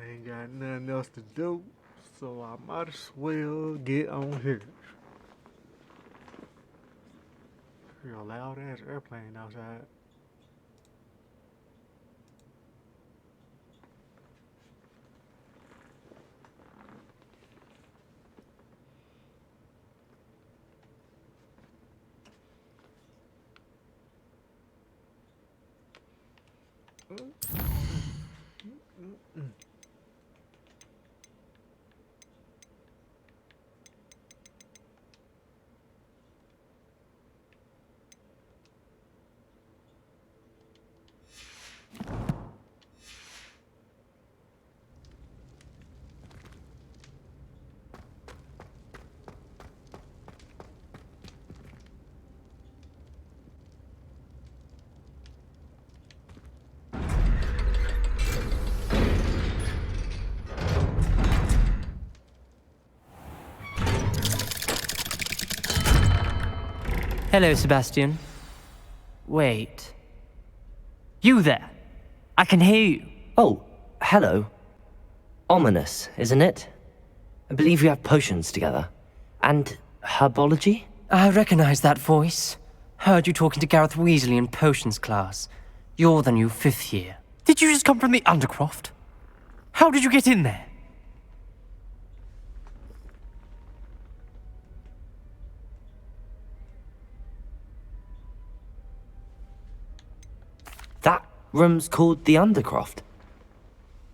Ain't got nothing else to do, so I might as well get on here. Hear a loud ass airplane outside. Hello, Sebastian. Wait. You there? I can hear you. Oh, hello. Ominous, isn't it? I believe we have potions together. And herbology? I recognize that voice. Heard you talking to Gareth Weasley in potions class. You're the new 5th year. Did you just come from the Undercroft? How did you get in there? That room's called the Undercroft.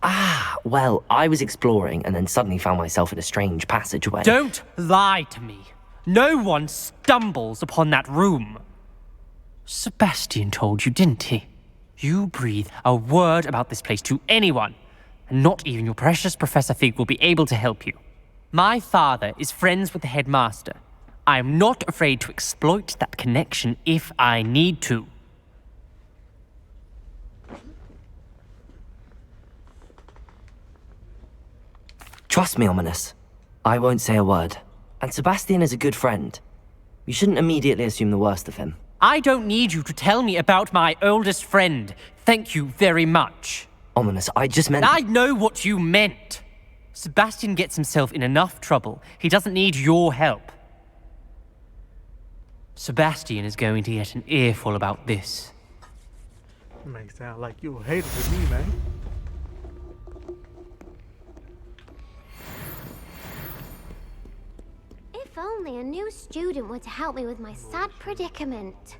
Ah, well, I was exploring and then suddenly found myself in a strange passageway. Don't lie to me. No one stumbles upon that room. Sebastian told you, didn't he? You breathe a word about this place to anyone, and not even your precious Professor Fig will be able to help you. My father is friends with the headmaster. I am not afraid to exploit that connection if I need to. Trust me, Ominous. I won't say a word. And Sebastian is a good friend. You shouldn't immediately assume the worst of him. I don't need you to tell me about my oldest friend. Thank you very much. Ominous, I just meant... I know what you meant. Sebastian gets himself in enough trouble. He doesn't need your help. Sebastian is going to get an earful about this. May sound like you a hater to me, man. If only a new student were to help me with my sad predicament.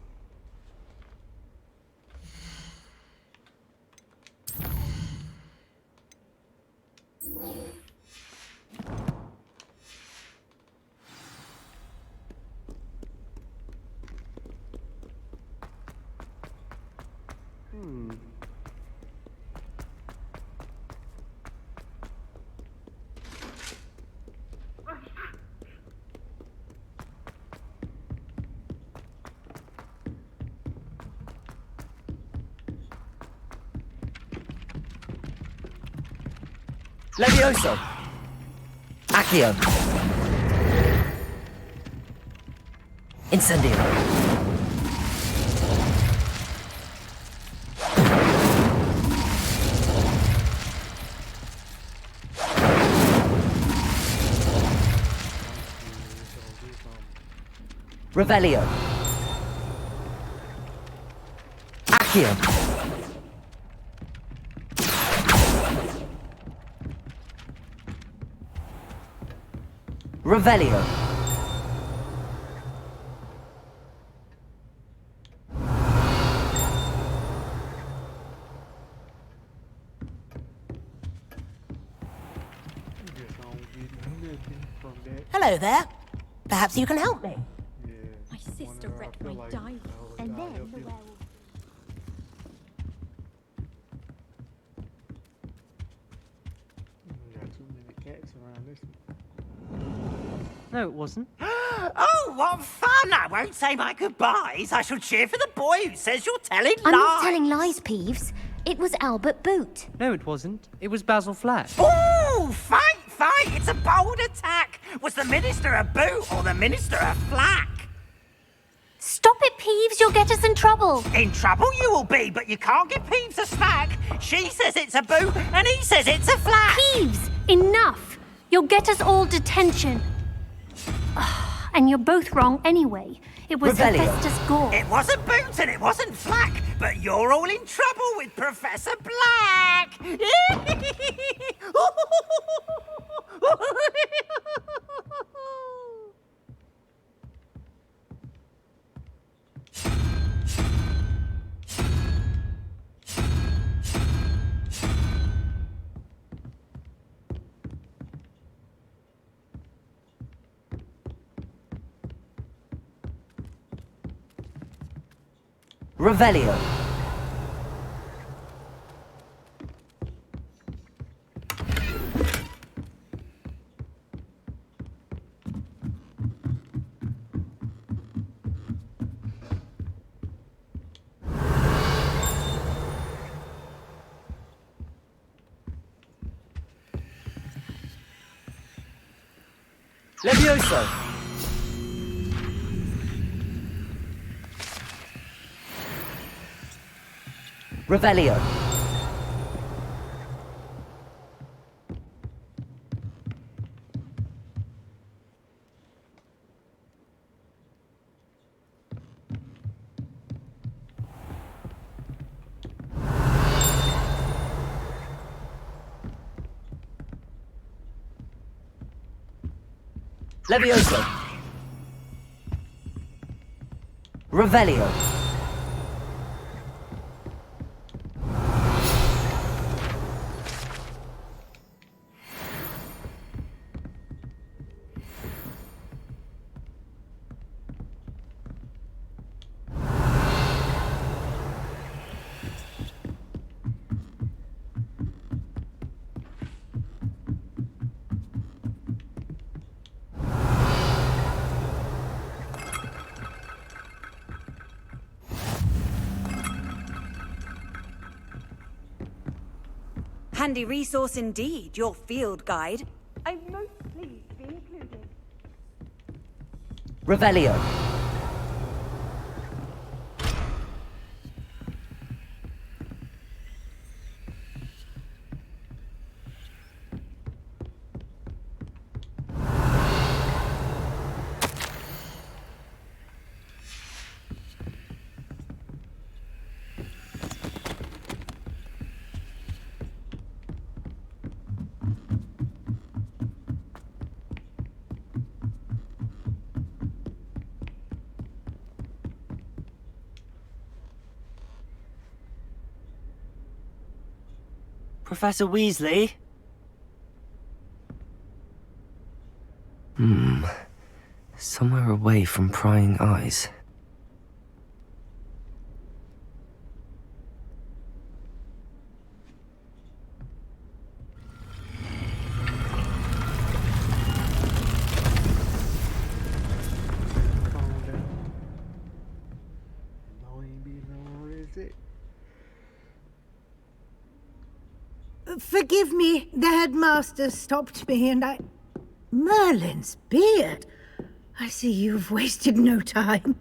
Levioso! Accio! Incendio! Revelio! Accio! Revelio. Hello there. Perhaps you can help me. Yeah. My sister wrecked my diary. And then the werewolf. Got too many cats around this one. No, it wasn't. Oh, what fun! I won't say my goodbyes. I shall cheer for the boy who says you're telling I'm lies. not telling lies, Peeves. It was Albert Boot. No, it wasn't. It was Basil Flash. Ooh, fight! It's a bold attack. Was the minister a boot or the minister a flack? Stop it, Peeves. Peeves, you'll get us in trouble. In trouble you will be, but you can't give Peeves a smack. She says it's a boo, and he says it's a flat. Peeves, enough. You'll get us all detention. And you're both wrong anyway. It was Revelio. Hephaestus Gore. It wasn't boot and it wasn't flack, but you're all in trouble with Professor Black. Revelio. Levioso. Revelio. Levioso. Revelio. Handy resource indeed, your field guide. I'm most pleased to be included. Revelio. Professor Weasley? Somewhere away from prying eyes. Calm down. No, ain't be long, is it? Forgive me, the headmaster stopped me and I... Merlin's beard! I see you've wasted no time.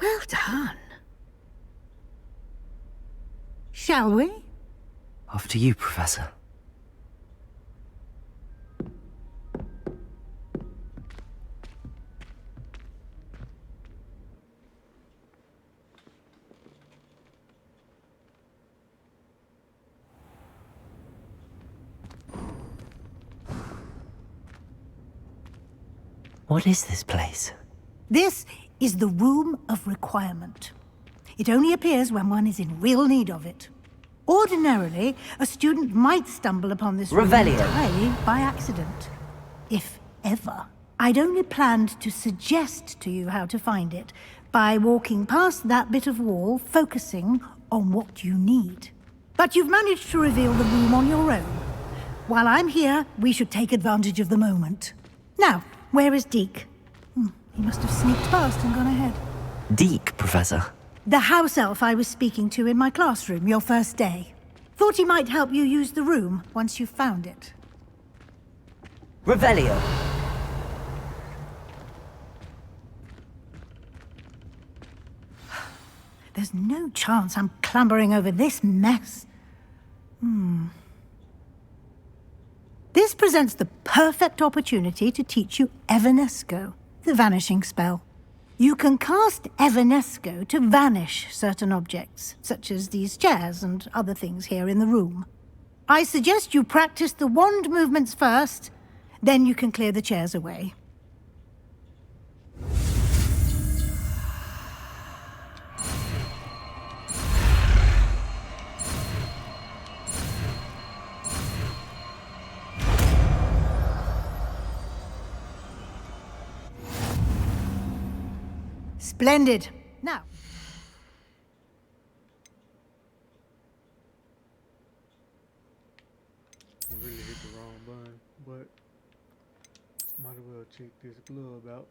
Well done. Shall we? After you, Professor. What is this place? This is the Room of Requirement. It only appears when one is in real need of it. Ordinarily, a student might stumble upon this room Revelio. entirely by accident. If ever. I'd only planned to suggest to you how to find it by walking past that bit of wall, focusing on what you need. But you've managed to reveal the room on your own. While I'm here, we should take advantage of the moment. Now, where is Deke? He must have sneaked past and gone ahead. Deke, Professor. The house elf I was speaking to in my classroom your first day. Thought he might help you use the room once you found it. Revelio. There's no chance I'm clambering over this mess. This presents the perfect opportunity to teach you Evanesco, the vanishing spell. You can cast Evanesco to vanish certain objects, such as these chairs and other things here in the room. I suggest you practice the wand movements first, then you can clear the chairs away. Splendid. Now, I really hit the wrong button, but might as well check this glove out.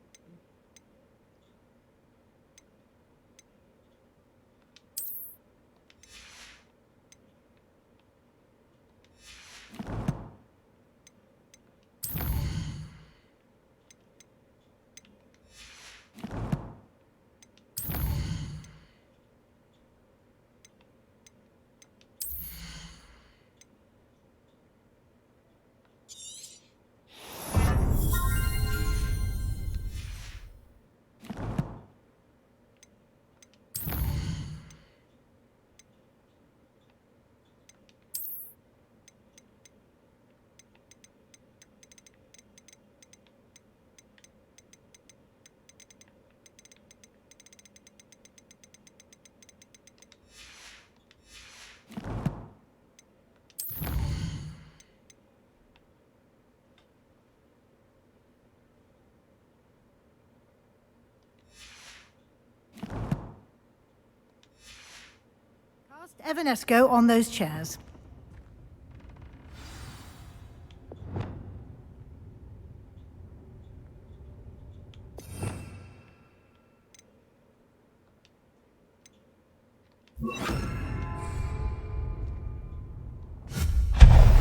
cast Evanesco on those chairs.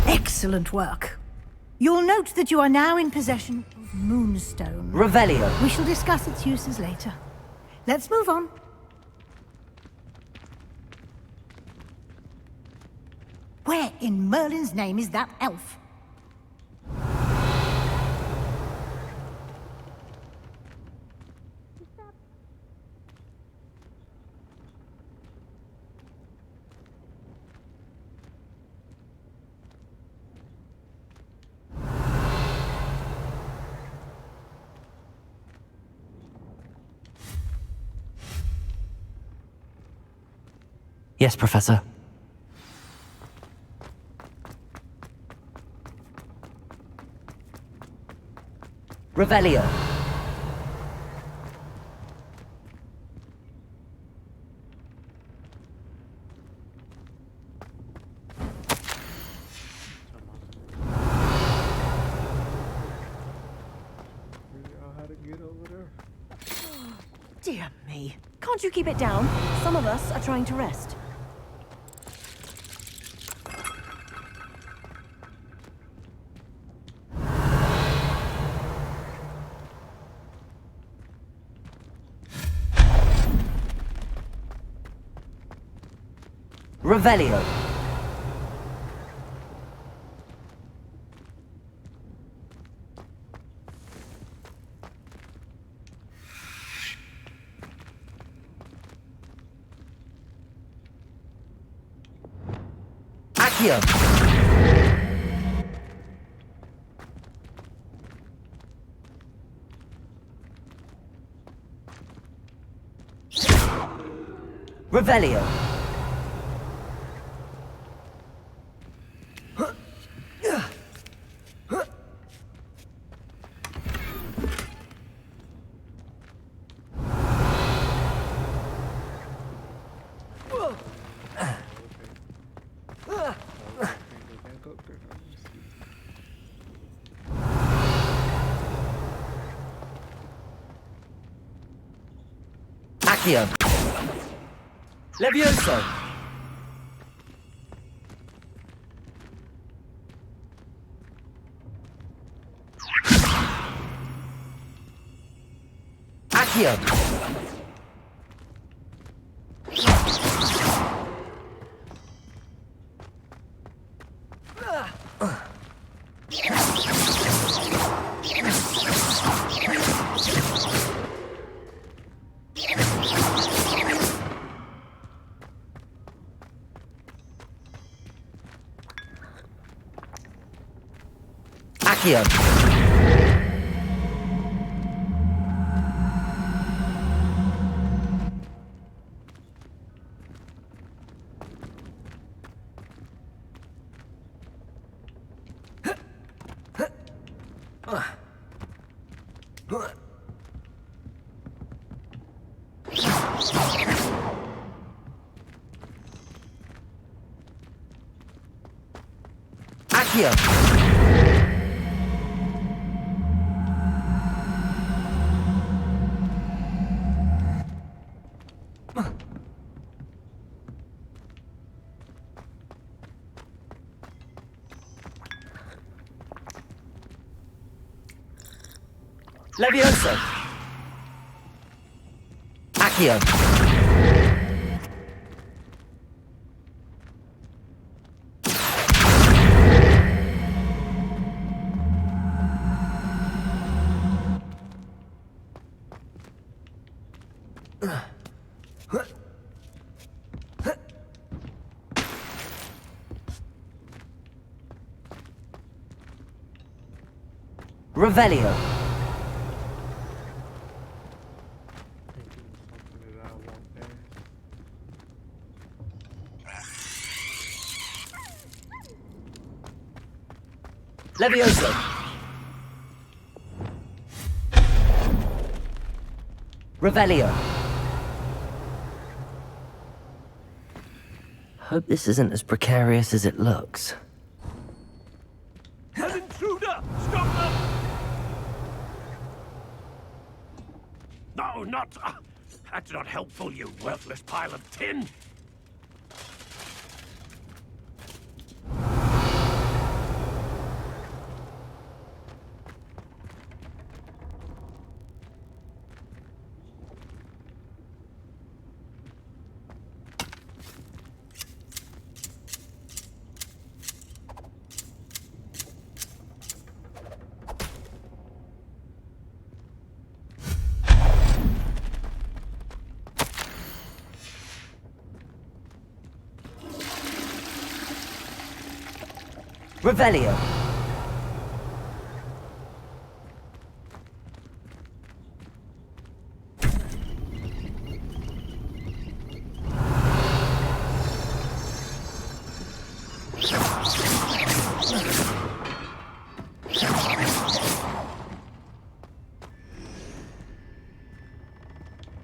Excellent work. You'll note that you are now in possession of Moonstone. Revelio. We shall discuss its uses later. Let's move on. Where in Merlin's name is that elf? Yes, Professor. Revelio. Figure out how to get over there. Dear me. Can't you keep it down? Some of us are trying to rest. Revelio. Accio. Revelio. Accio. Levioso. Accio. Accio. Accio. Levioso. Accio. Revelio. Something that I want there. Levioso. Revelio. Hope this isn't as precarious as it looks. An intruder! Stop them! No, not... that's not helpful, you worthless pile of tin! Revelio.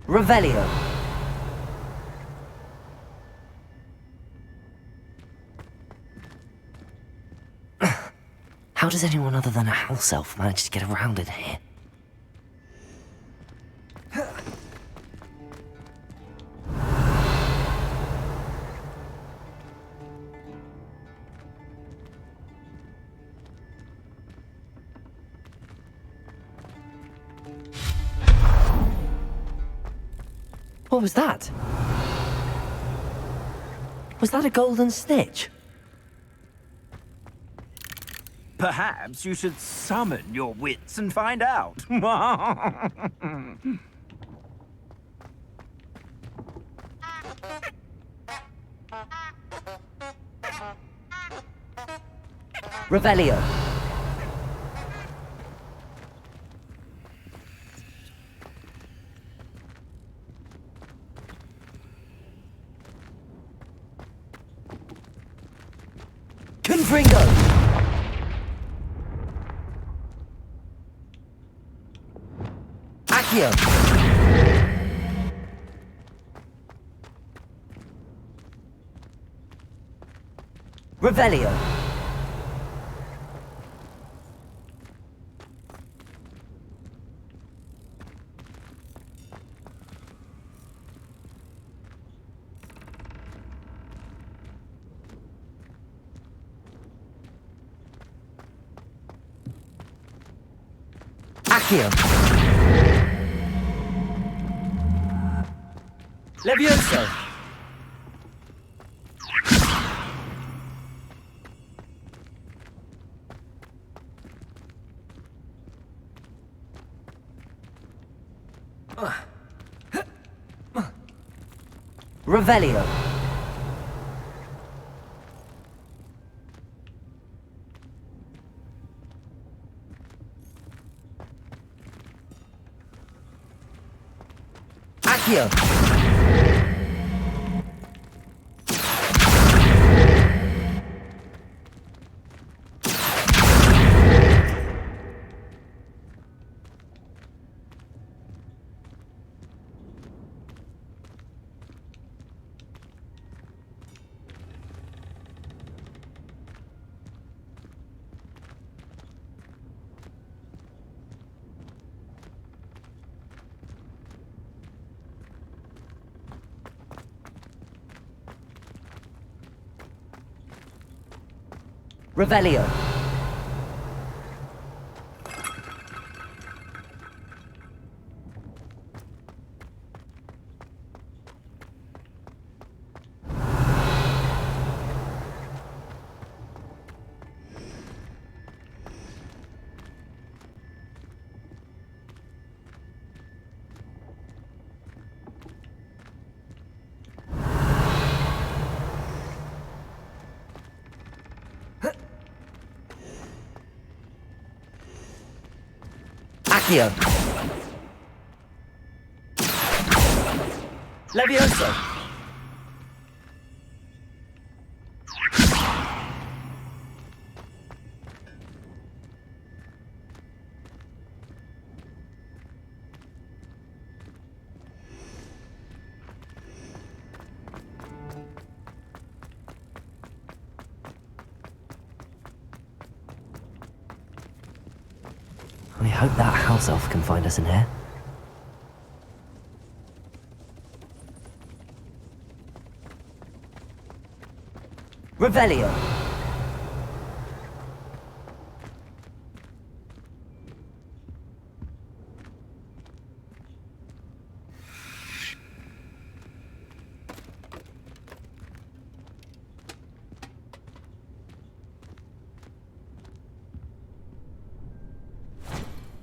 Revelio. How does anyone other than a house elf manage to get around in here? What was that? Was that a golden snitch? Perhaps you should summon your wits and find out. Revelio. Confringo. Accio. Revelio. Accio. Levioso. Revelio. Accio! Revelio. Accio. Levioso. I hope that house elf can find us in here. Revelio.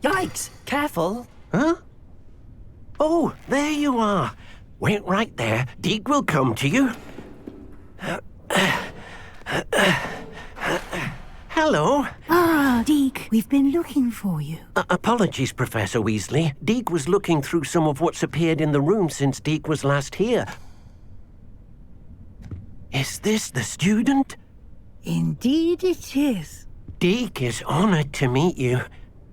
Yikes! Careful. Huh? Oh, there you are. Wait right there. Deke will come to you. Hello. Ah, Deke, we've been looking for you. Apologies, Professor Weasley. Deke was looking through some of what's appeared in the room since Deke was last here. Is this the student? Indeed it is. Deke is honored to meet you.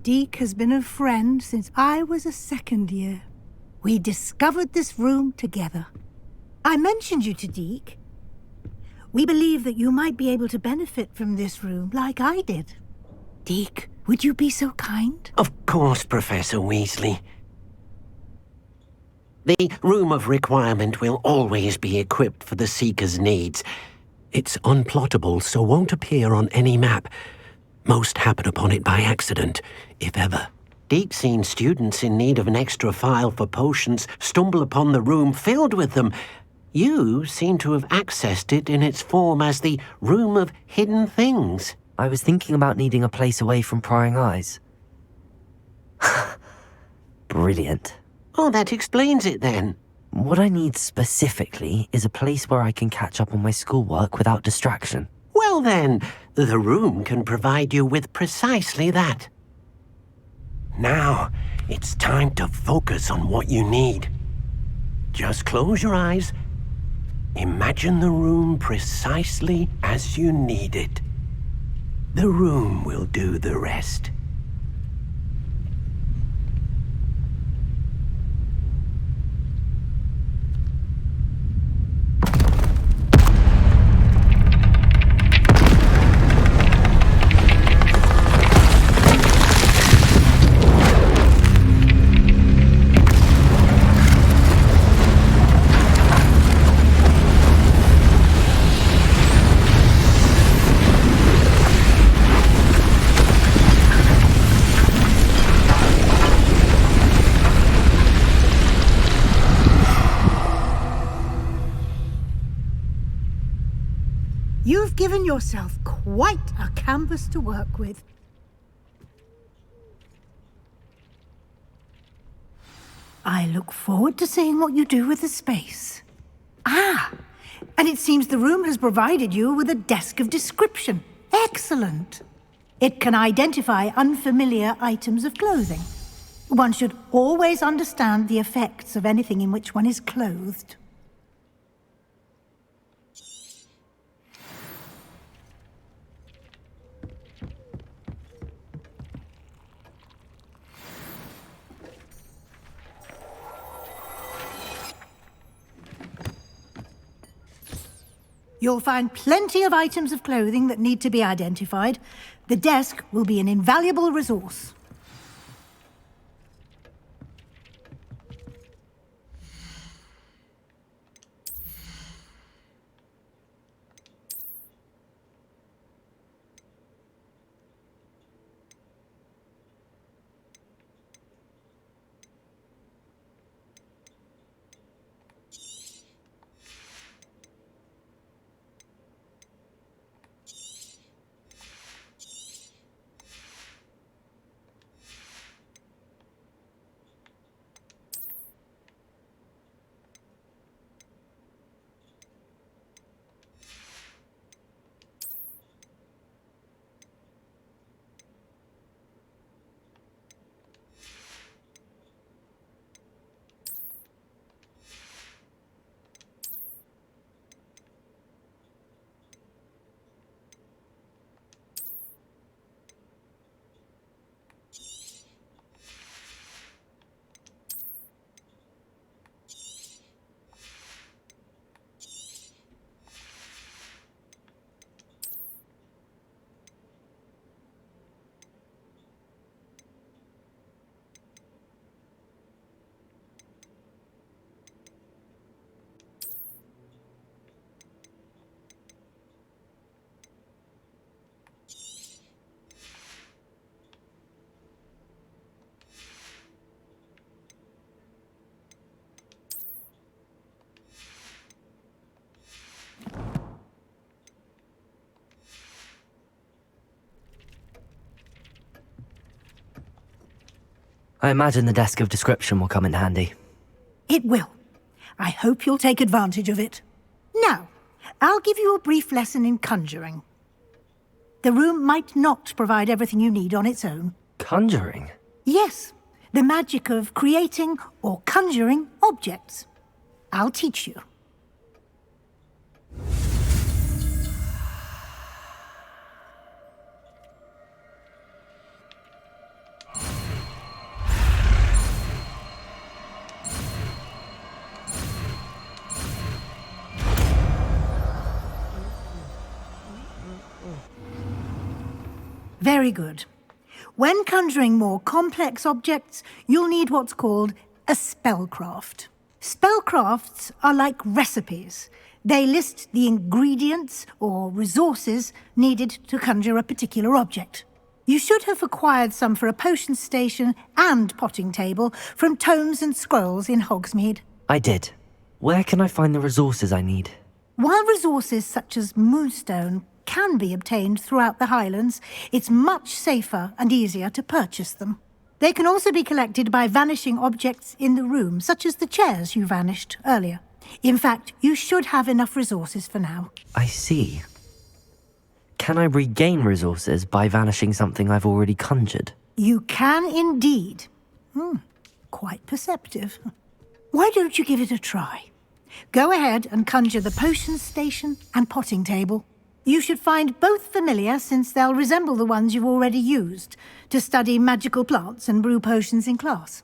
Deke has been a friend since I was a second year. We discovered this room together. I mentioned you to Deke. We believe that you might be able to benefit from this room like I did. Deke, would you be so kind? Of course, Professor Weasley. The Room of Requirement will always be equipped for the Seeker's needs. It's unplottable, so won't appear on any map. Most happen upon it by accident, if ever. Deep-seen students in need of an extra file for potions stumble upon the room filled with them. You seem to have accessed it in its form as the Room of Hidden Things. I was thinking about needing a place away from prying eyes. Brilliant. Oh, that explains it then. What I need specifically is a place where I can catch up on my schoolwork without distraction. Well then, the room can provide you with precisely that. Now, it's time to focus on what you need. Just close your eyes. Imagine the room precisely as you need it. The room will do the rest. You've given yourself quite a canvas to work with. I look forward to seeing what you do with the space. Ah, and it seems the room has provided you with a desk of description. Excellent. It can identify unfamiliar items of clothing. One should always understand the effects of anything in which one is clothed. You'll find plenty of items of clothing that need to be identified. The desk will be an invaluable resource. I imagine the desk of description will come in handy. It will. I hope you'll take advantage of it. Now, I'll give you a brief lesson in conjuring. The room might not provide everything you need on its own. Conjuring? Yes, the magic of creating or conjuring objects. I'll teach you. Very good. When conjuring more complex objects, you'll need what's called a spellcraft. Spellcrafts are like recipes. They list the ingredients or resources needed to conjure a particular object. You should have acquired some for a potion station and potting table from tomes and scrolls in Hogsmeade. I did. Where can I find the resources I need? While resources such as moonstone can be obtained throughout the Highlands, it's much safer and easier to purchase them. They can also be collected by vanishing objects in the room, such as the chairs you vanished earlier. In fact, you should have enough resources for now. I see. Can I regain resources by vanishing something I've already conjured? You can indeed. Quite perceptive. Why don't you give it a try? Go ahead and conjure the potion station and potting table. You should find both familiar, since they'll resemble the ones you've already used to study magical plants and brew potions in class.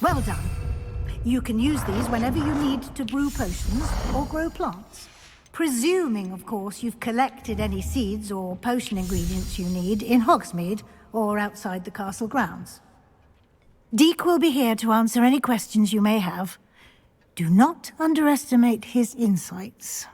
Well done. You can use these whenever you need to brew potions or grow plants. Presuming, of course, you've collected any seeds or potion ingredients you need in Hogsmeade or outside the castle grounds. Deek will be here to answer any questions you may have. Do not underestimate his insights.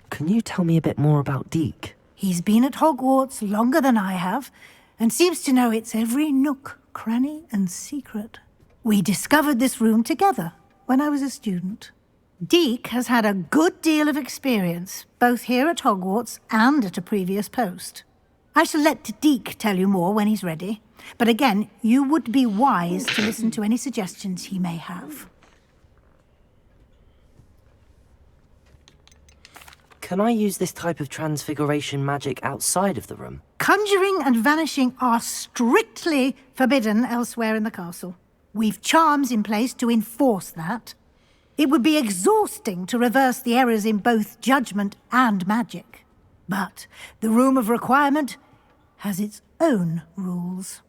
Can you tell me a bit more about Deek? He's been at Hogwarts longer than I have, and seems to know its every nook, cranny, and secret. We discovered this room together when I was a student. Deek has had a good deal of experience, both here at Hogwarts and at a previous post. I shall let Deek tell you more when he's ready, but again, you would be wise to listen to any suggestions he may have. Can I use this type of transfiguration magic outside of the room? Conjuring and vanishing are strictly forbidden elsewhere in the castle. We've charms in place to enforce that. It would be exhausting to reverse the errors in both judgment and magic. But the Room of Requirement has its own rules.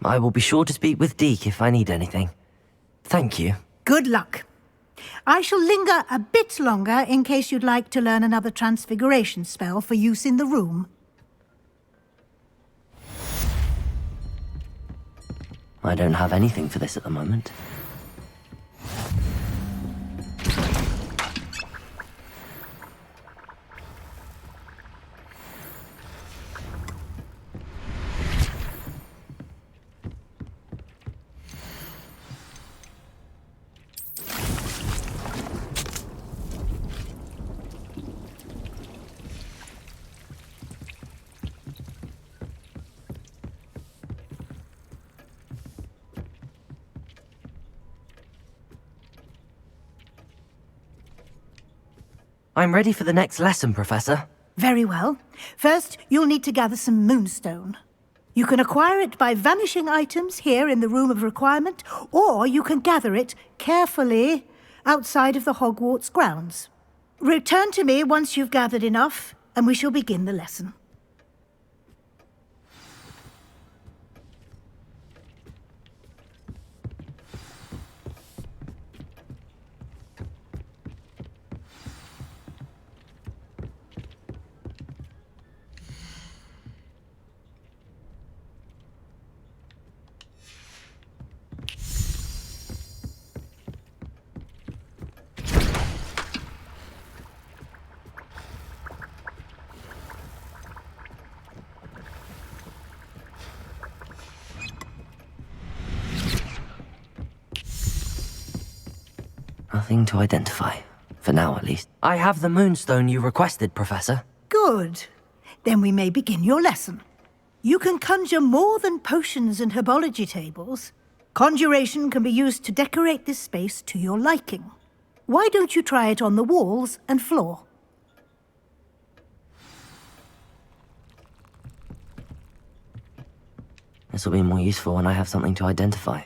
I will be sure to speak with Deek if I need anything. Thank you. Good luck. I shall linger a bit longer in case you'd like to learn another transfiguration spell for use in the room. I don't have anything for this at the moment. I'm ready for the next lesson, Professor. Very well. First, you'll need to gather some moonstone. You can acquire it by vanishing items here in the Room of Requirement, or you can gather it carefully outside of the Hogwarts grounds. Return to me once you've gathered enough, and we shall begin the lesson. Nothing to identify. For now, at least. I have the moonstone you requested, Professor. Good. Then we may begin your lesson. You can conjure more than potions and herbology tables. Conjuration can be used to decorate this space to your liking. Why don't you try it on the walls and floor? This will be more useful when I have something to identify.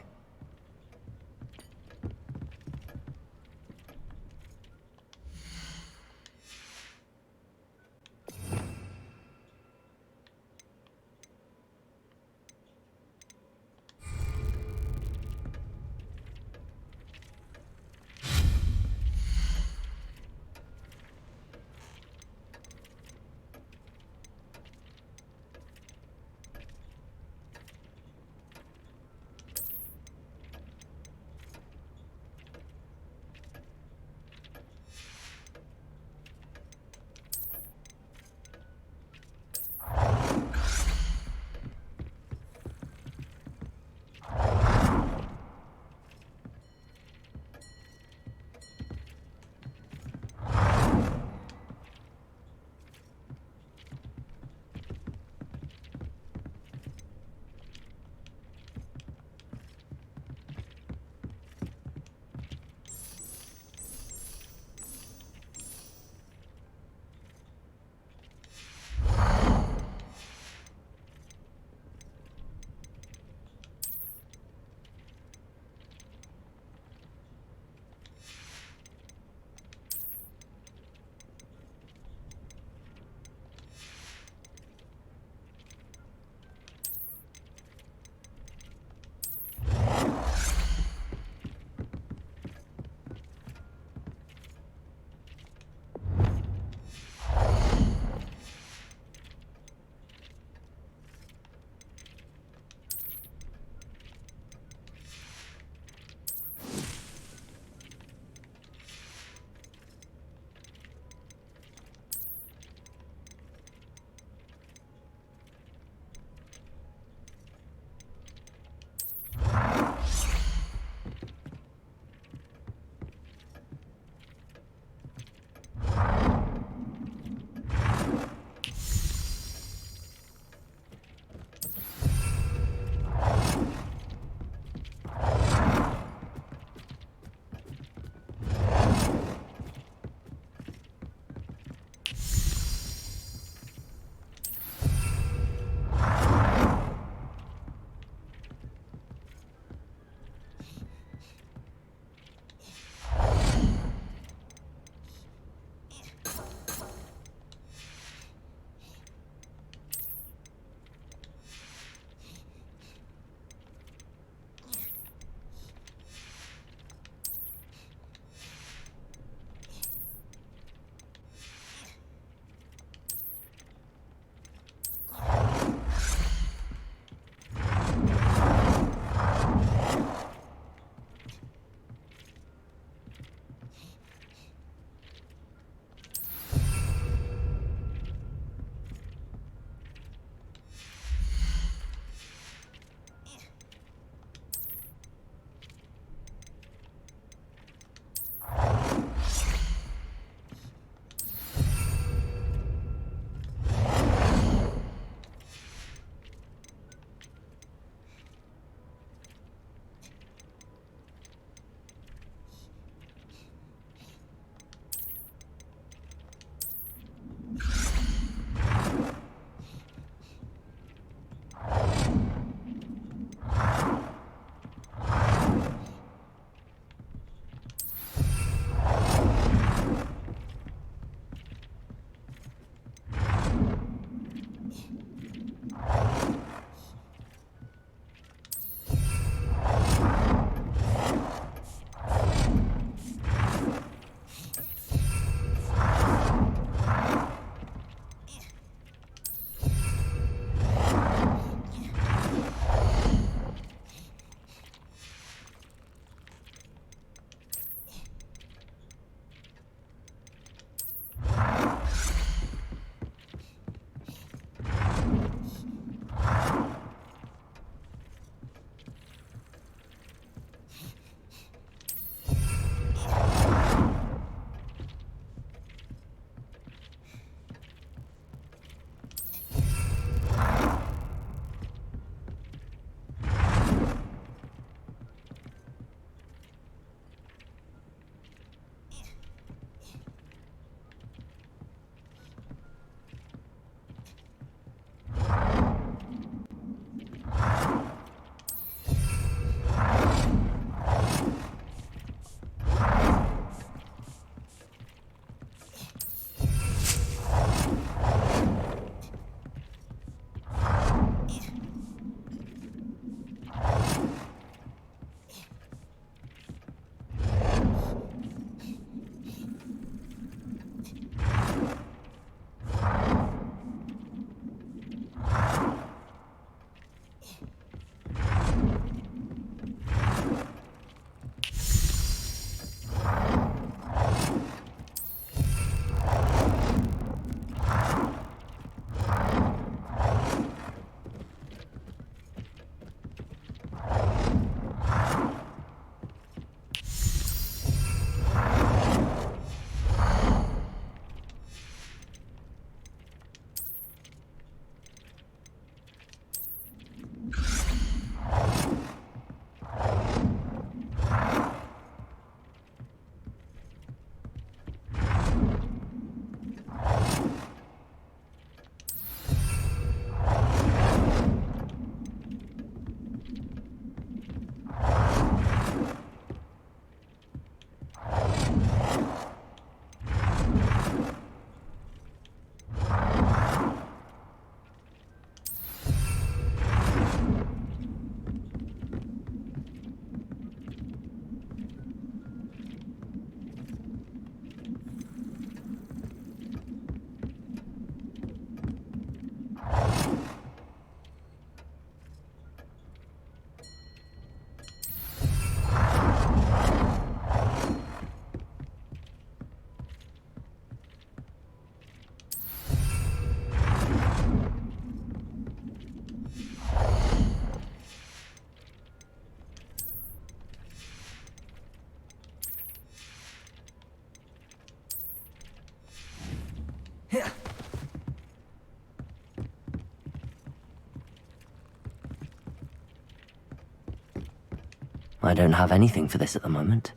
I don't have anything for this at the moment.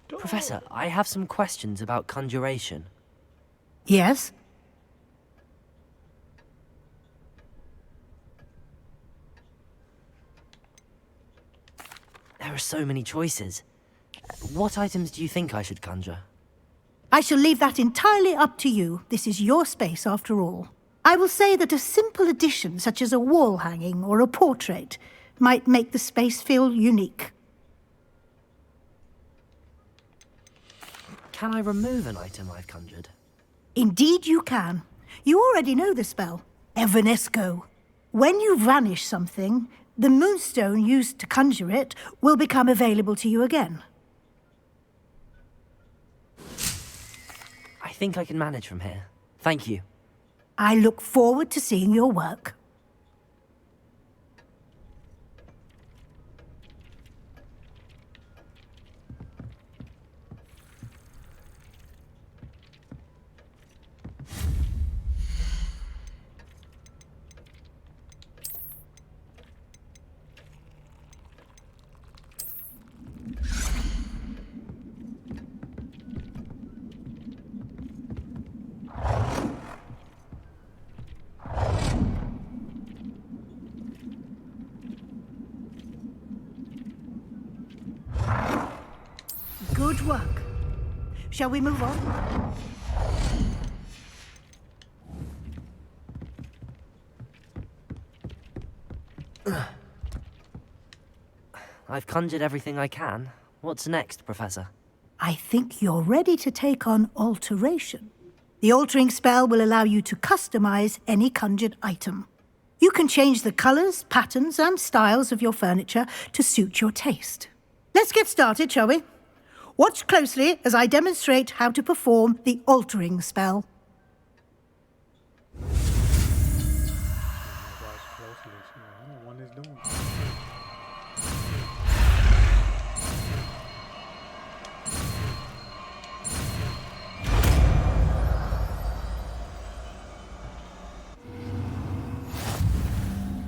Professor, I have some questions about conjuration. Yes? There are so many choices. What items do you think I should conjure? I shall leave that entirely up to you. This is your space, after all. I will say that a simple addition, such as a wall hanging or a portrait, might make the space feel unique. Can I remove an item I've conjured? Indeed you can. You already know the spell, Evanesco. When you vanish something, the moonstone used to conjure it will become available to you again. I think I can manage from here. Thank you. I look forward to seeing your work. Good work. Shall we move on? I've conjured everything I can. What's next, Professor? I think you're ready to take on alteration. The altering spell will allow you to customize any conjured item. You can change the colors, patterns, and styles of your furniture to suit your taste. Let's get started, shall we? Watch closely as I demonstrate how to perform the altering spell.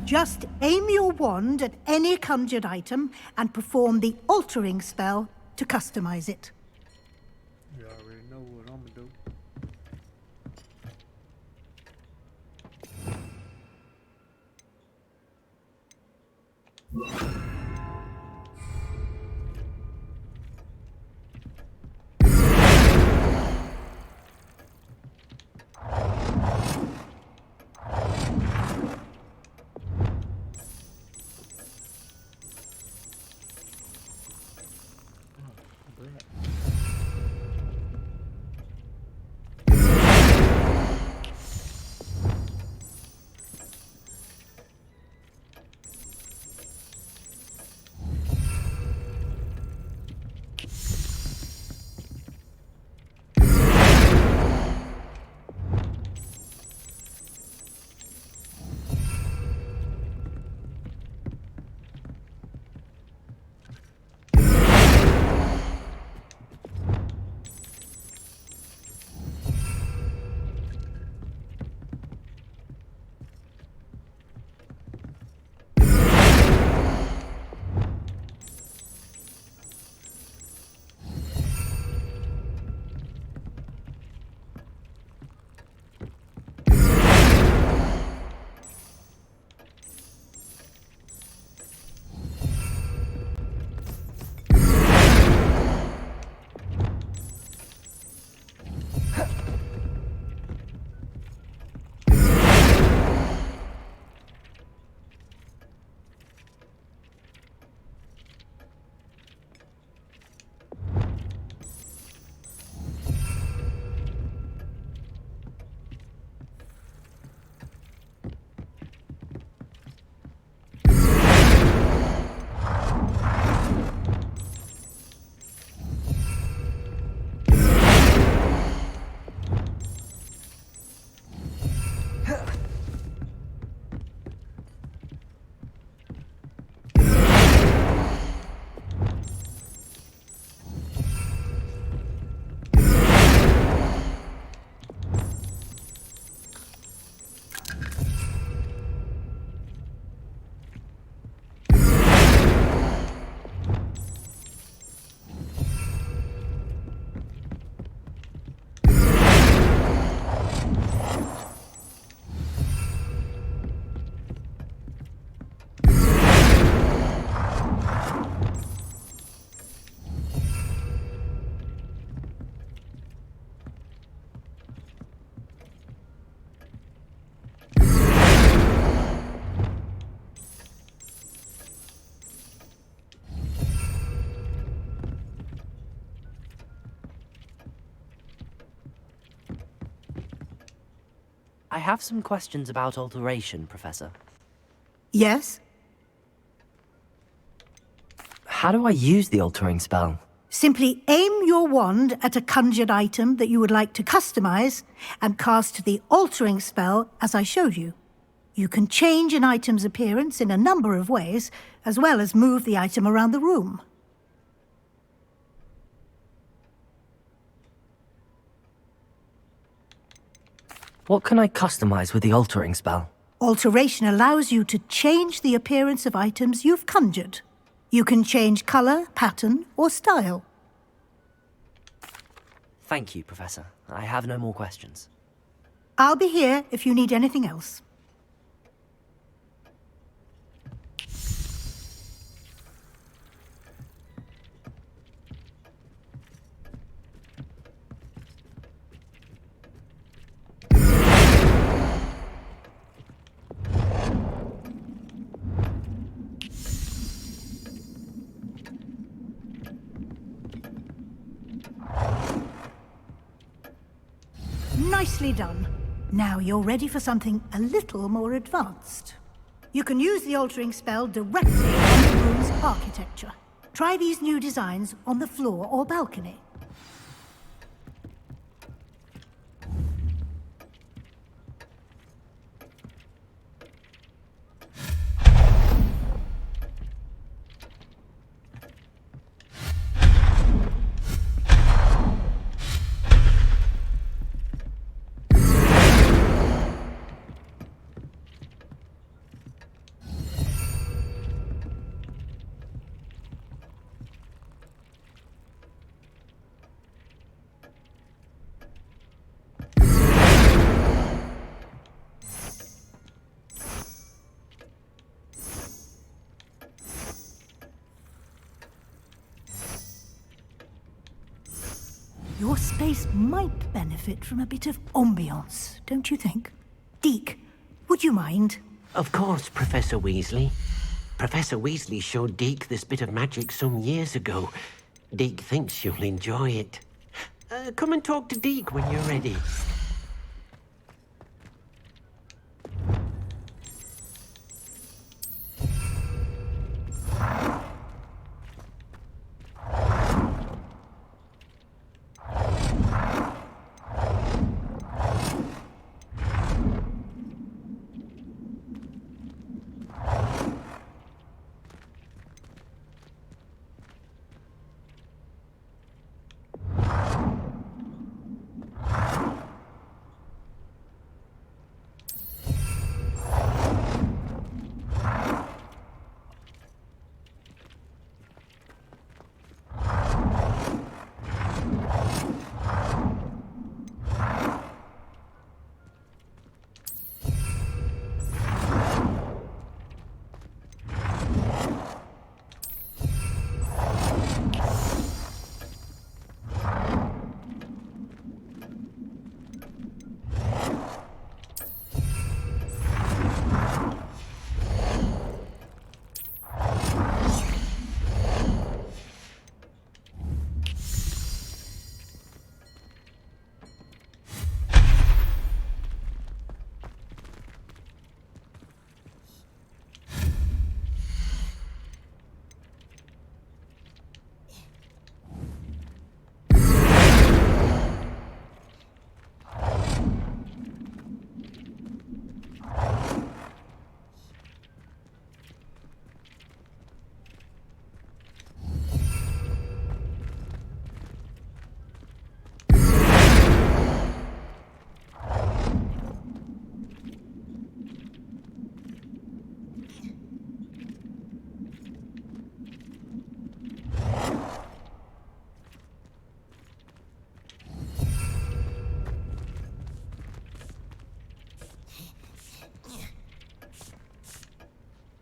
Just aim your wand at any conjured item and perform the altering spell to customize it. You already know what I'm gonna do. I have some questions about alteration, Professor. Yes? How do I use the altering spell? Simply aim your wand at a conjured item that you would like to customize and cast the altering spell as I showed you. You can change an item's appearance in a number of ways, as well as move the item around the room. What can I customize with the altering spell? Alteration allows you to change the appearance of items you've conjured. You can change color, pattern, or style. Thank you, Professor. I have no more questions. I'll be here if you need anything else. Nicely done. Now you're ready for something a little more advanced. You can use the altering spell directly on the room's architecture. Try these new designs on the floor or balcony. Your space might benefit from a bit of ambiance, don't you think? Deke, would you mind? Of course, Professor Weasley. Professor Weasley showed Deke this bit of magic some years ago. Deke thinks you'll enjoy it. Come and talk to Deke when you're ready.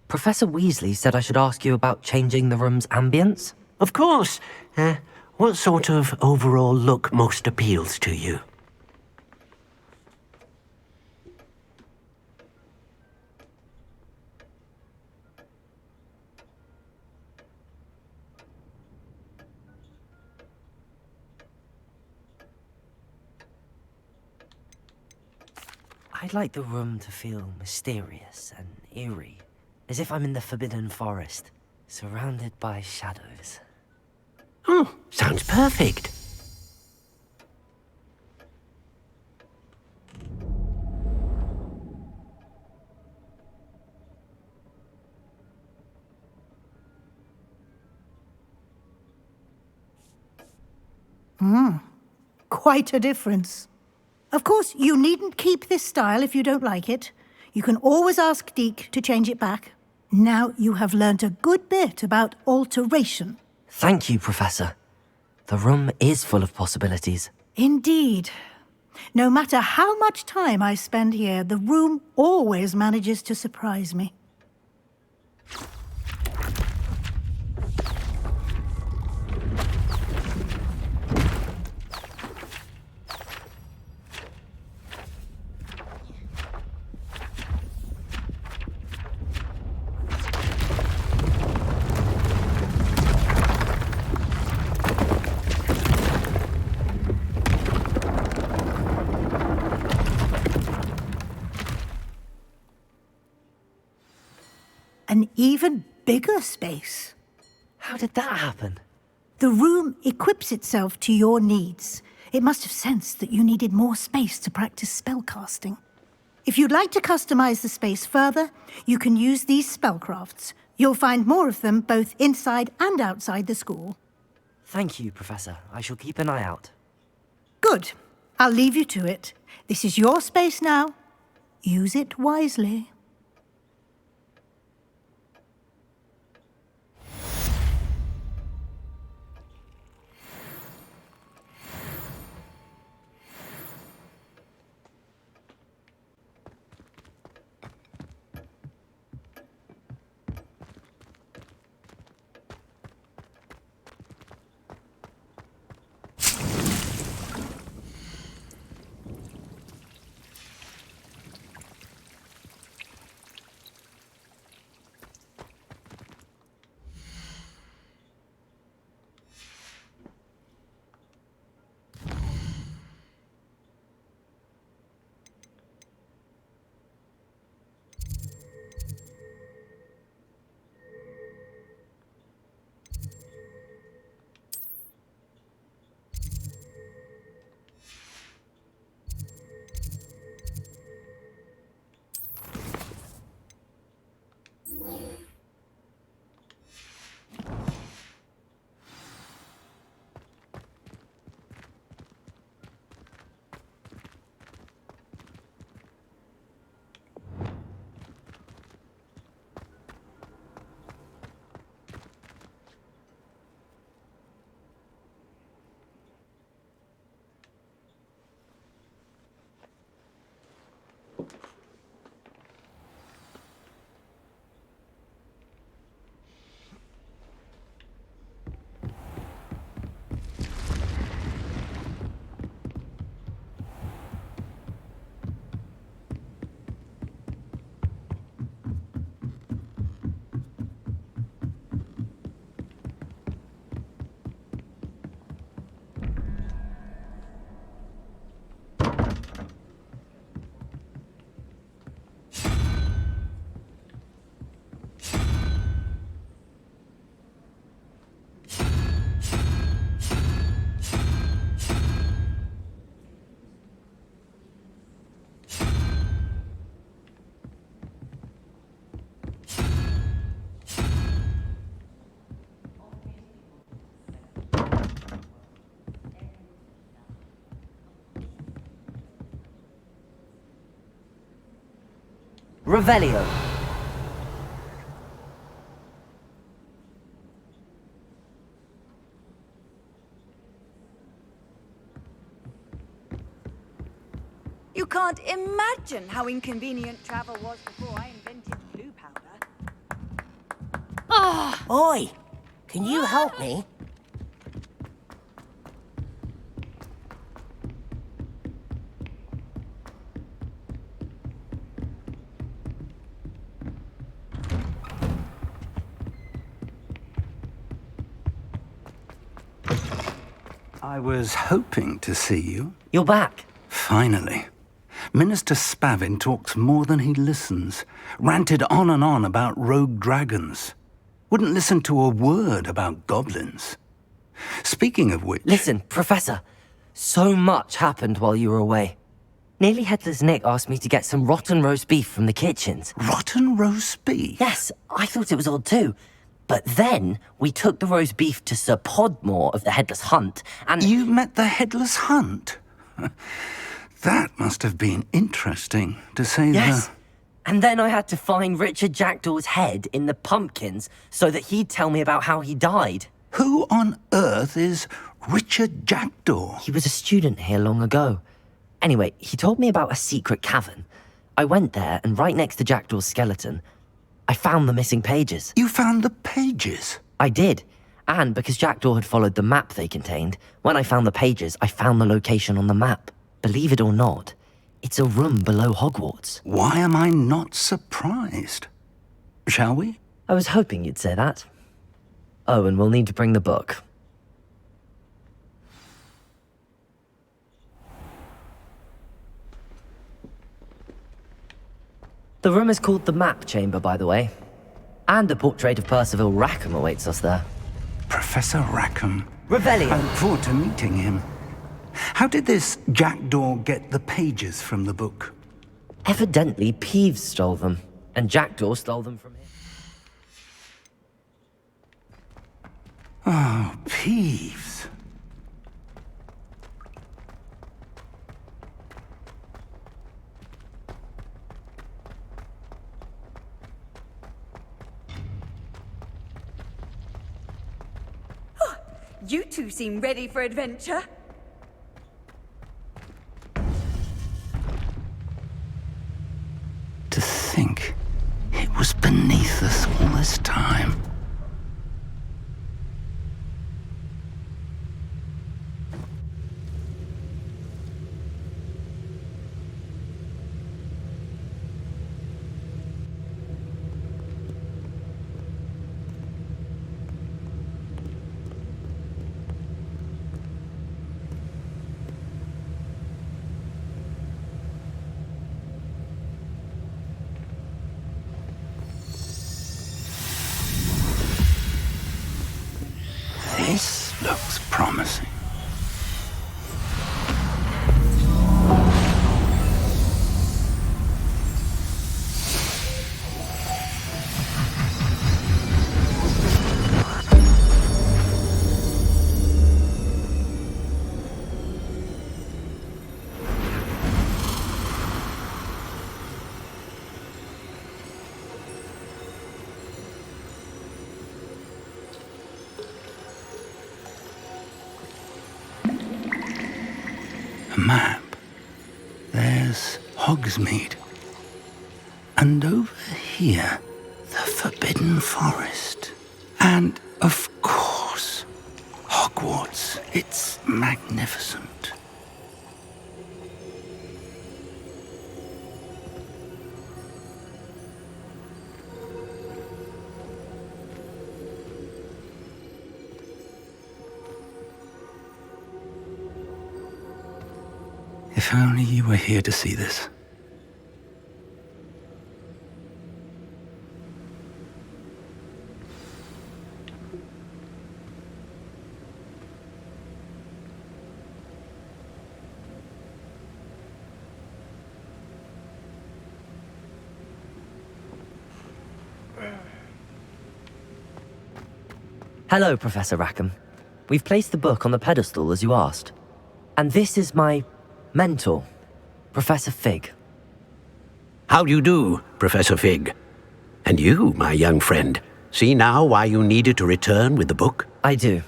Professor Weasley said I should ask you about changing the room's ambience? Of course. What sort of overall look most appeals to you? I'd like the room to feel mysterious and eerie, as if I'm in the Forbidden Forest, surrounded by shadows. Oh, sounds perfect. Quite a difference. Of course, you needn't keep this style if you don't like it. You can always ask Deke to change it back. Now you have learnt a good bit about alteration. Thank you, Professor. The room is full of possibilities. Indeed. No matter how much time I spend here, the room always manages to surprise me. An even bigger space. How did that happen? The room equips itself to your needs. It must have sensed that you needed more space to practice spellcasting. If you'd like to customize the space further, you can use these spellcrafts. You'll find more of them both inside and outside the school. Thank you, Professor. I shall keep an eye out. Good. I'll leave you to it. This is your space now. Use it wisely. Revelio. You can't imagine how inconvenient travel was before I invented blue powder. Oi! Can you help me? I was hoping to see you. You're back. Finally. Minister Spavin talks more than he listens. Ranted on and on about rogue dragons. Wouldn't listen to a word about goblins. Speaking of which... Listen, Professor. So much happened while you were away. Nearly Headless Nick asked me to get some rotten roast beef from the kitchens. Rotten roast beef? Yes, I thought it was odd too. But then we took the roast beef to Sir Podmore of the Headless Hunt, and... You met the Headless Hunt? That must have been interesting, to say Yes. the... And then I had to find Richard Jackdaw's head in the pumpkins so that he'd tell me about how he died. Who on earth is Richard Jackdaw? He was a student here long ago. Anyway, he told me about a secret cavern. I went there, and right next to Jackdaw's skeleton, I found the missing pages. You found the pages? I did. And because Jackdaw had followed the map they contained, when I found the pages, I found the location on the map. Believe it or not, it's a room below Hogwarts. Why am I not surprised? Shall we? I was hoping you'd say that. Oh, and we'll need to bring the book. The room is called the Map Chamber, by the way. And a portrait of Percival Rackham awaits us there. Professor Rackham. Revelio. I look forward to meeting him. How did this Jackdaw get the pages from the book? Evidently, Peeves stole them, and Jackdaw stole them from him. Oh, Peeves. You two seem ready for adventure. To think it was beneath us all this time. This looks promising. A map. There's Hogsmeade. And over here, the Forbidden Forest. And, of course, Hogwarts. It's magnificent. If only you were here to see this. Hello, Professor Rackham. We've placed the book on the pedestal as you asked. And this is my mentor, Professor Fig. How do you do, Professor Fig? And you, my young friend, see now why you needed to return with the book? I do.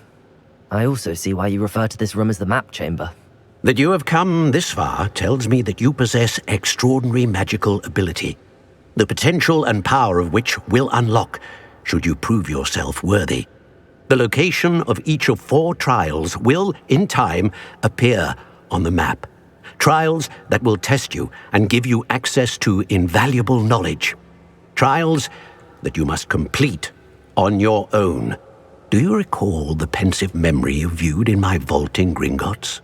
I also see why you refer to this room as the Map Chamber. That you have come this far tells me that you possess extraordinary magical ability, the potential and power of which will unlock should you prove yourself worthy. The location of each of 4 trials will, in time, appear on the map. Trials that will test you and give you access to invaluable knowledge. Trials that you must complete on your own. Do you recall the pensive memory you viewed in my vault in Gringotts?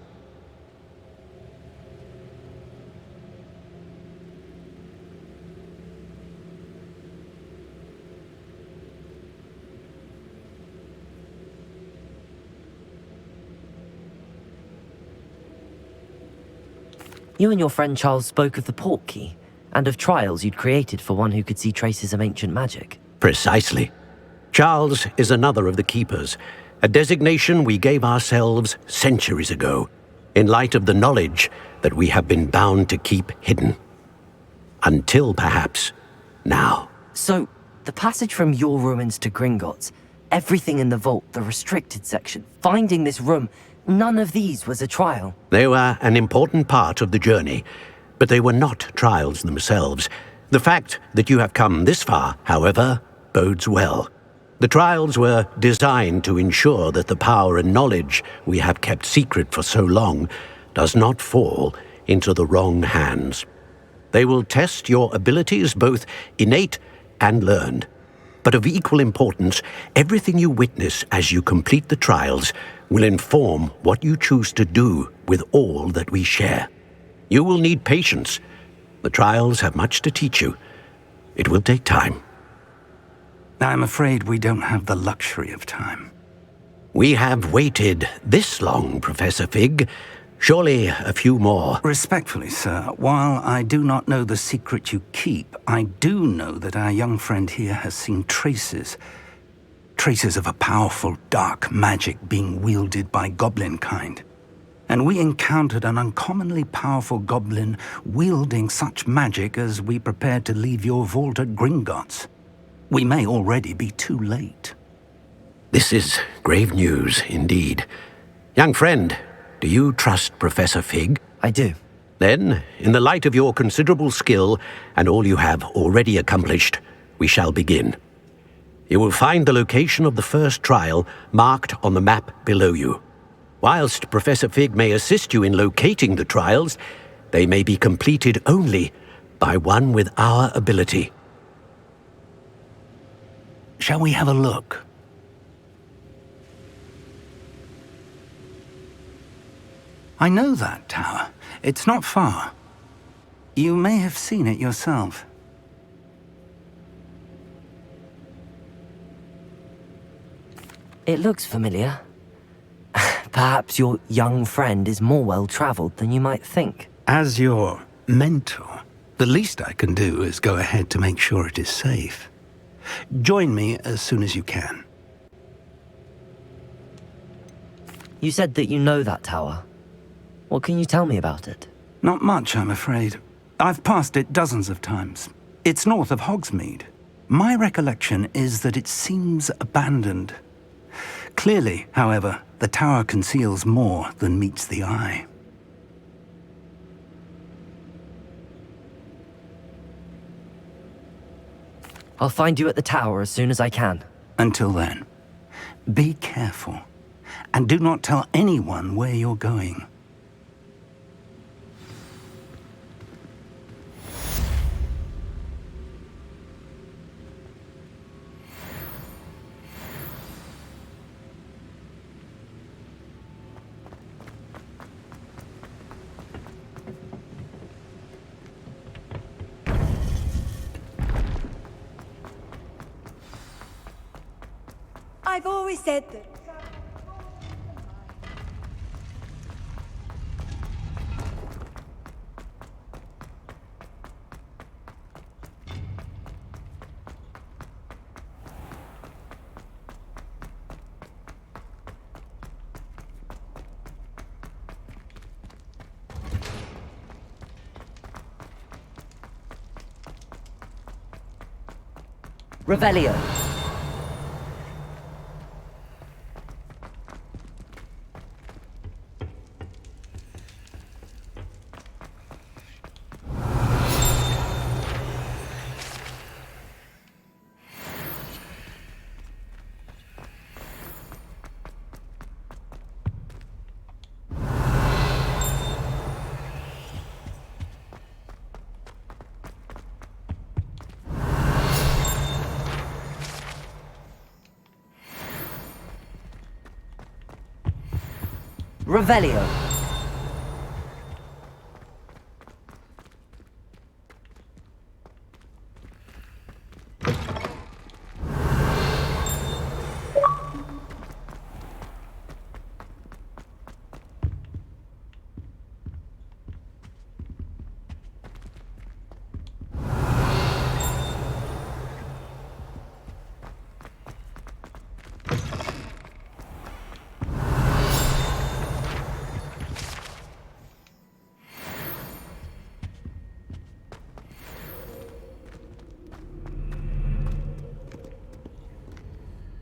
You and your friend Charles spoke of the port key, and of trials you'd created for one who could see traces of ancient magic. Precisely. Charles is another of the keepers, a designation we gave ourselves centuries ago, in light of the knowledge that we have been bound to keep hidden. Until, perhaps, now. So, the passage from your ruins to Gringotts, everything in the vault, the restricted section, finding this room, none of these was a trial. They were an important part of the journey, but they were not trials themselves. The fact that you have come this far, however, bodes well. The trials were designed to ensure that the power and knowledge we have kept secret for so long does not fall into the wrong hands. They will test your abilities, both innate and learned. But of equal importance, everything you witness as you complete the trials will inform what you choose to do with all that we share. You will need patience. The trials have much to teach you. It will take time. I'm afraid we don't have the luxury of time. We have waited this long, Professor Fig. Surely a few more. Respectfully, sir, while I do not know the secret you keep, I do know that our young friend here has seen traces of a powerful dark magic being wielded by goblin kind. And we encountered an uncommonly powerful goblin wielding such magic as we prepared to leave your vault at Gringotts. We may already be too late. This is grave news, indeed. Young friend, do you trust Professor Fig? I do. Then, in the light of your considerable skill and all you have already accomplished, we shall begin. You will find the location of the first trial marked on the map below you. Whilst Professor Fig may assist you in locating the trials, they may be completed only by one with our ability. Shall we have a look? I know that tower. It's not far. You may have seen it yourself. It looks familiar. Perhaps your young friend is more well-traveled than you might think. As your mentor, the least I can do is go ahead to make sure it is safe. Join me as soon as you can. You said that you know that tower. What can you tell me about it? Not much, I'm afraid. I've passed it dozens of times. It's north of Hogsmeade. My recollection is that it seems abandoned. Clearly, however, the tower conceals more than meets the eye. I'll find you at the tower as soon as I can. Until then, be careful, and do not tell anyone where you're going. I've always said that. Revelio. Revelio.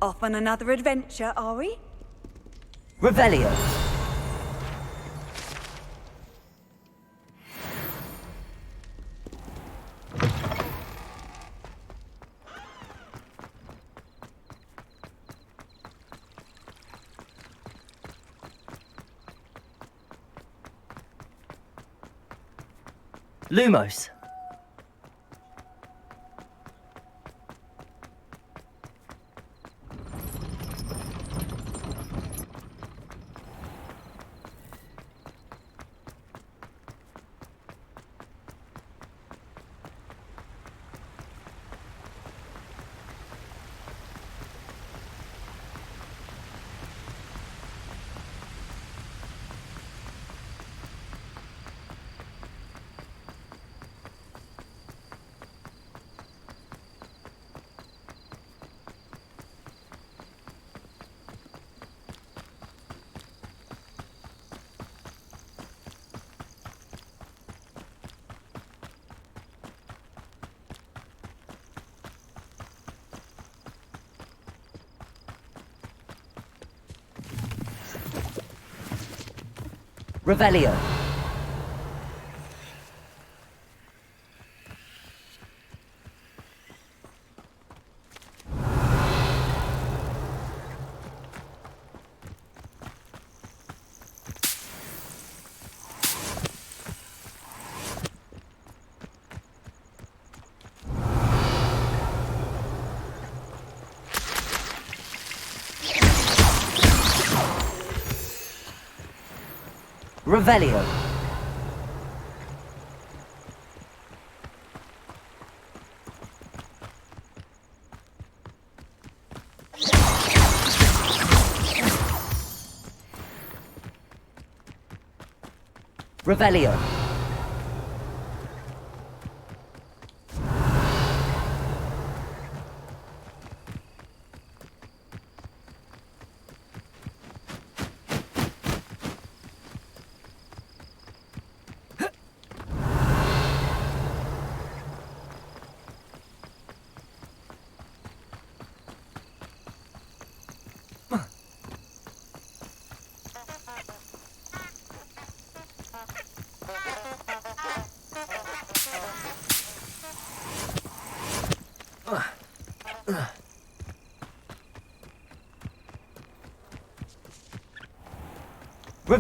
Off on another adventure, are we? Revelio. Lumos. Revelio. Revelio. Revelio.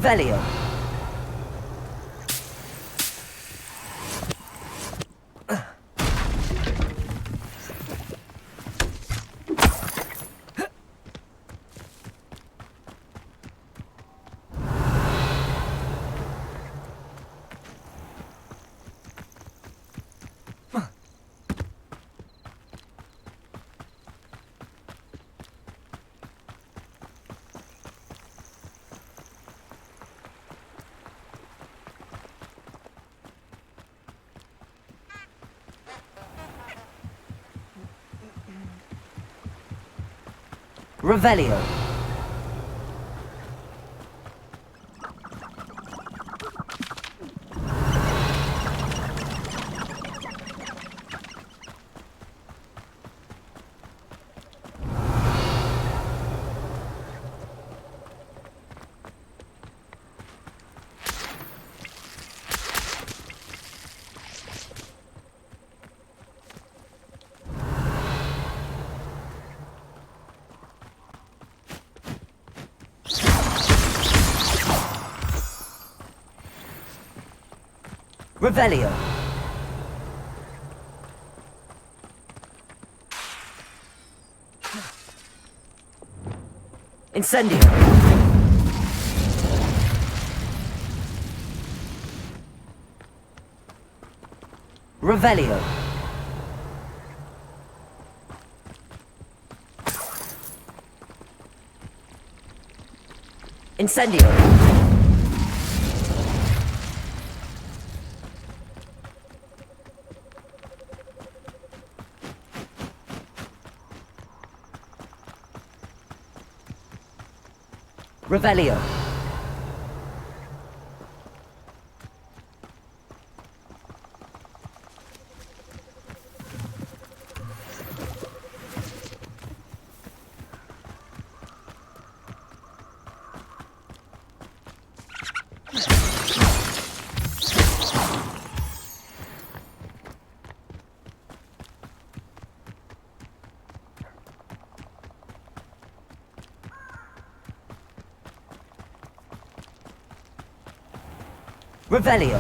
Revelio. Revelio. Revelio. Incendio. Revelio. Incendio. Revelio. Revelio.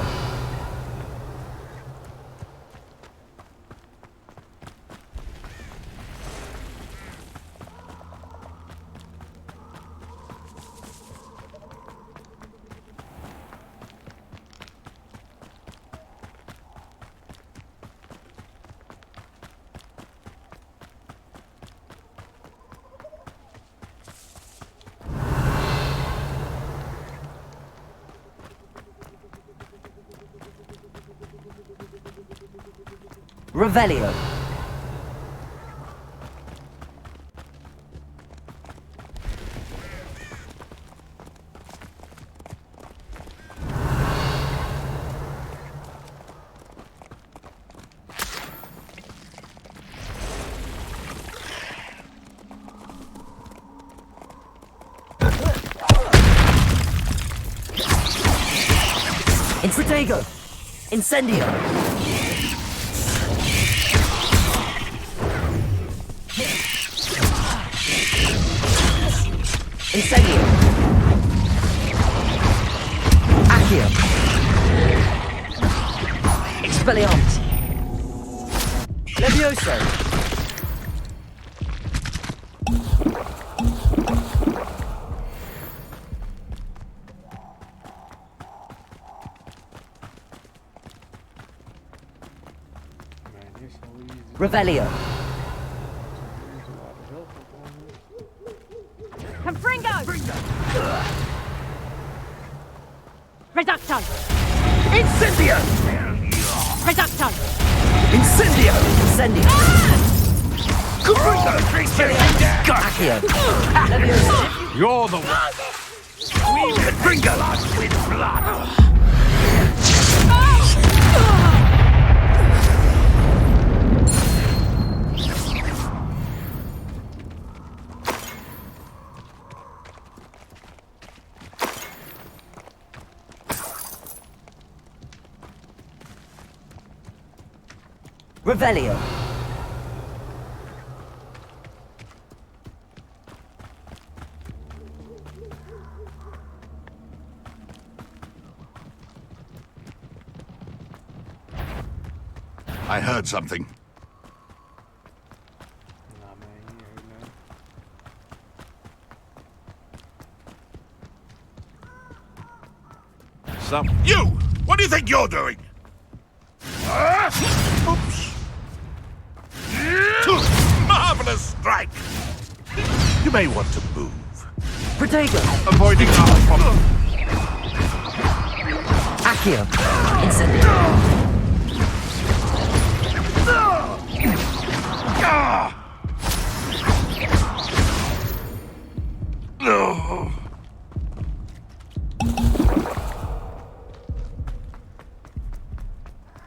Revelio. Infrutego. Incendio. Incendio. Accio. Expelliarmus. Levioso. Revelio. Confringo! Reducto! Incendio! Reducto! Incendio! Incendio. Accio. Levioso. You're the one. We could bring blood with blood. Revelio. I heard something. Nah, man, you ain't heard nothing. You! What do you think you're doing? Oops! Marvelous strike! You may want to move. Protego. Avoiding our problem. Accio. Incendio. No.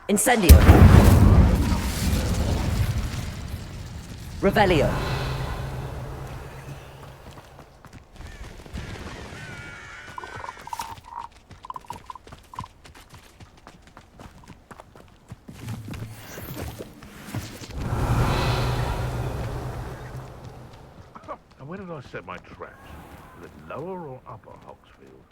Incendio. Revelio. And where did I set my traps? Was it lower or upper Hogsfield?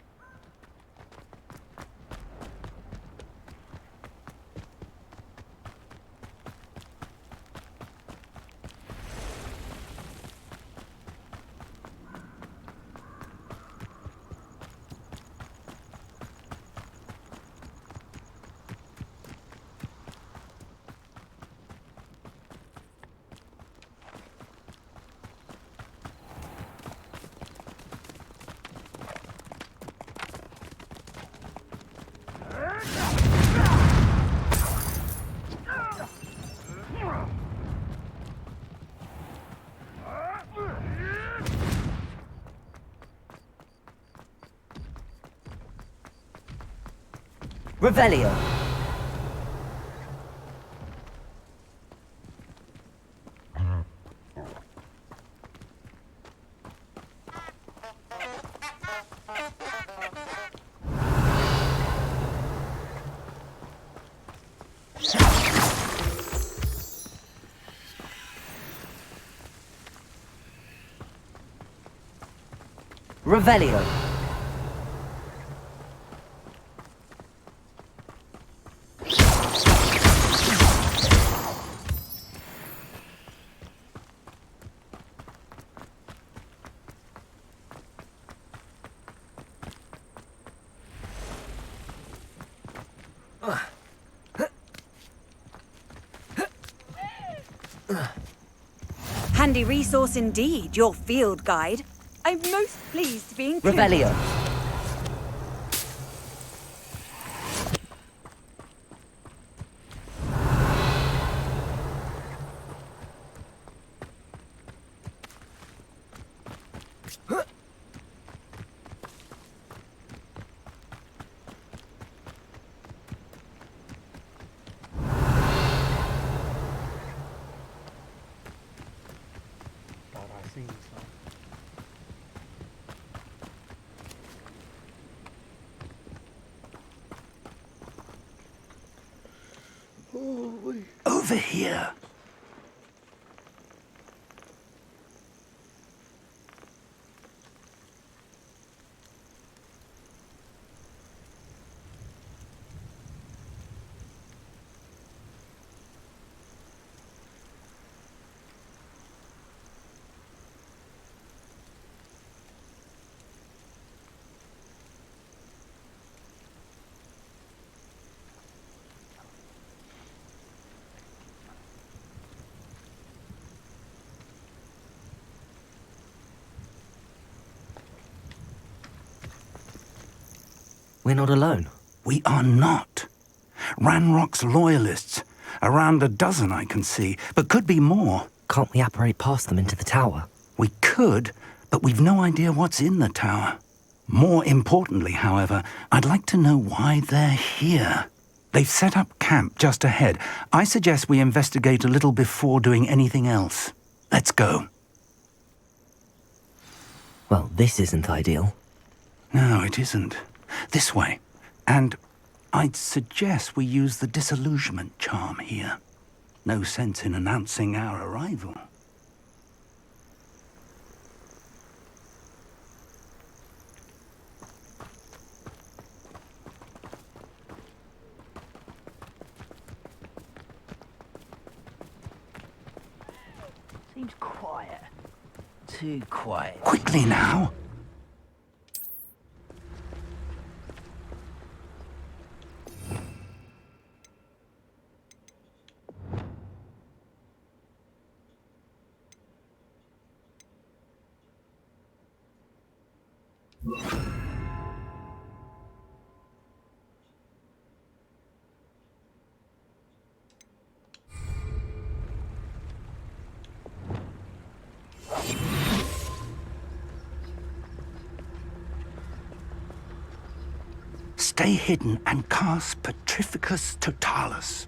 Revelio. Revelio. Handy resource indeed, your field guide. I'm most pleased to be included. Revelio. Thought I seen something. Holy. Over here. We're not alone. We are not. Ranrock's loyalists. Around a dozen I can see, but could be more. Can't we apparate past them into the tower? We could, but we've no idea what's in the tower. More importantly, however, I'd like to know why they're here. They've set up camp just ahead. I suggest we investigate a little before doing anything else. Let's go. Well, this isn't ideal. No, it isn't. This way. And I'd suggest we use the disillusionment charm here. No sense in announcing our arrival. Seems quiet. Too quiet. Quickly now. Stay hidden and cast Petrificus Totalis.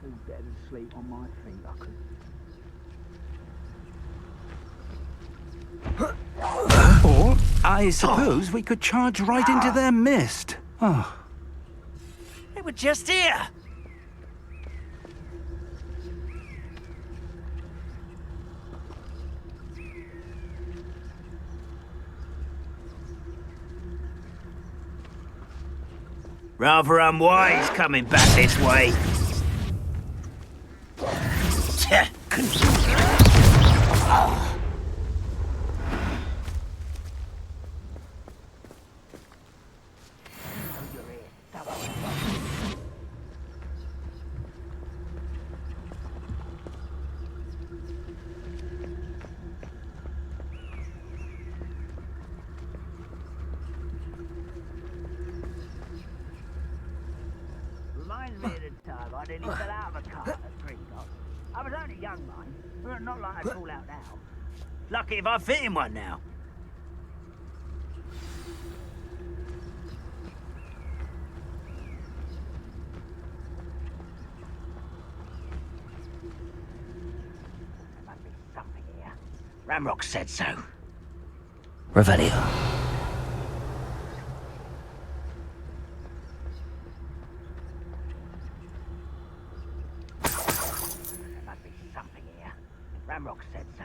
Fall dead asleep on my feet, I could. Or, I suppose we could charge right into their mist. Oh. They were just here. Rather unwise coming back this way. Reminds me of the time I nearly fell out of a cart at Gringotts. I was only young, mind, but not like I'd fall out now. Lucky if I fit in one now. There must be something here. Ramrock said so. Revelio. Ramrock said so.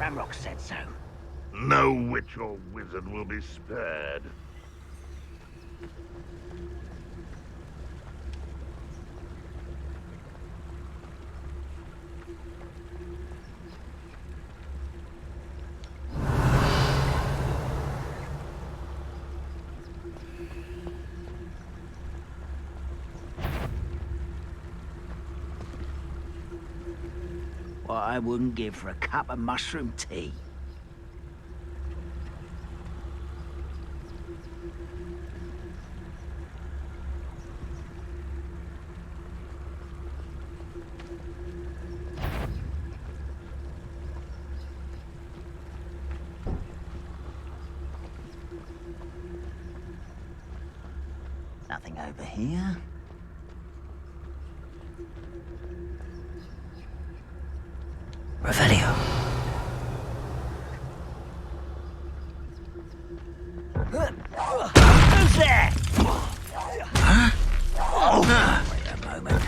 Ramrock said so. No witch or wizard will be spared. What I wouldn't give for a cup of mushroom tea. Nothing over here. Revelio. Who's there? Huh? Oh, wait a moment.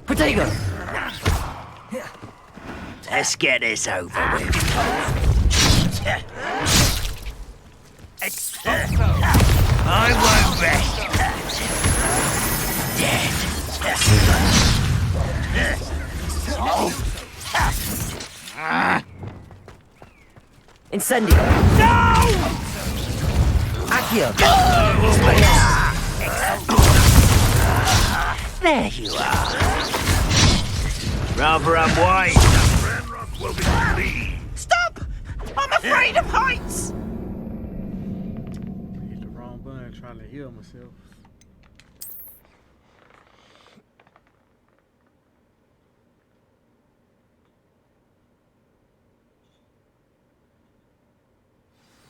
Protego! Let's get this over with. I won't rest. Incendio! No! Accio! There you are. Rather unwise. Ranrock will be clean. Stop! I'm afraid of heights! Hit the wrong button trying to heal myself.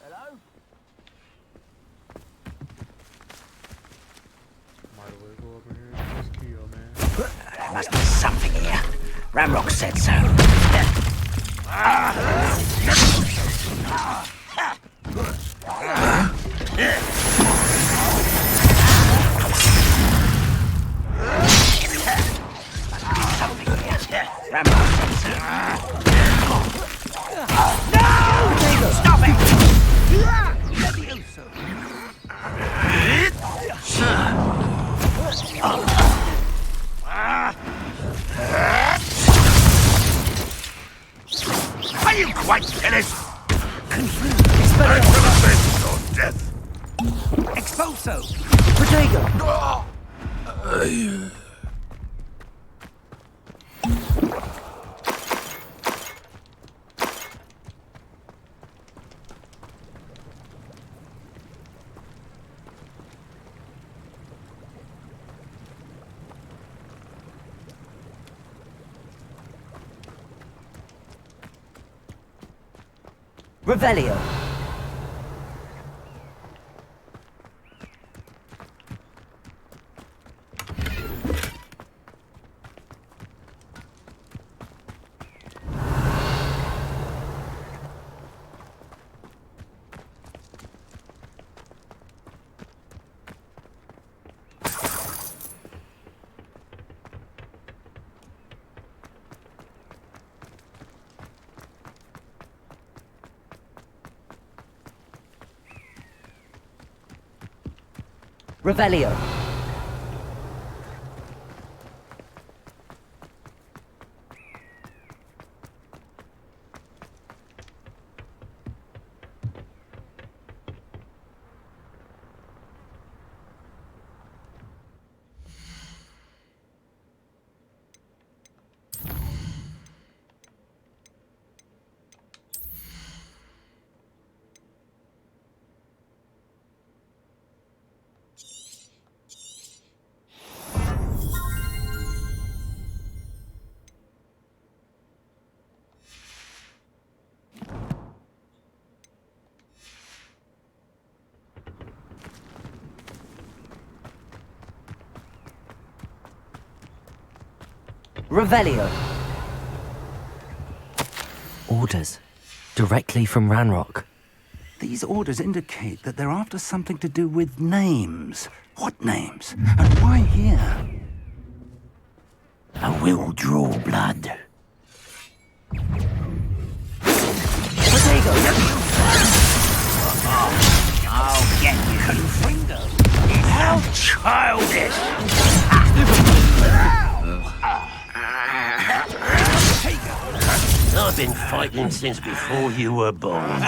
Hello? Might as well go over here and just kill, man. There must be something here. Ramrock said so. Ramrock said so. No! Stop it! Are you quite finished? I will avenge your death. Expulso! Protego! Revelio. Revelio. Revelio. Orders. Directly from Ranrock. These orders indicate that they're after something to do with names. What names? And why here? No will draw blood. I'll get you. Confringo. How childish! I've been fighting since before you were born. Don't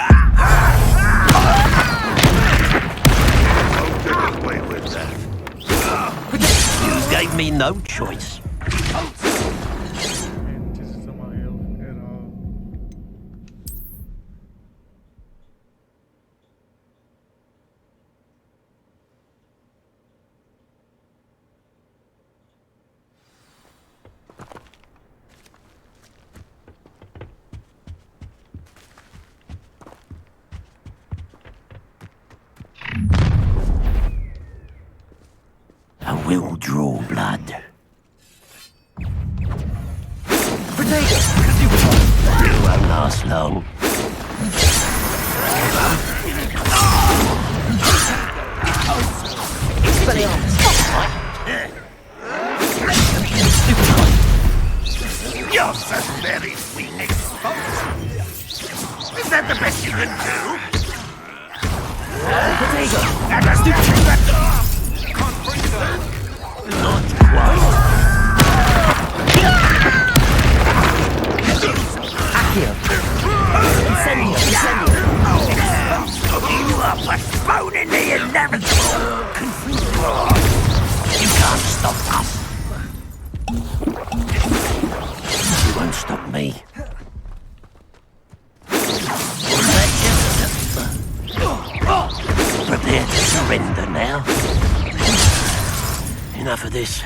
get away with that. You gave me no choice. And just somebody else at all. I will draw blood. You won't last long. You're so very weak exposed. Is that the best you can do? Not quite. You are postponing the inevitable. You can't stop us. You won't stop me. Prepare to surrender now. Enough of this.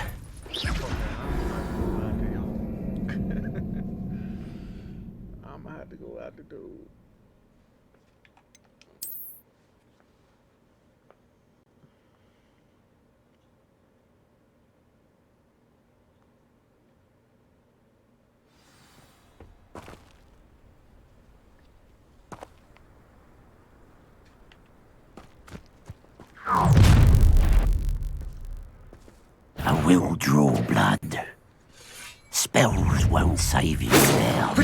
I'm gonna have to go out the door. I will draw blood. Spells won't save you now.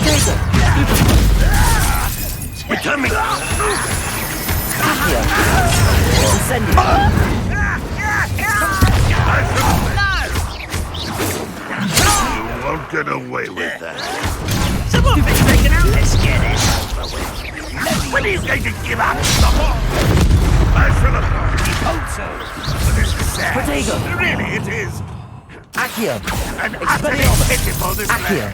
Return me! You won't get away with that. Someone been taken out. Let's get it over with. When are you going to give up? I shall hope so. But this is sad. Really, it is. An utterly pitiful display.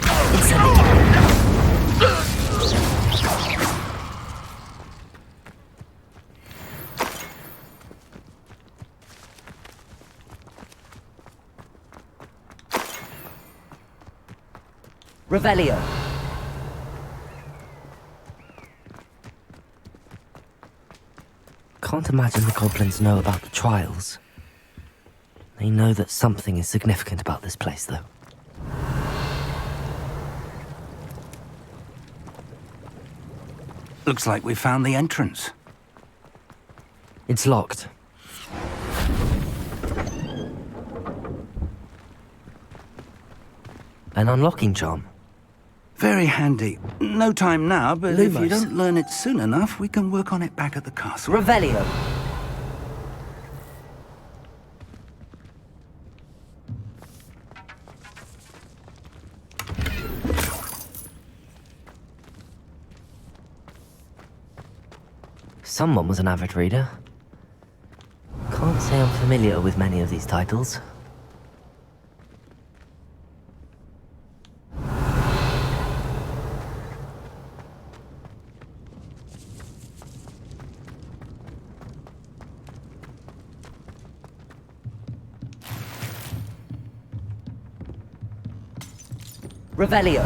Revelio. Can't imagine the goblins know about the trials. They know that something is significant about this place, though. Looks like we found the entrance. It's locked. An unlocking charm. Very handy. No time now, but if you Lumos. don't learn it soon enough, we can work on it back at the castle. Revelio. Someone was an avid reader. Can't say I'm familiar with many of these titles. Revelio.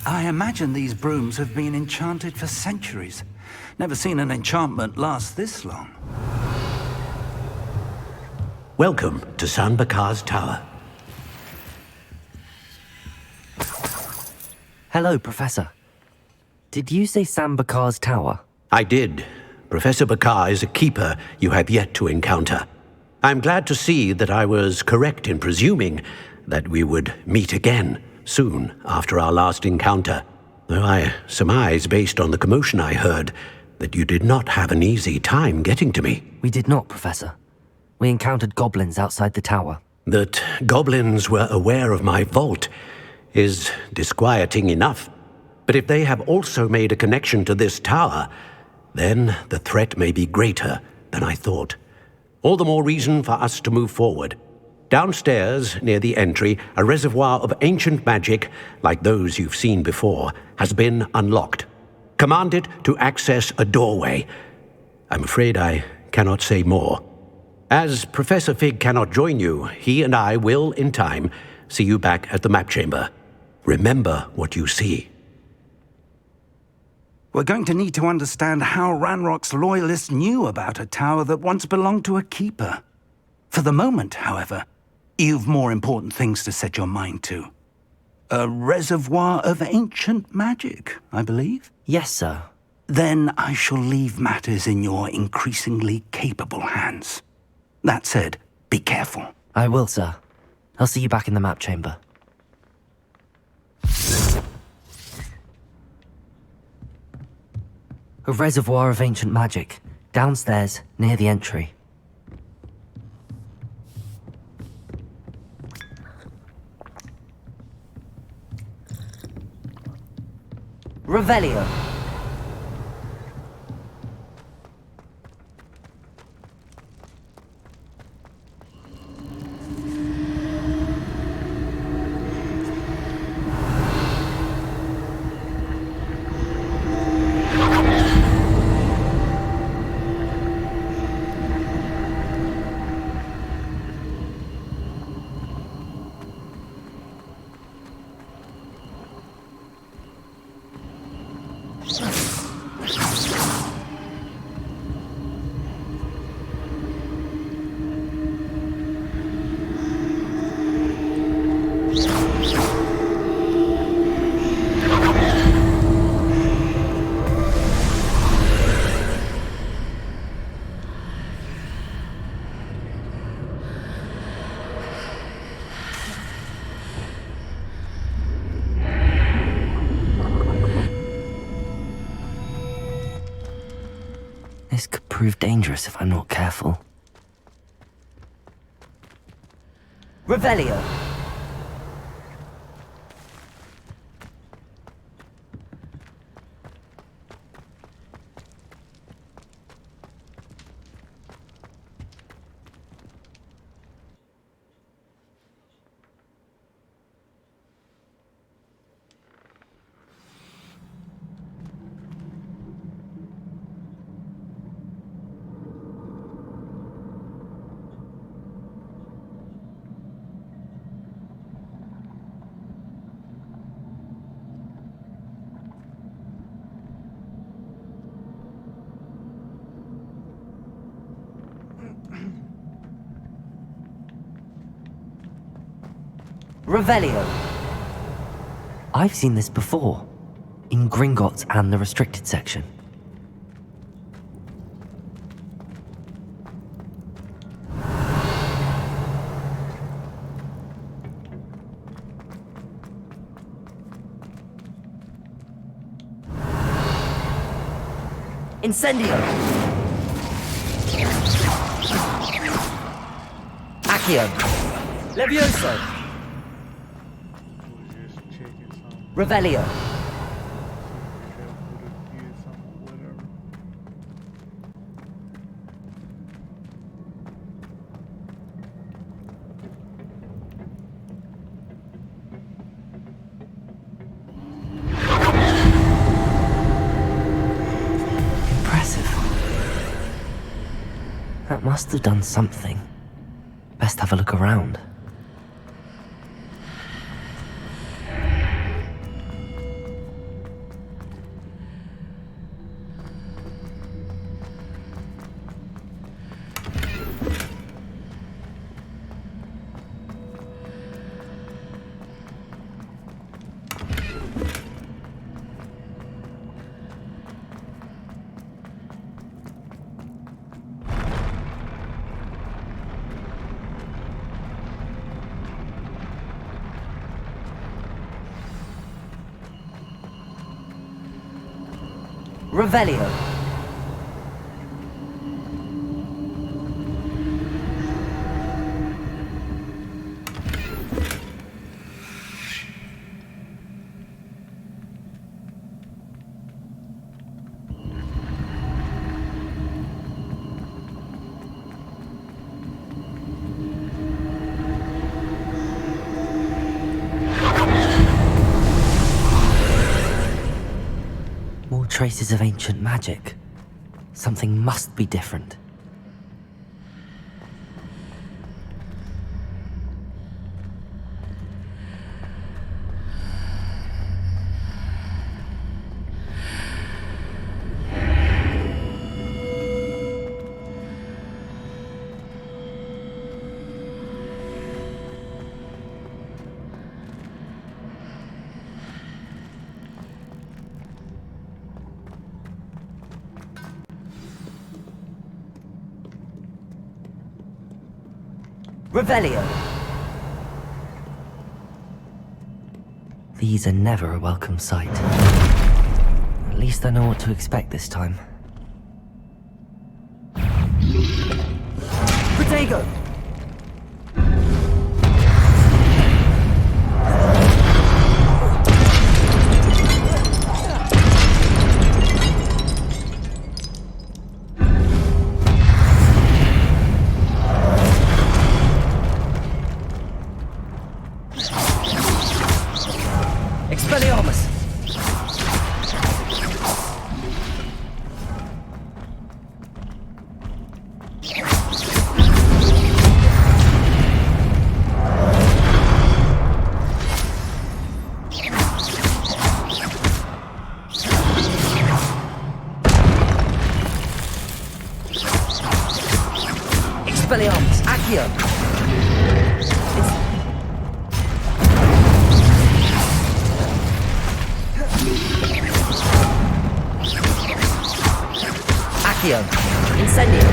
I imagine these brooms have been enchanted for centuries. Never seen an enchantment last this long. Welcome to San Bakar's Tower. Hello, Professor. Did you say Sambakar's tower? I did, Professor Bakar is a keeper you have yet to encounter. I'm glad to see that I was correct in presuming that we would meet again soon after our last encounter, though I surmise, based on the commotion I heard, that you did not have an easy time getting to me. We did not, Professor. We encountered goblins outside the tower. That goblins were aware of my vault is disquieting enough. But if they have also made a connection to this tower, then the threat may be greater than I thought. All the more reason for us to move forward. Downstairs, near the entry, a reservoir of ancient magic, like those you've seen before, has been unlocked. Command it to access a doorway. I'm afraid I cannot say more. As Professor Fig cannot join you, he and I will, in time, see you back at the map chamber. Remember what you see. We're going to need to understand how Ranrock's loyalists knew about a tower that once belonged to a keeper. For the moment, however, you've more important things to set your mind to. A reservoir of ancient magic, I believe? Yes, sir. Then I shall leave matters in your increasingly capable hands. That said, be careful. I will, sir. I'll see you back in the map chamber. A reservoir of ancient magic, downstairs, near the entry. Revelio. This could prove dangerous if I'm not careful. Revelio. Revelio. I've seen this before, in Gringotts and the restricted section. Incendio. Accio. Levioso. Revelio. Impressive. That must have done something. Best have a look around. Revelio. More traces of ancient magic. Something must be different. Revelio. These are never a welcome sight. At least I know what to expect this time. Protego! Expelliarmus! Expelliarmus! Accio! Accio! Incendio!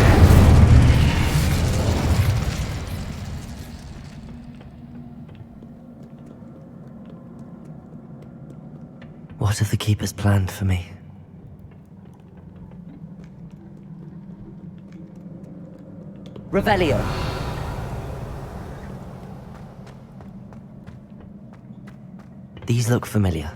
What have the Keepers planned for me? Revelio! These look familiar.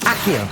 Accio!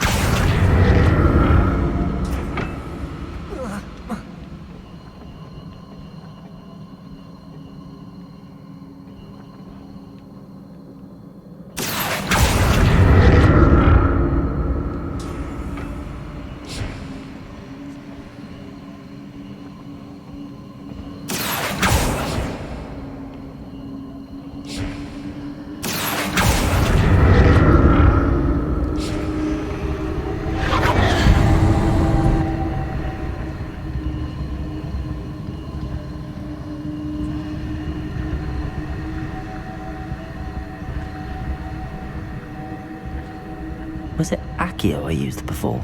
Was it Accio I used before?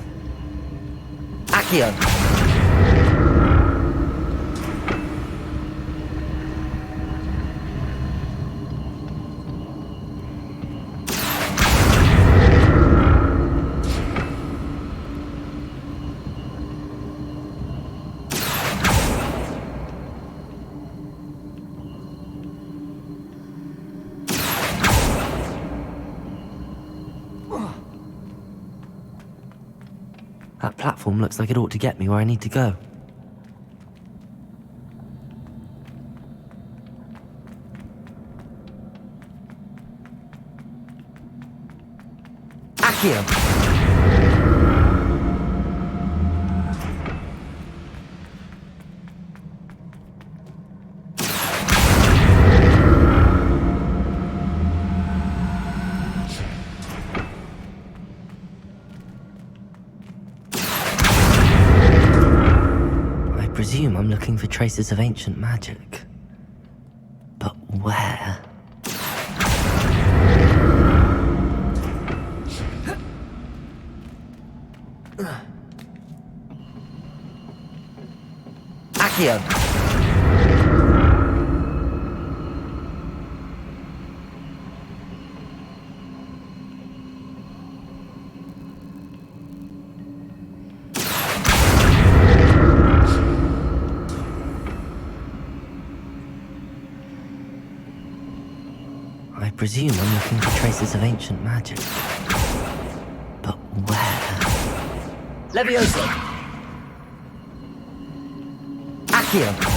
Accio! That platform looks like it ought to get me where I need to go. Accio! I presume I'm looking for traces of ancient magic. But where? Accio! presume I'm looking for traces of ancient magic. But where? Levioso! Accio!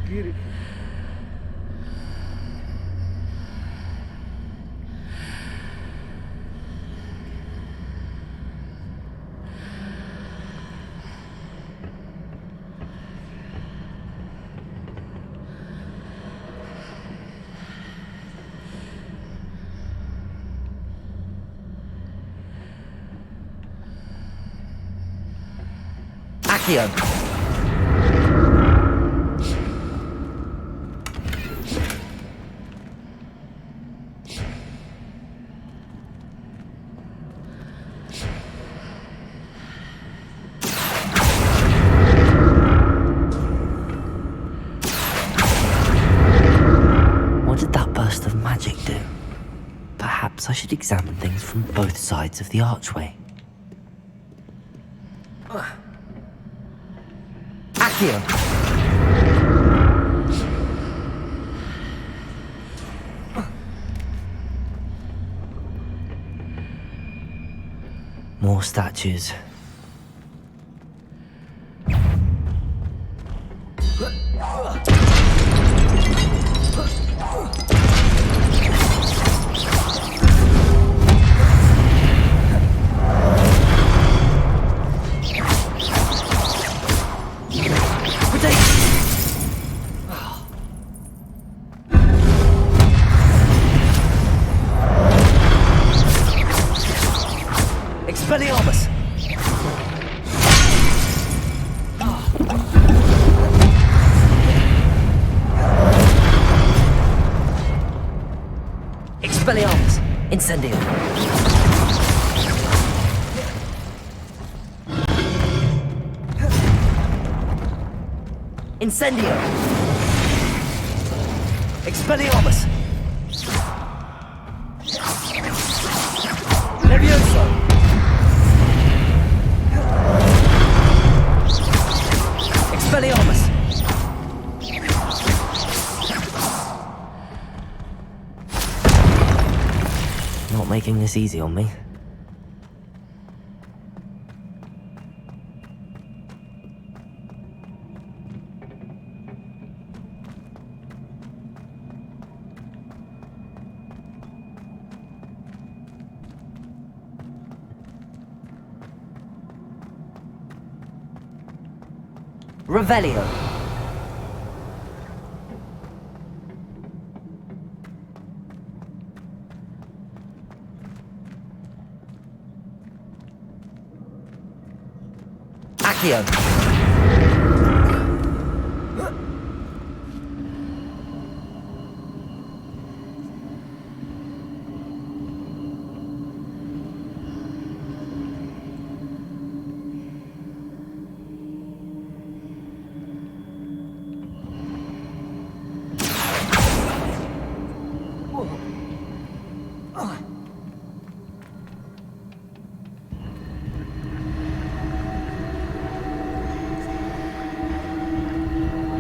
Get it. Accio! What did that burst of magic do? Perhaps I should examine things from both sides of the archway. Accio! More statues. Expelliarmus! Expelliarmus! Incendio! Incendio! Expelliarmus! Levioso! Expelliarmus! Not making this easy on me. Revelio. Accio.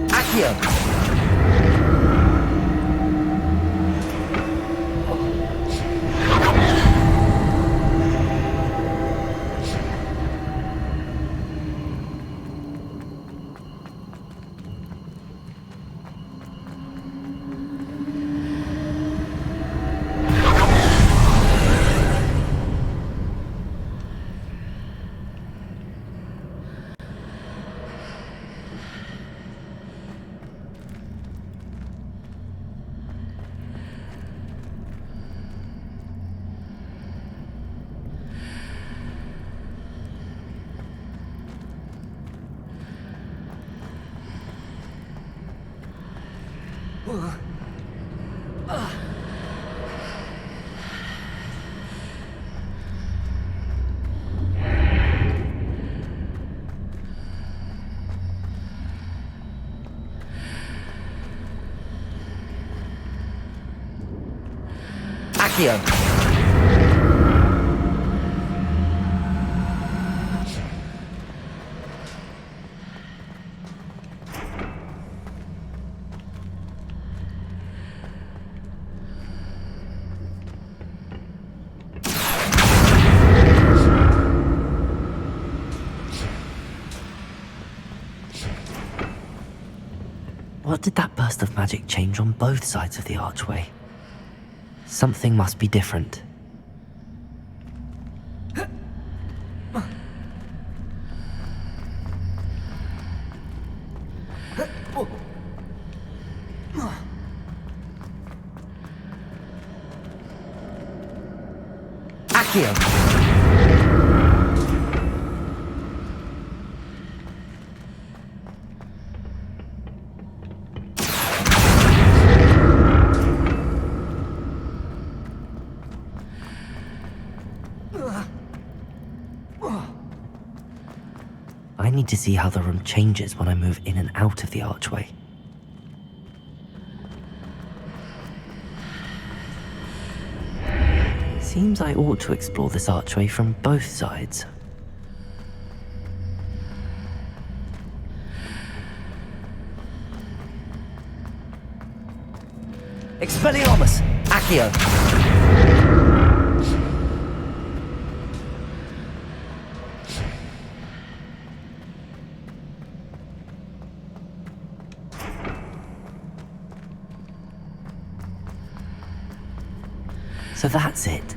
Accio. Accio! What did that burst of magic change on both sides of the archway? Something must be different. Accio! I need to see how the room changes when I move in and out of the archway. Seems I ought to explore this archway from both sides. Expelliarmus! Accio! So that's it.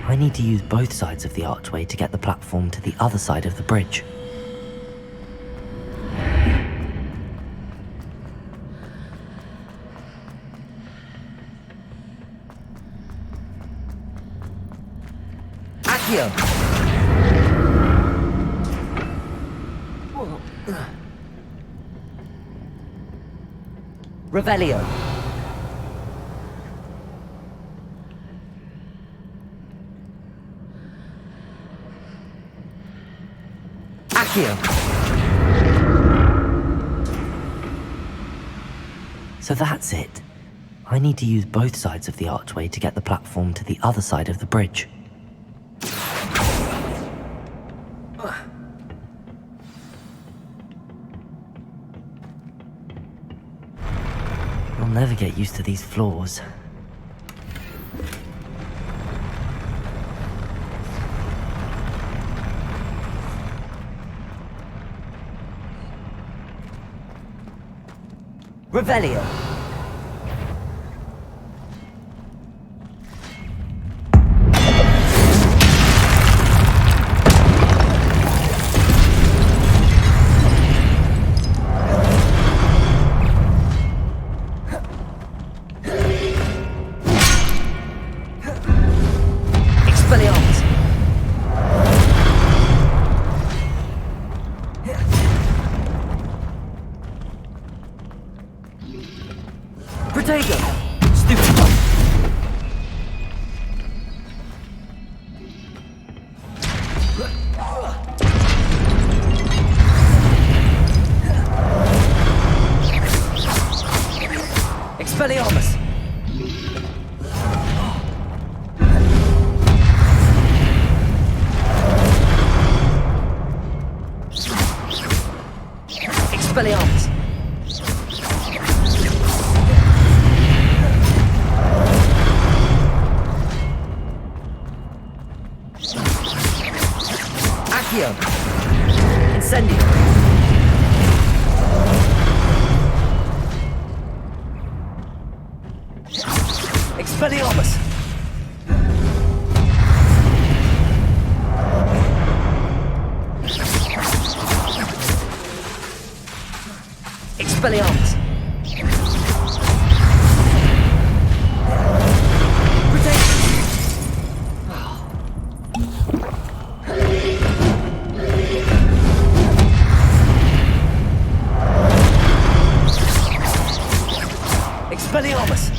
I need to use both sides of the archway to get the platform to the other side of the bridge. Accio! Revelio! So that's it. I need to use both sides of the archway to get the platform to the other side of the bridge. I'll never get used to these floors. Revelio! Expelliarmus! Protego! Stupid one! Expelliarmus! Expelliarmus! Accio! Incendio! Expelliarmus! Expelliarmus! Expelliarmus!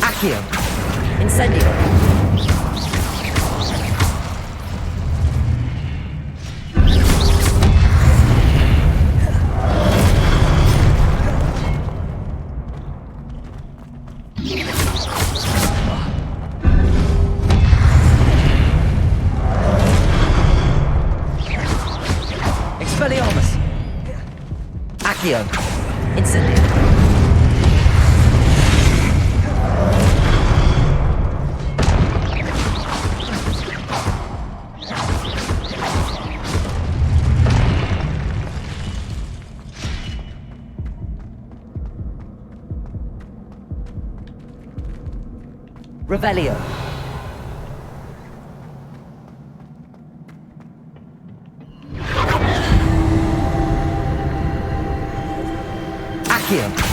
Accio! Incendio! Accio. Instantly. Revelio. Accio.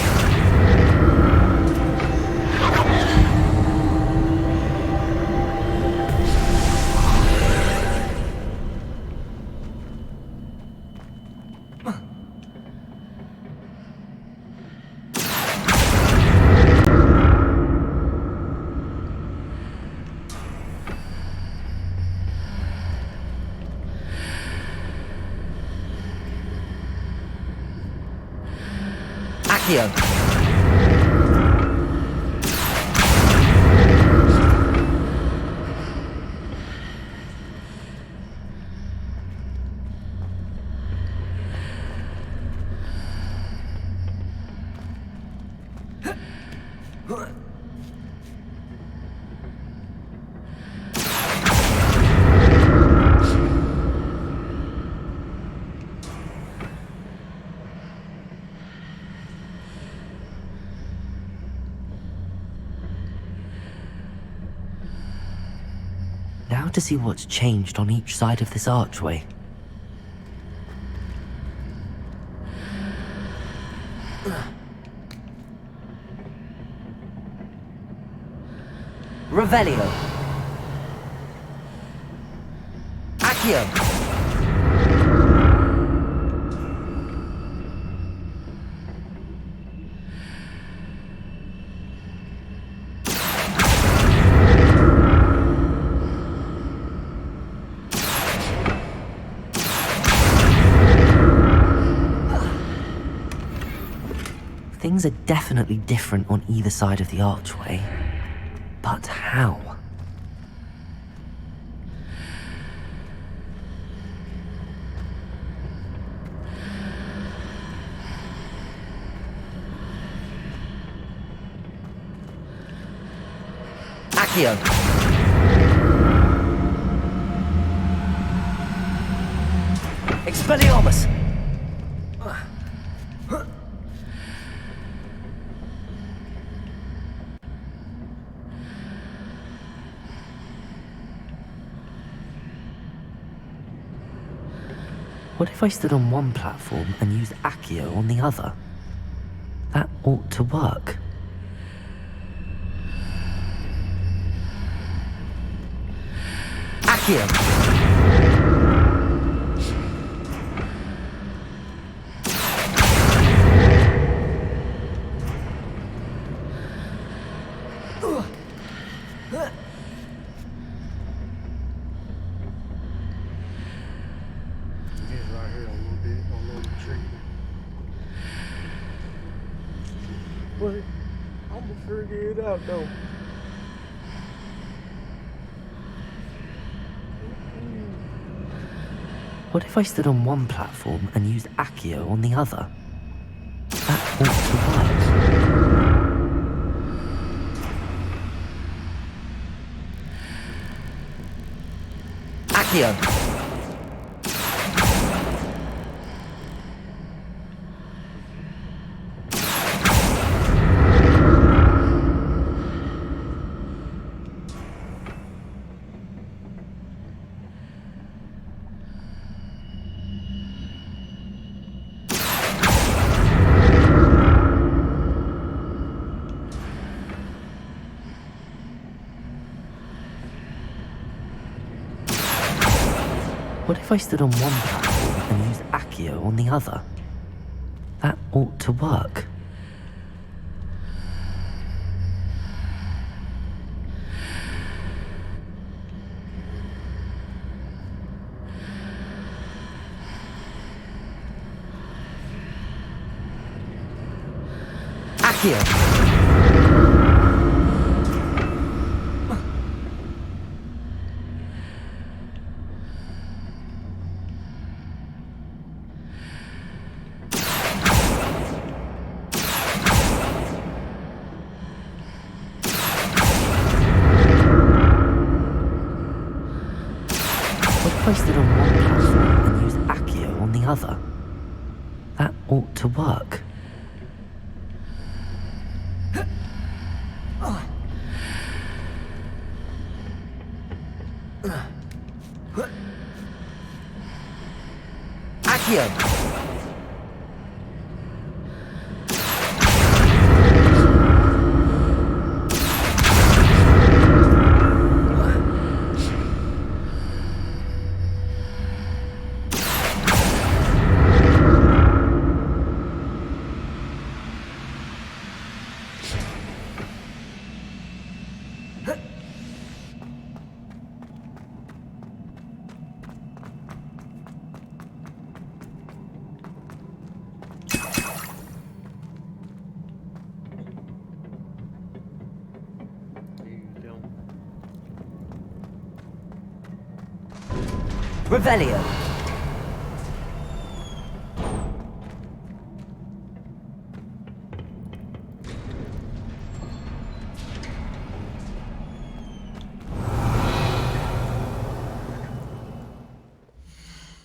Accio. Now to see what's changed on each side of this archway. Revelio. Accio. Things are definitely different on either side of the archway. But how? Accio. Expelliarmus! What if I stood on one platform and used Accio on the other? That ought to work. Accio! But I'm gonna figure it out though. What if I stood on one platform and used Accio on the other? That ought to work. Accio! What if I stood on one platform and used Accio on the other? That ought to work. Accio! hoisted on one platform and used Accio on the other. That ought to work. Accio! Revelio.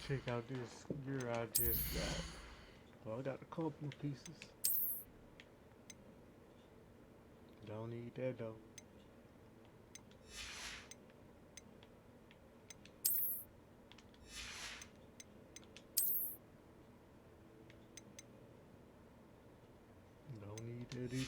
Check out this gear I just got. Well, I got a couple of pieces. Don't need that though. Don't need that either.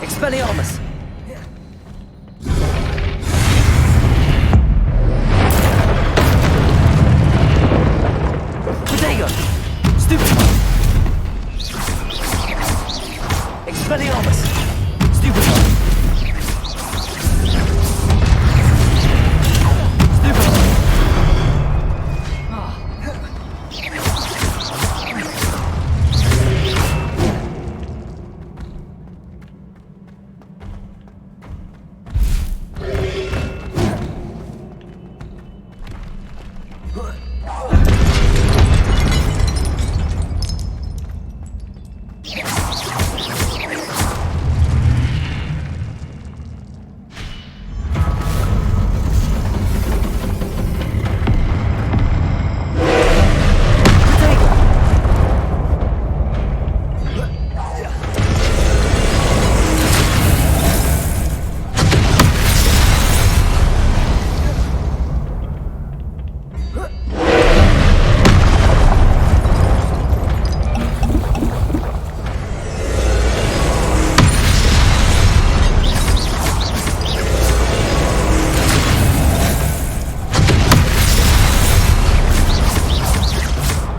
Expelliarmus! Protego! Stupid! Expelliarmus! Stupid!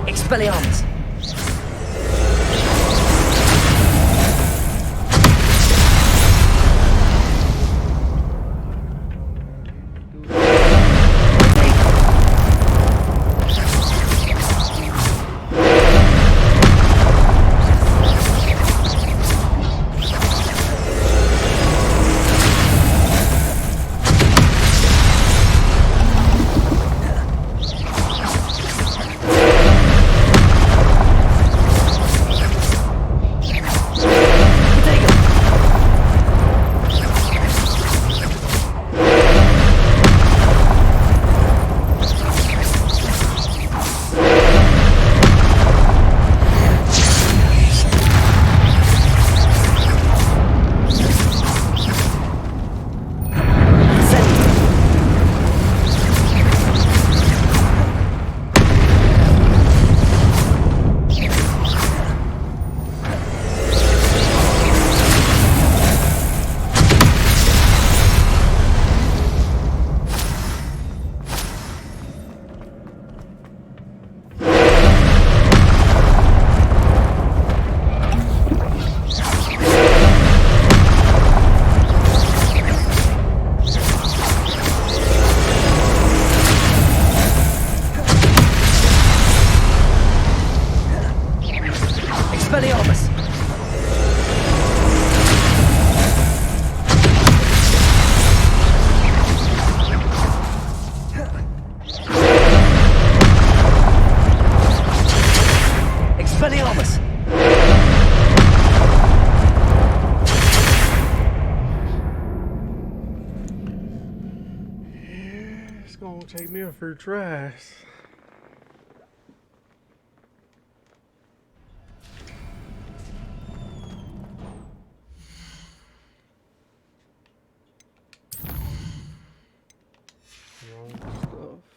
Expelliarmus! take me a few tries. Wrong stuff.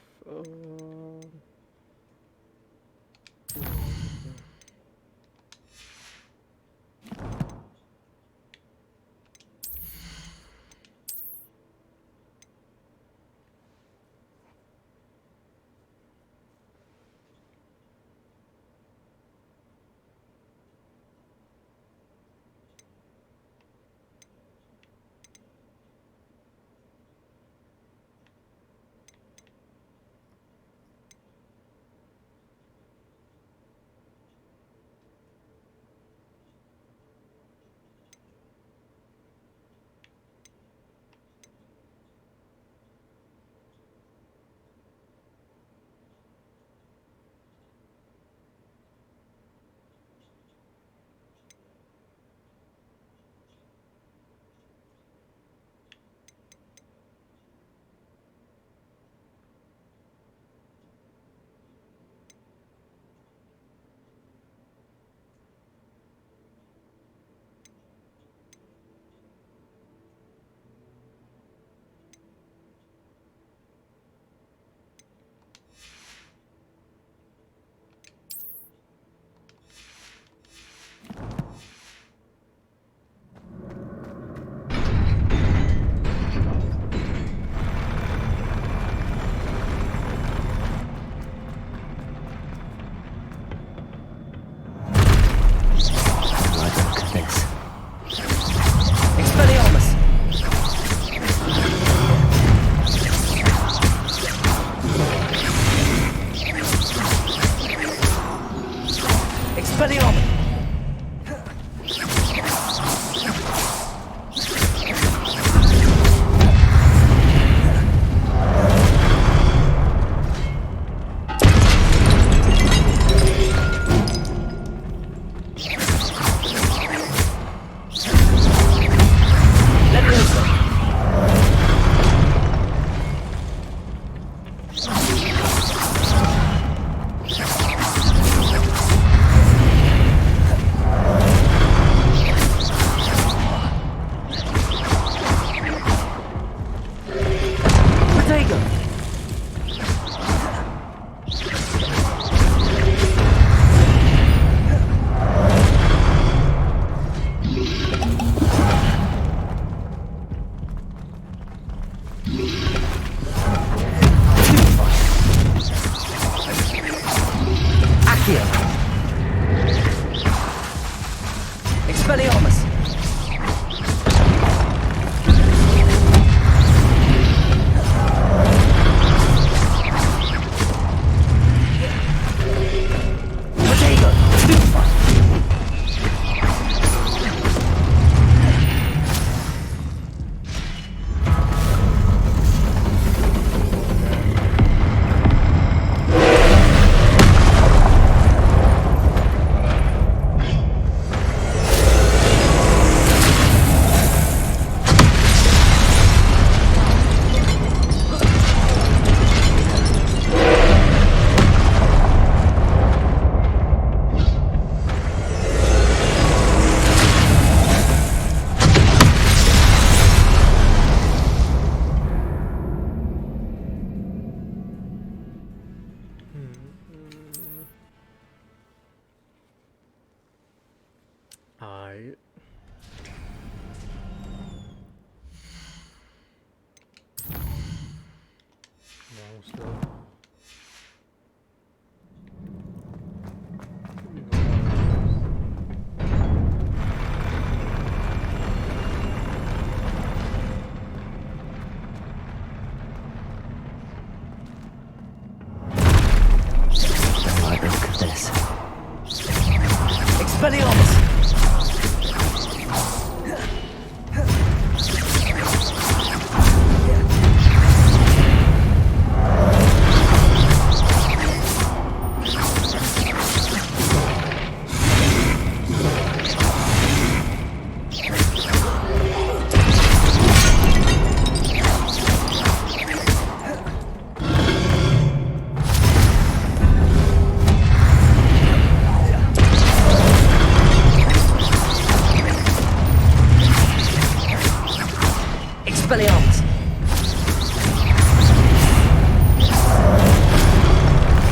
Expelliarmus!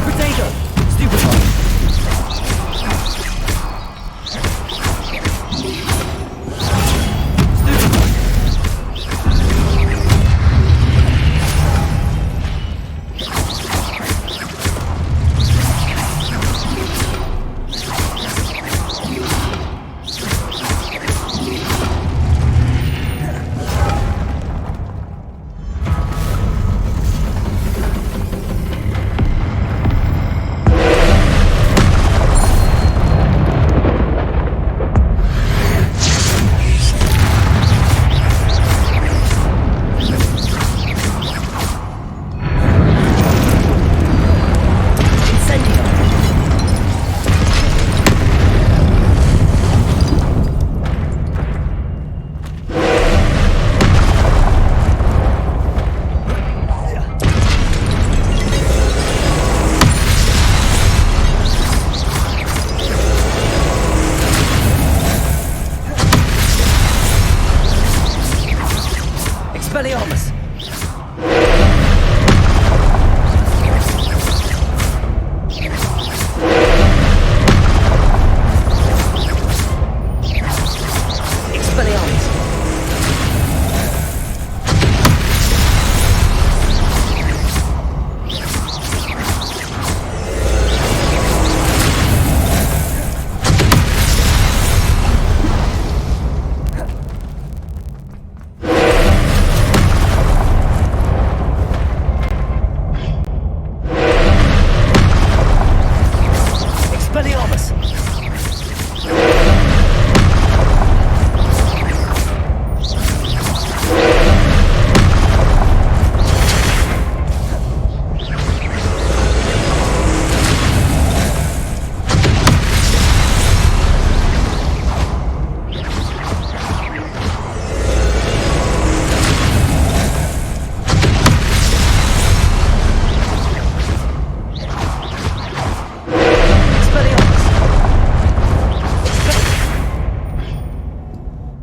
Protego! Stupefy! Expelliarmus! Expelliarmus! Expelliarmus!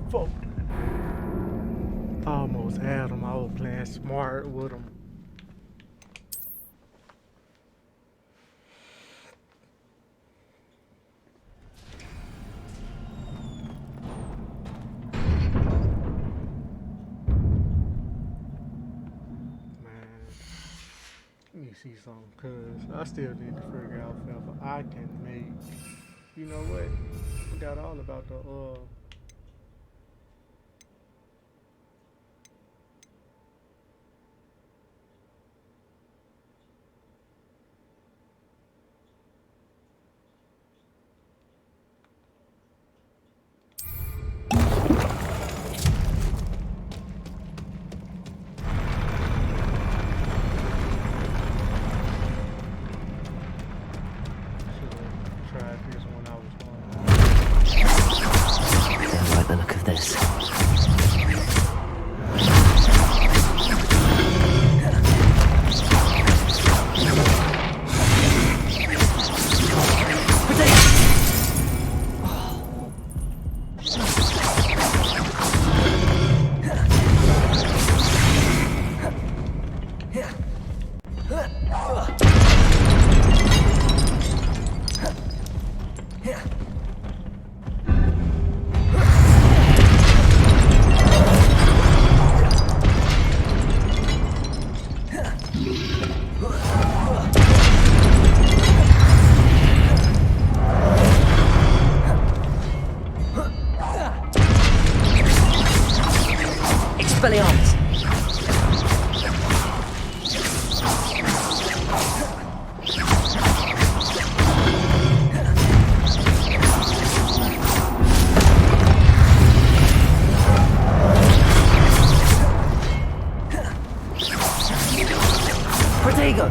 Fuck. Almost had him. I was playing smart with him. Let me see something, cause I still need to figure out if I can make. You know what? I forgot all about the tried this when I was I don't like the look of this. Expelliarmus! Protego!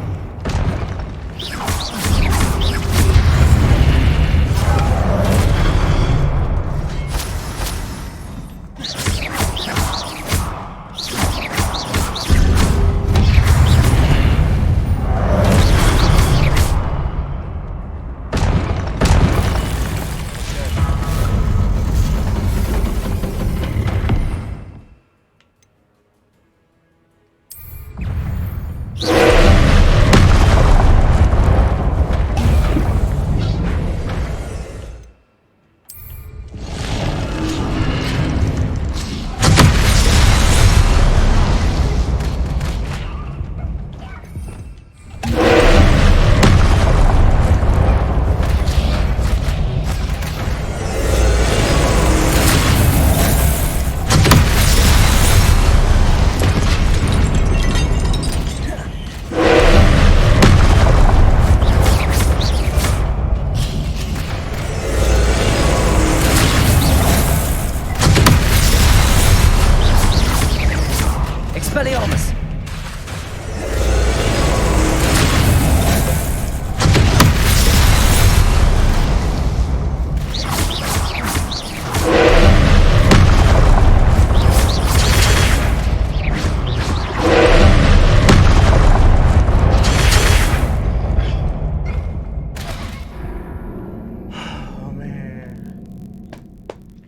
Expelliarmus! Oh man,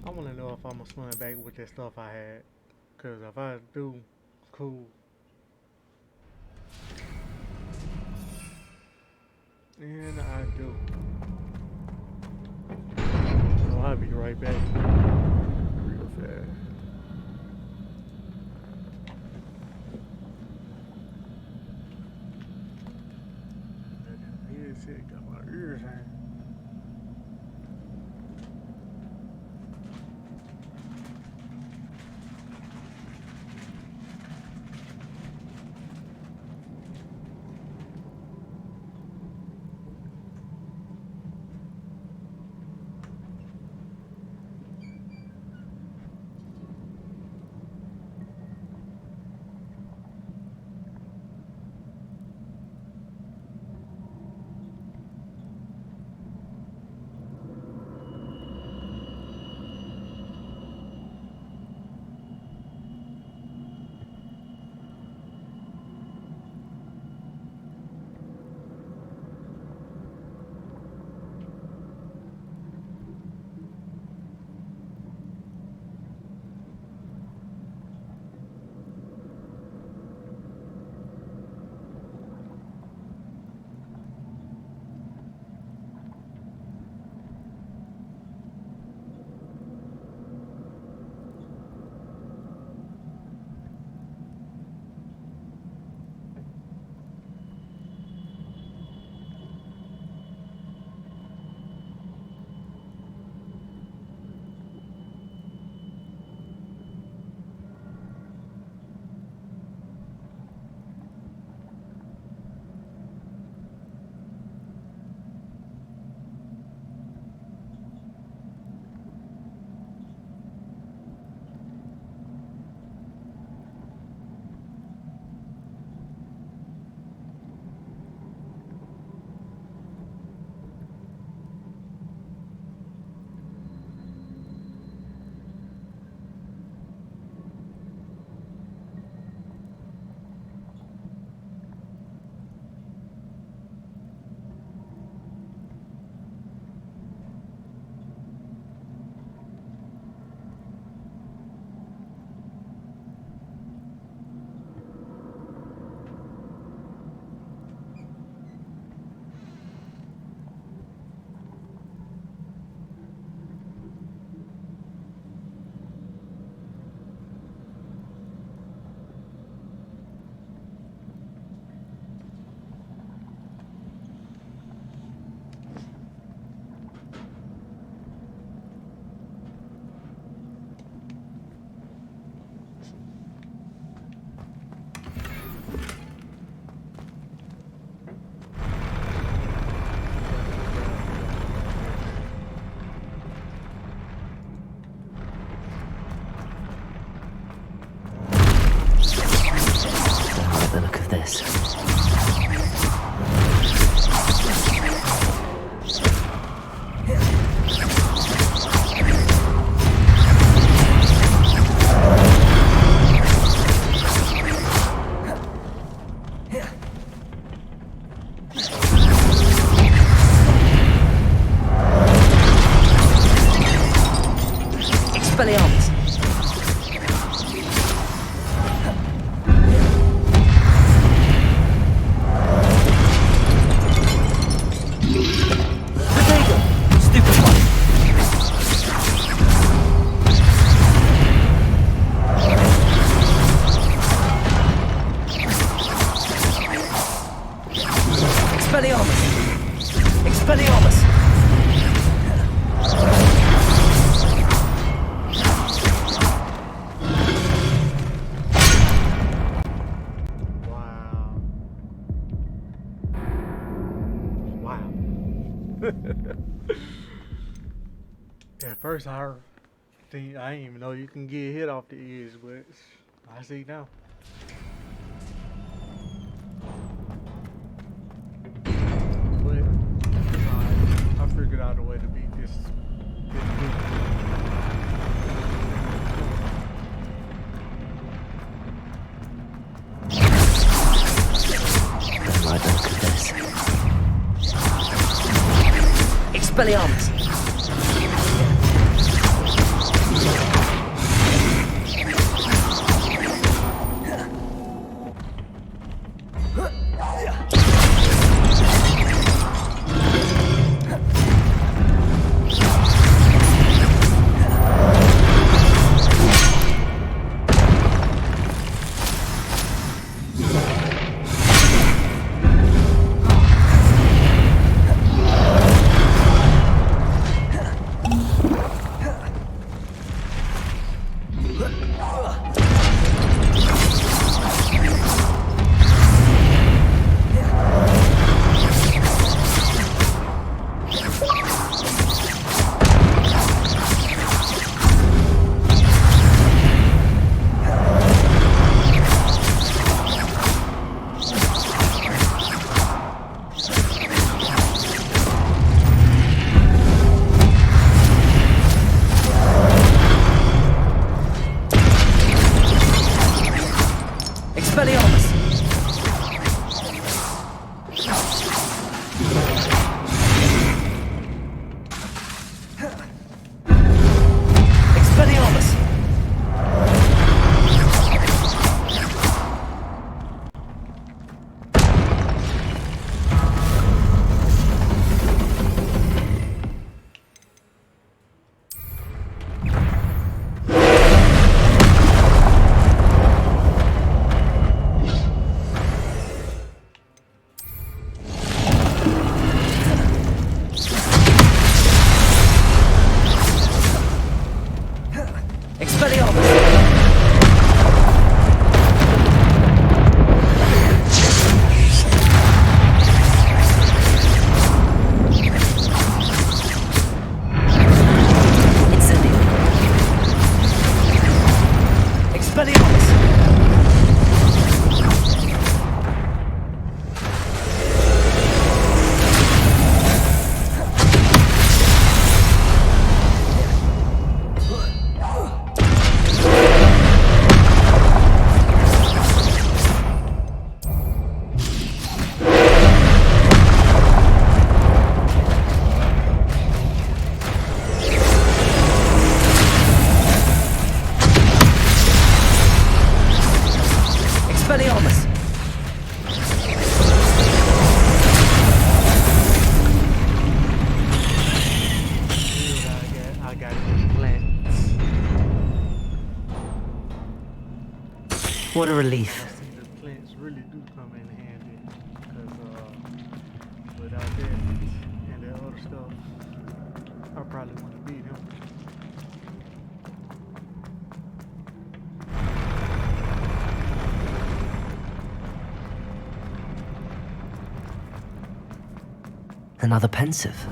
I want to know if I'm gonna swim back with that stuff I had. Cause if I do, cool. And I do. So I'll be right back. Real fast. That shit got my ears hanging. Expelliarmus! Potato! Stupid one! Expelliarmus! Expelliarmus! At first, I didn't even know you can get hit off the edge, but I see now. But I figured out a way to beat this big Right, look at this. Expelliarmus! Expelliarmus! Expelliarmus! What a relief. The plants really do come in handy, because without that and that other stuff, I probably wouldn't beat him. Another pensive.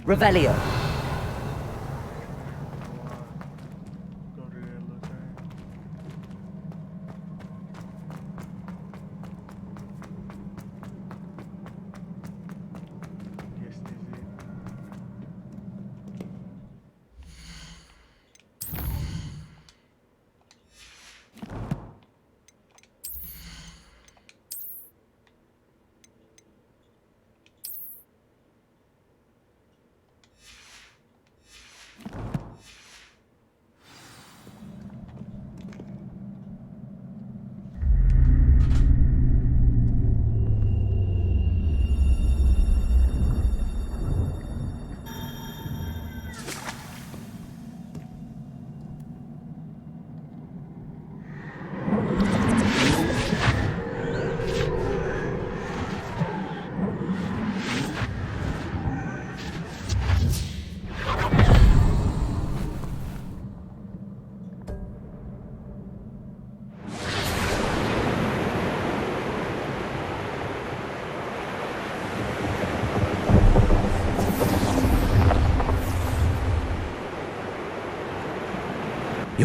Revelio. Go to that little thing. Guess this is it.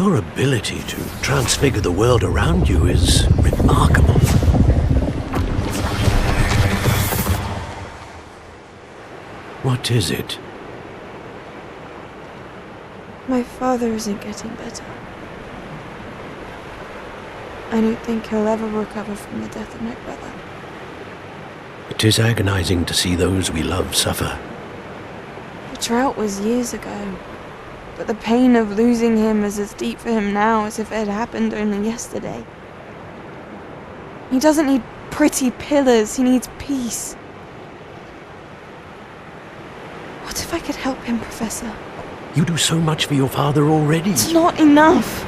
Your ability to transfigure the world around you is remarkable. What is it? My father isn't getting better. I don't think he'll ever recover from the death of my brother. It is agonizing to see those we love suffer. The drought was years ago, but the pain of losing him is as deep for him now as if it had happened only yesterday. He doesn't need pretty pillars, he needs peace. What if I could help him, Professor? You do so much for your father already. It's not enough.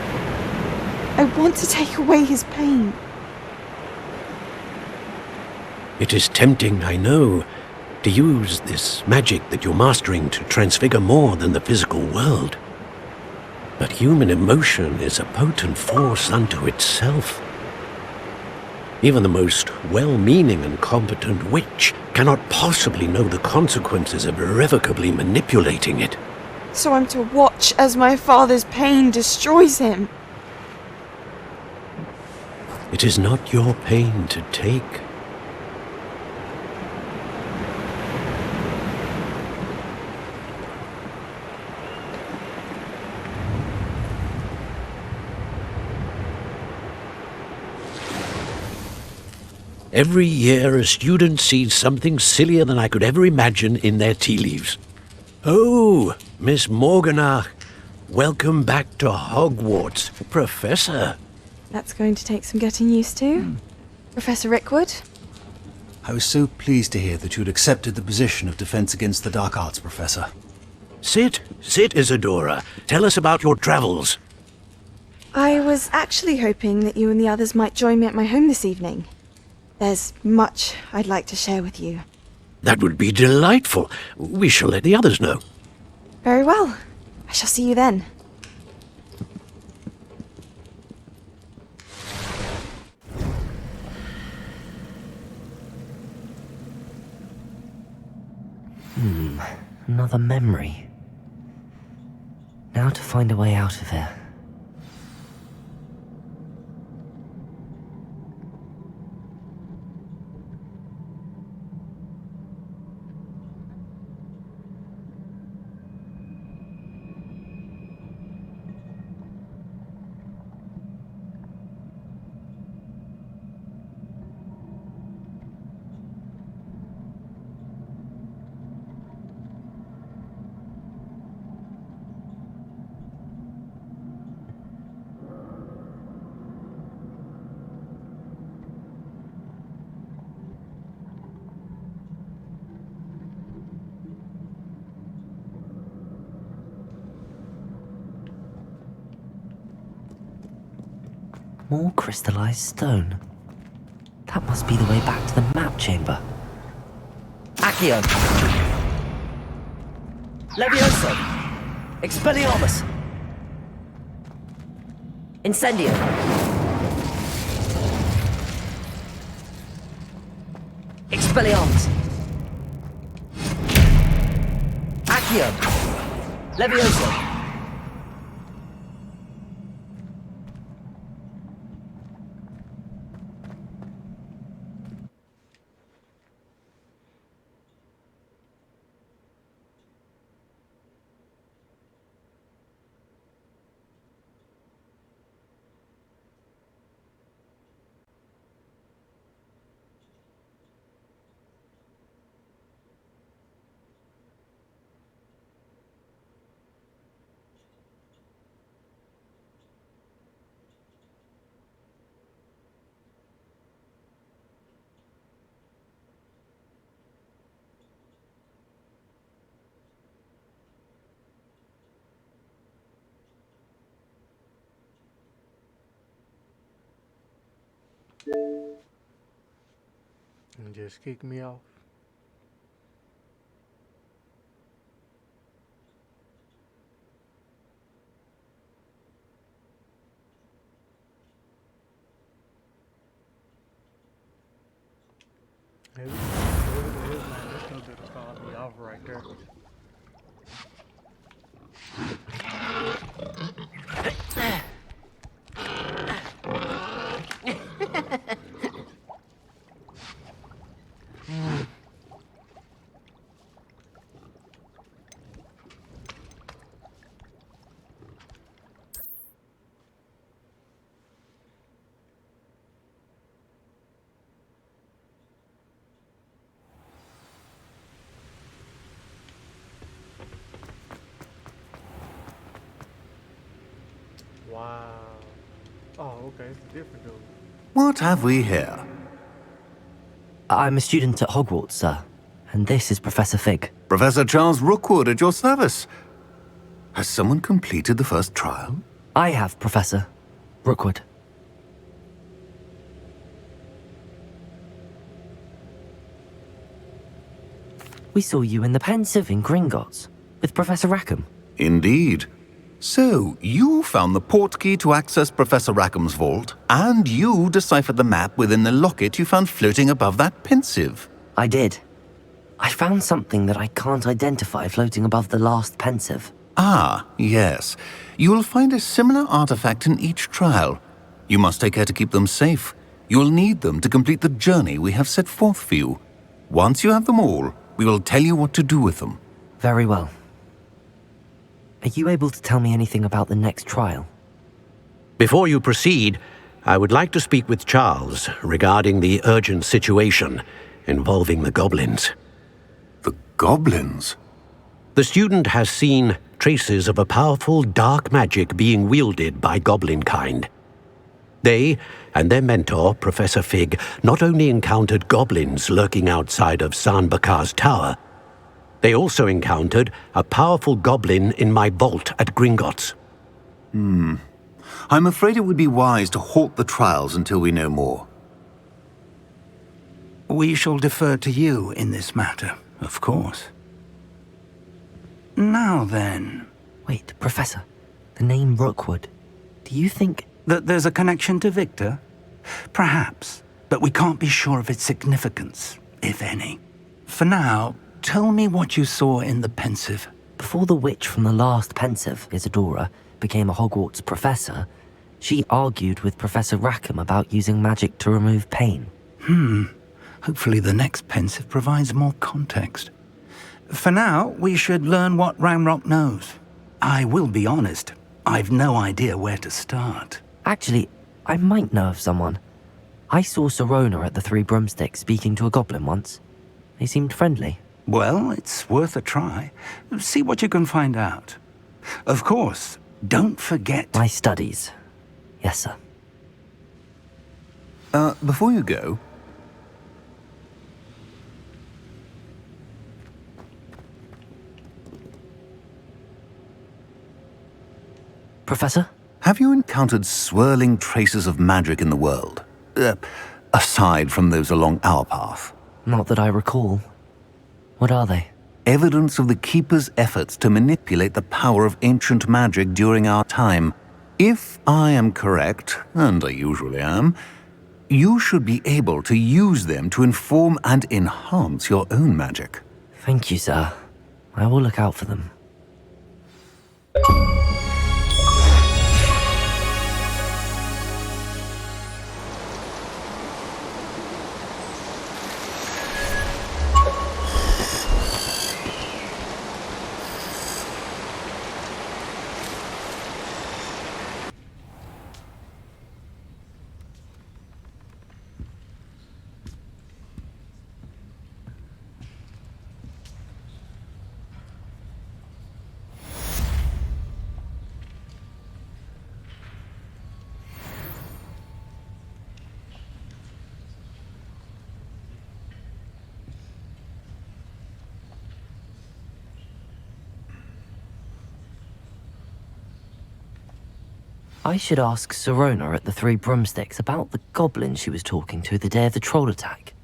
I want to take away his pain. It is tempting, I know, to use this magic that you're mastering to transfigure more than the physical world. But human emotion is a potent force unto itself. Even the most well-meaning and competent witch cannot possibly know the consequences of irrevocably manipulating it. So I'm to watch as my father's pain destroys him. It is not your pain to take. Every year, a student sees something sillier than I could ever imagine in their tea leaves. Oh, Miss Morganach, welcome back to Hogwarts, Professor. That's going to take some getting used to. Professor Rickwood? I was so pleased to hear that you'd accepted the position of Defense Against the Dark Arts, Professor. Sit, Isadora. Tell us about your travels. I was actually hoping that you and the others might join me at my home this evening. There's much I'd like to share with you. That would be delightful. We shall let the others know. Very well. I shall see you then. Another memory. Now to find a way out of here. More crystallized stone. That must be the way back to the map chamber. Accio! Levioso! Expelliarmus! Incendio! Expelliarmus! Accio! Levioso! And just kick me off. Maybe whatever it is, man, this no good to call me off right there. wow. Oh, okay, it's a different dude. What have we here? I'm a student at Hogwarts, sir. And this is Professor Fig. Professor Charles Rookwood at your service. Has someone completed the first trial? I have, Professor Rookwood. We saw you in the Pensive in Gringotts with Professor Rackham. Indeed. So, you found the portkey to access Professor Rackham's vault, and you deciphered the map within the locket you found floating above that Pensive. I did. I found something that I can't identify floating above the last Pensive. Ah, yes. You will find a similar artifact in each trial. You must take care to keep them safe. You will need them to complete the journey we have set forth for you. Once you have them all, we will tell you what to do with them. Very well. Are you able to tell me anything about the next trial? Before you proceed, I would like to speak with Charles regarding the urgent situation involving the goblins. The goblins? The student has seen traces of a powerful dark magic being wielded by goblin kind. They and their mentor, Professor Fig, not only encountered goblins lurking outside of San Bakar's tower, they also encountered a powerful goblin in my vault at Gringotts. I'm afraid it would be wise to halt the trials until we know more. We shall defer to you in this matter, of course. Now then... Wait, Professor. The name Rookwood. Do you think... that there's a connection to Victor? Perhaps, but we can't be sure of its significance, if any. For now, tell me what you saw in the Pensive. Before the witch from the last Pensive, Isadora, became a Hogwarts professor, she argued with Professor Rackham about using magic to remove pain. Hopefully the next Pensive provides more context. For now, we should learn what Ramrock knows. I will be honest, I've no idea where to start. Actually, I might know of someone. I saw Serona at the Three Broomsticks speaking to a goblin once. They seemed friendly. Well, it's worth a try. See what you can find out. Of course, don't forget... My studies. Yes, sir. Before you go... Professor? Have you encountered swirling traces of magic in the world? Aside from those along our path? Not that I recall. What are they? Evidence of the Keeper's efforts to manipulate the power of ancient magic during our time. If I am correct, and I usually am, you should be able to use them to inform and enhance your own magic. Thank you, sir. I will look out for them. I should ask Serona at the Three Broomsticks about the goblin she was talking to the day of the troll attack.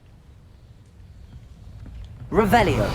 Revelio.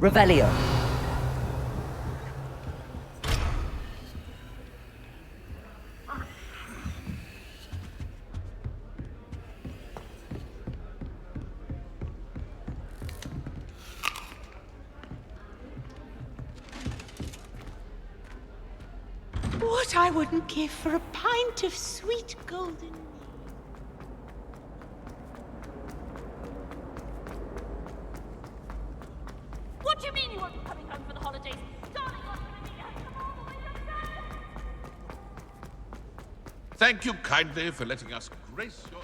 Revelio. What I wouldn't give for a pint of sweet golden. What do you mean you won't be coming home for the holidays? Darling, you're giving me all the way upstairs! Thank you kindly for letting us grace your...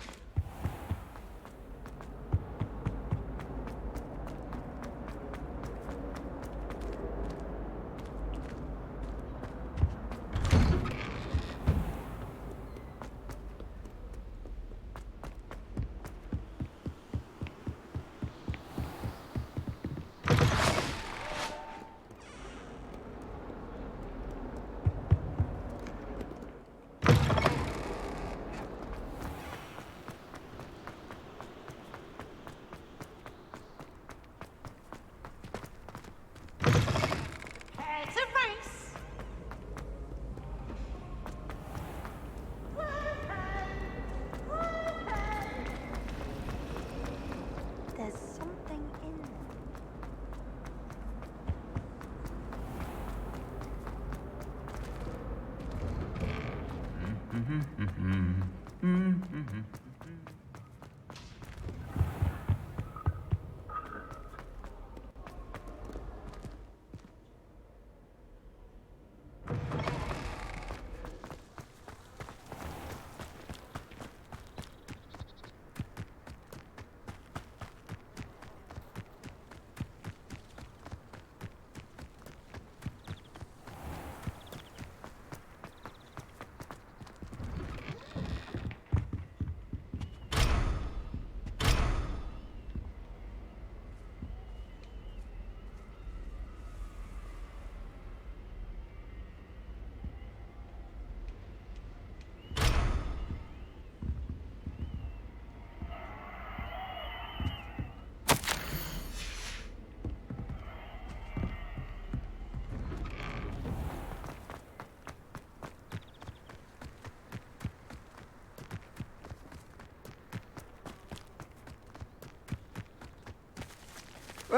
It's a race. There's something in them.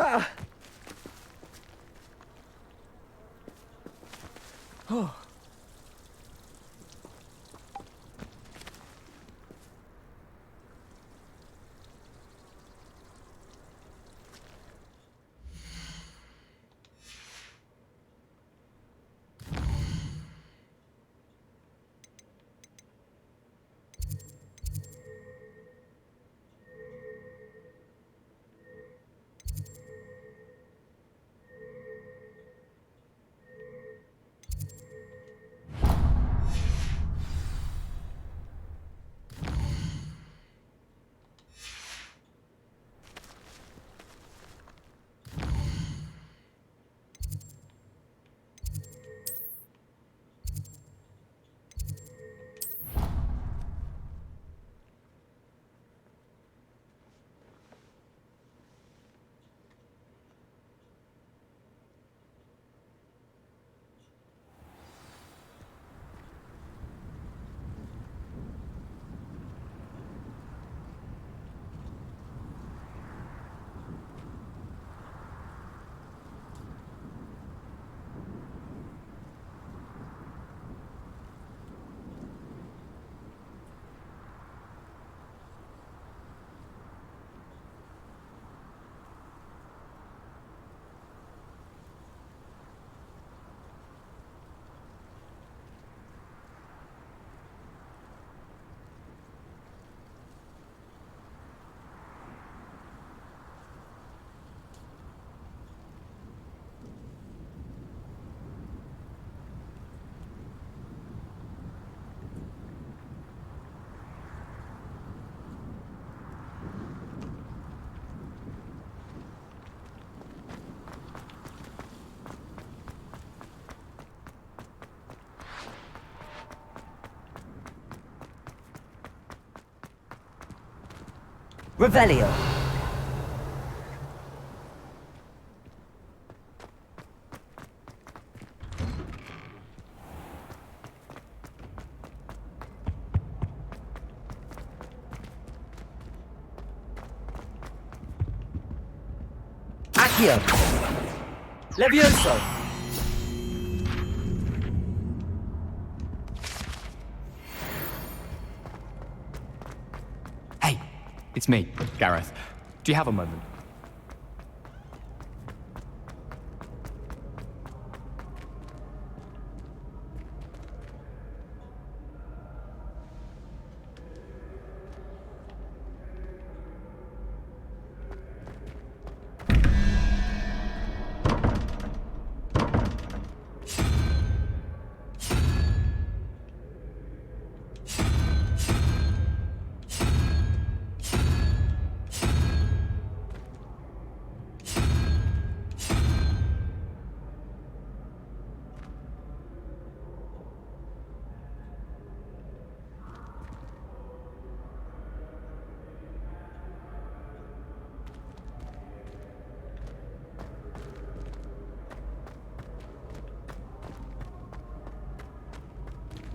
Ah! Oh. Revelio. Accio! Levioso! Hey, it's me, Gareth. Do you have a moment?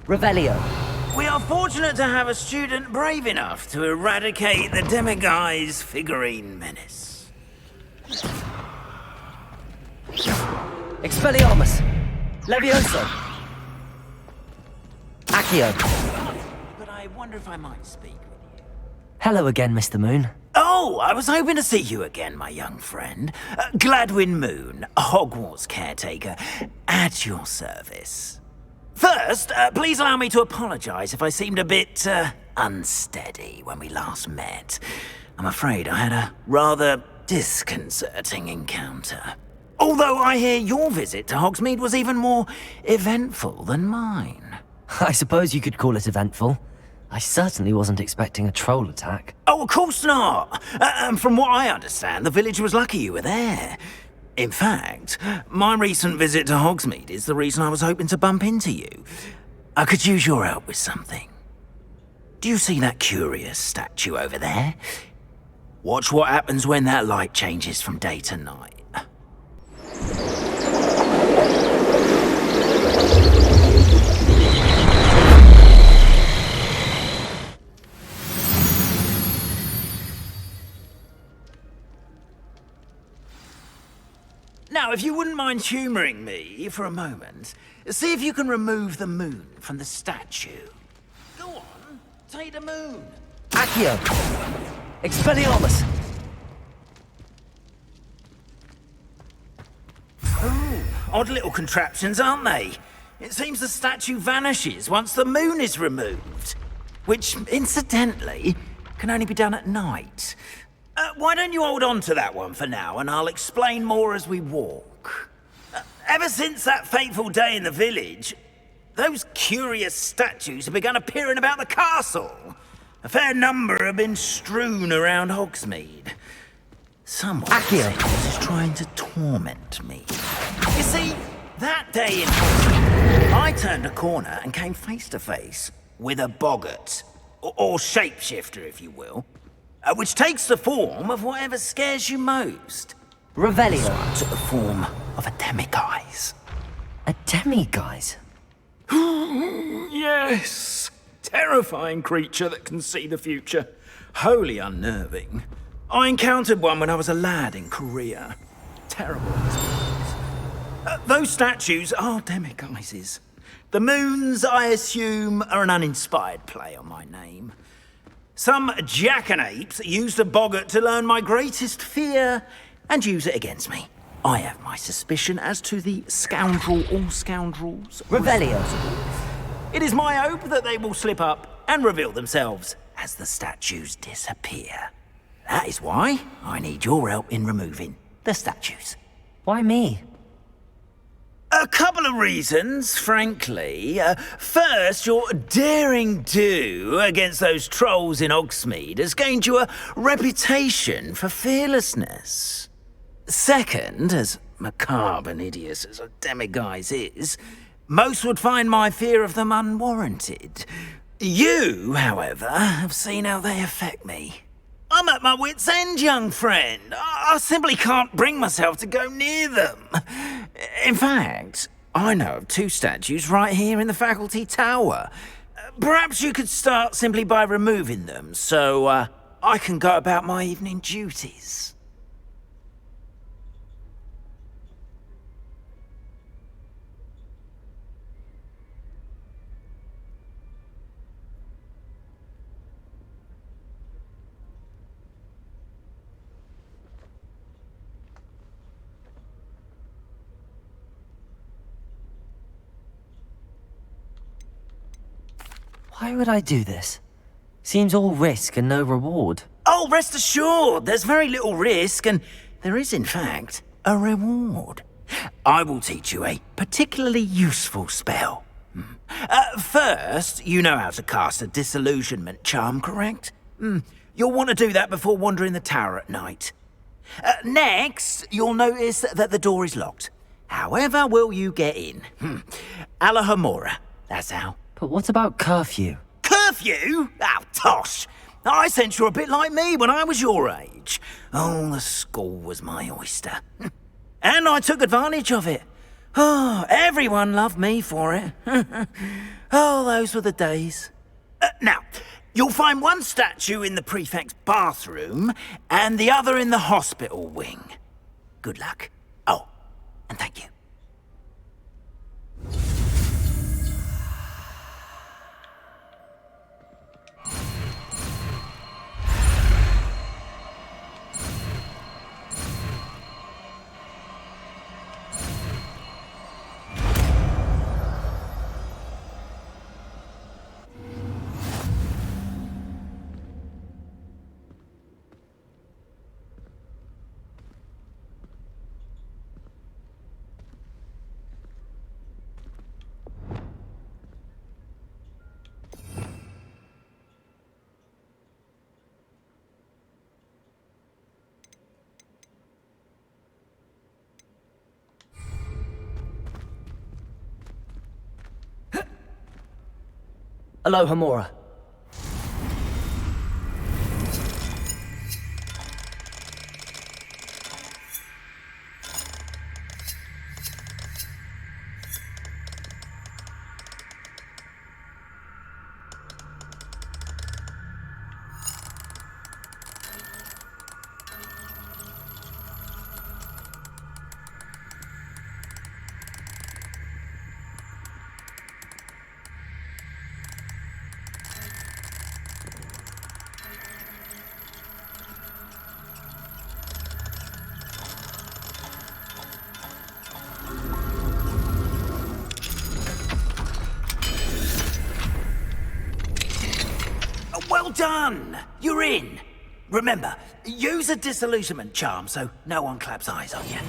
Revelio. We are fortunate to have a student brave enough to eradicate the Demiguise figurine menace. Expelliarmus! Levioso! Accio! But I wonder if I might speak with you. Hello again, Mr. Moon. Oh, I was hoping to see you again, my young friend. Gladwin Moon, Hogwarts caretaker, at your service. First, please allow me to apologise if I seemed a bit, unsteady when we last met. I'm afraid I had a rather disconcerting encounter. Although I hear your visit to Hogsmeade was even more eventful than mine. I suppose you could call it eventful. I certainly wasn't expecting a troll attack. Oh, of course not! From what I understand, the village was lucky you were there. In fact, my recent visit to Hogsmeade is the reason I was hoping to bump into you. I could use your help with something. Do you see that curious statue over there? Watch what happens when that light changes from day to night. Now, if you wouldn't mind humouring me for a moment, see if you can remove the moon from the statue. Go on, take the moon. Accio! Expelliarmus! Oh, odd little contraptions, aren't they? It seems the statue vanishes once the moon is removed. Which, incidentally, can only be done at night. Why don't you hold on to that one for now, and I'll explain more as we walk. Ever since that fateful day in the village, those curious statues have begun appearing about the castle. A fair number have been strewn around Hogsmeade. Someone is trying to torment me. You see, that day in Hogsmeade, I turned a corner and came face to face with a boggart, or shapeshifter, if you will. Which takes the form of whatever scares you most. Revelio. So I took the form of a demiguise. A demiguise? Yes. Terrifying creature that can see the future. Wholly unnerving. I encountered one when I was a lad in Korea. Terrible experience. Those statues are demiguises. The moons, I assume, are an uninspired play on my name. Some jackanapes used a boggart to learn my greatest fear and use it against me. I have my suspicion as to the scoundrel or scoundrels. Revelio. It is my hope that they will slip up and reveal themselves as the statues disappear. That is why I need your help in removing the statues. Why me? A couple of reasons, frankly. First, your daring do against those trolls in Hogsmeade has gained you a reputation for fearlessness. Second, as macabre and hideous as a demiguise is, most would find my fear of them unwarranted. You, however, have seen how they affect me. I'm at my wit's end, young friend. I simply can't bring myself to go near them. In fact, I know of two statues right here in the faculty tower. Perhaps you could start simply by removing them, so I can go about my evening duties. Why would I do this? Seems all risk and no reward. Oh, rest assured, there's very little risk, and there is, in fact, a reward. I will teach you a particularly useful spell. First, you know how to cast a disillusionment charm, correct? You'll want to do that before wandering the tower at night. Next, you'll notice that the door is locked. However will you get in? Alahomora, that's how. But what about curfew? Curfew? Oh, tosh! I sense you're a bit like me when I was your age. Oh, the school was my oyster. And I took advantage of it. Oh, everyone loved me for it. Oh, those were the days. Now, you'll find one statue in the prefect's bathroom and the other in the hospital wing. Good luck. Oh, and thank you. Alohomora. Well done! You're in. Remember, use a disillusionment charm so no one claps eyes on you.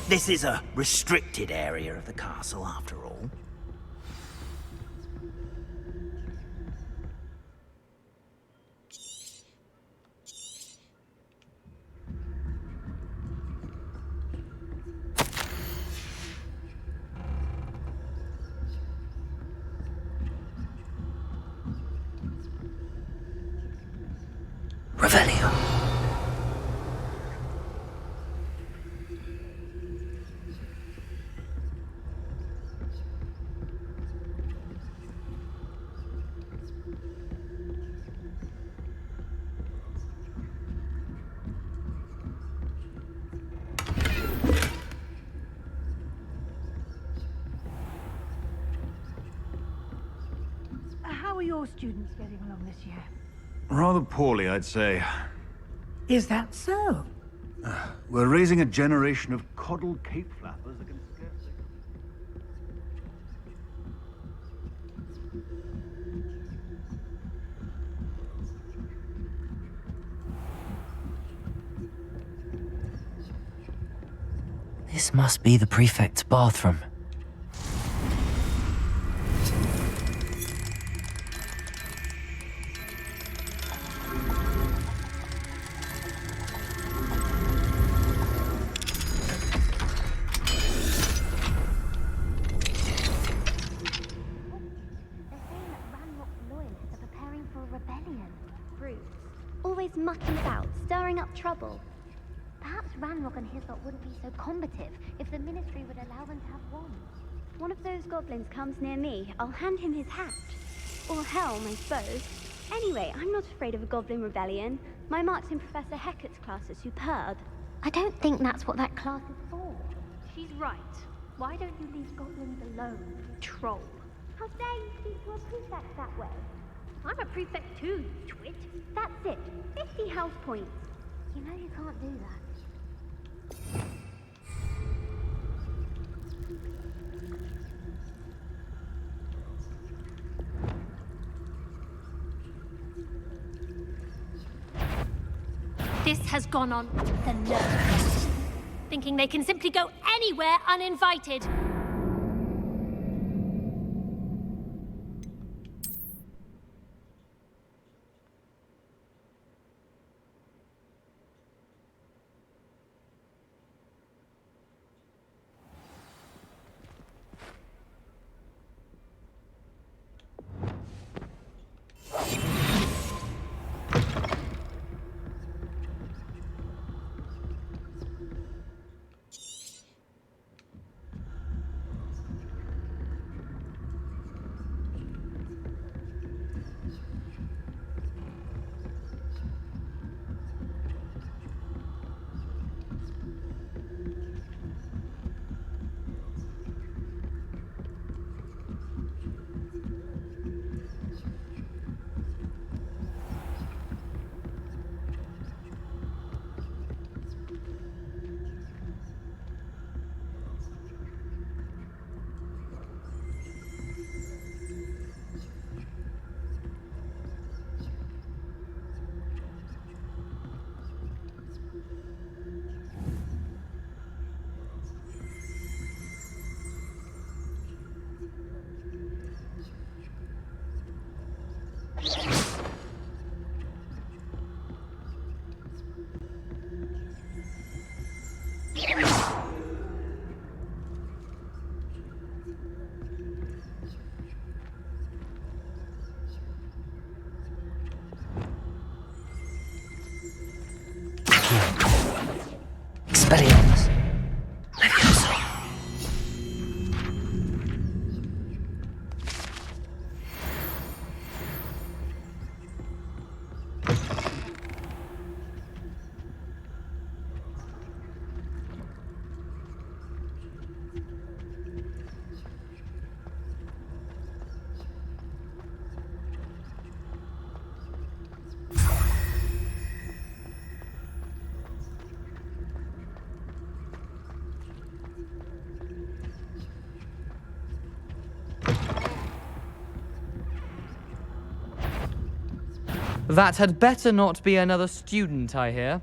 This is a restricted area of the castle, after all. Revelio. How are your students getting along this year? Rather poorly, I'd say. Is that so? We're raising a generation of coddled cape flappers that can scarcely... This must be the prefect's bathroom. Always mucking about, stirring up trouble. Perhaps Ranrock and his lot wouldn't be so combative if the Ministry would allow them to have wands. One of those goblins comes near me, I'll hand him his hat. Or helm, I suppose. Anyway, I'm not afraid of a goblin rebellion. My marks in Professor Hecat's class are superb. I don't think that's what that class is for. She's right. Why don't you leave goblins alone, troll? How dare you speak to a prefect that way? I'm a prefect too, you twit. That's it. 50 house points. You know you can't do that. This has gone on the nerve. Thinking they can simply go anywhere uninvited. Expelliarmus. Levioso. That had better not be another student, I hear.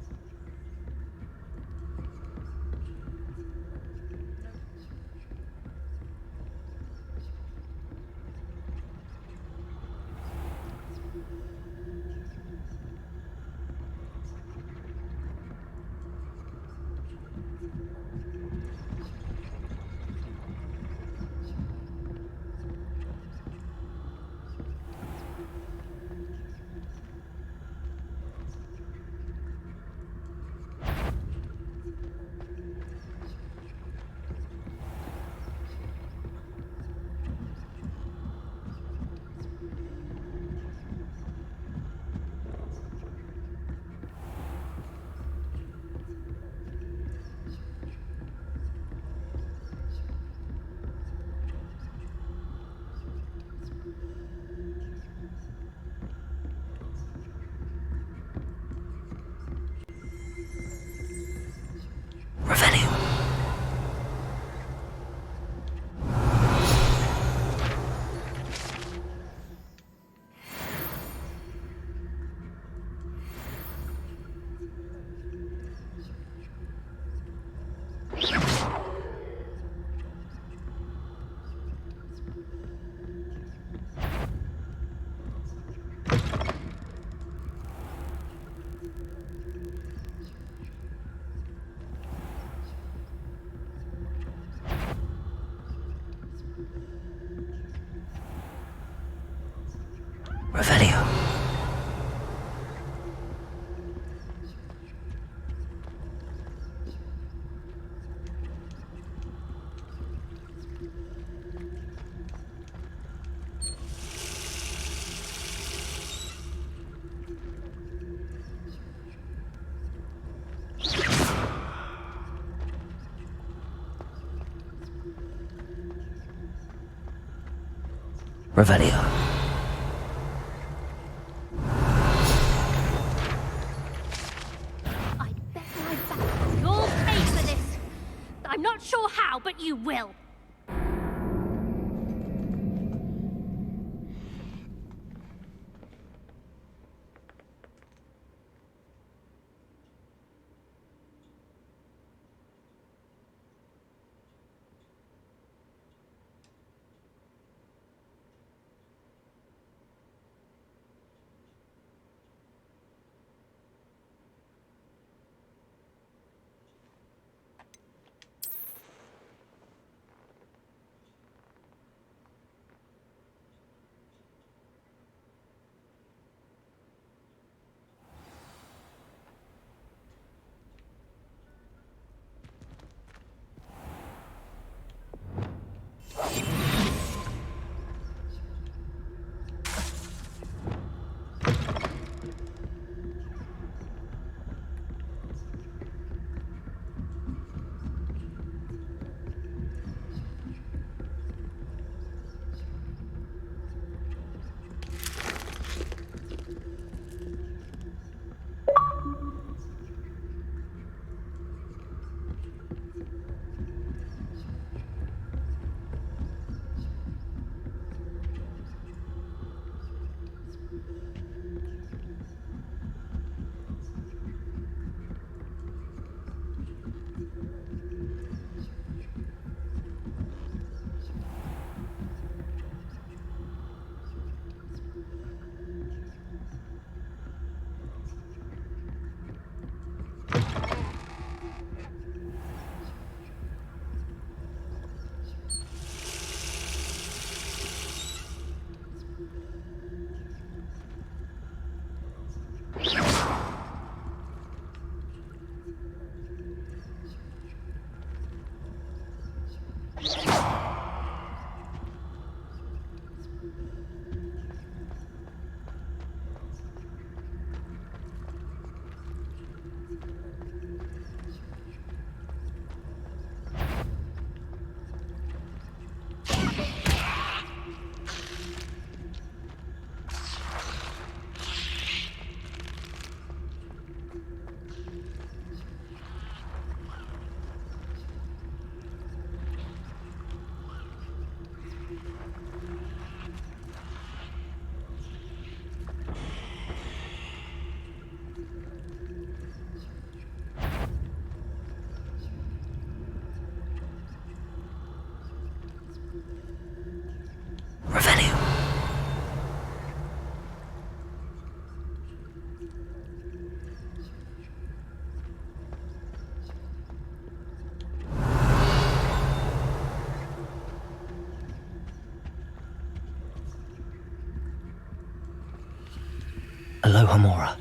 Revelio. Revelio. You'll pay for this. I'm not sure how, but you will. Revelio. Aloha Mora.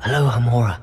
Aloha Mora.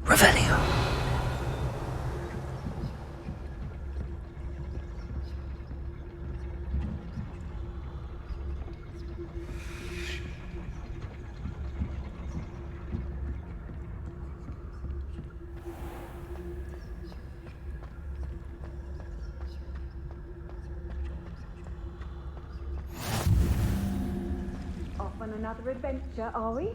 Revelio. Off on another adventure, are we?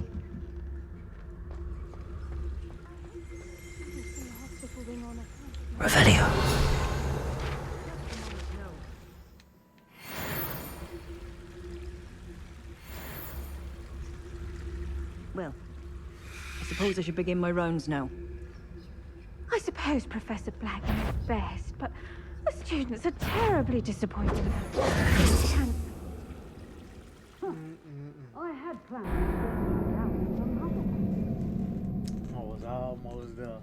Revelio. Well, I suppose I should begin my rounds now. I suppose Professor Black knows best, but the students are terribly disappointed about this chance. I had plans to get out from Hogwarts. I was almost there.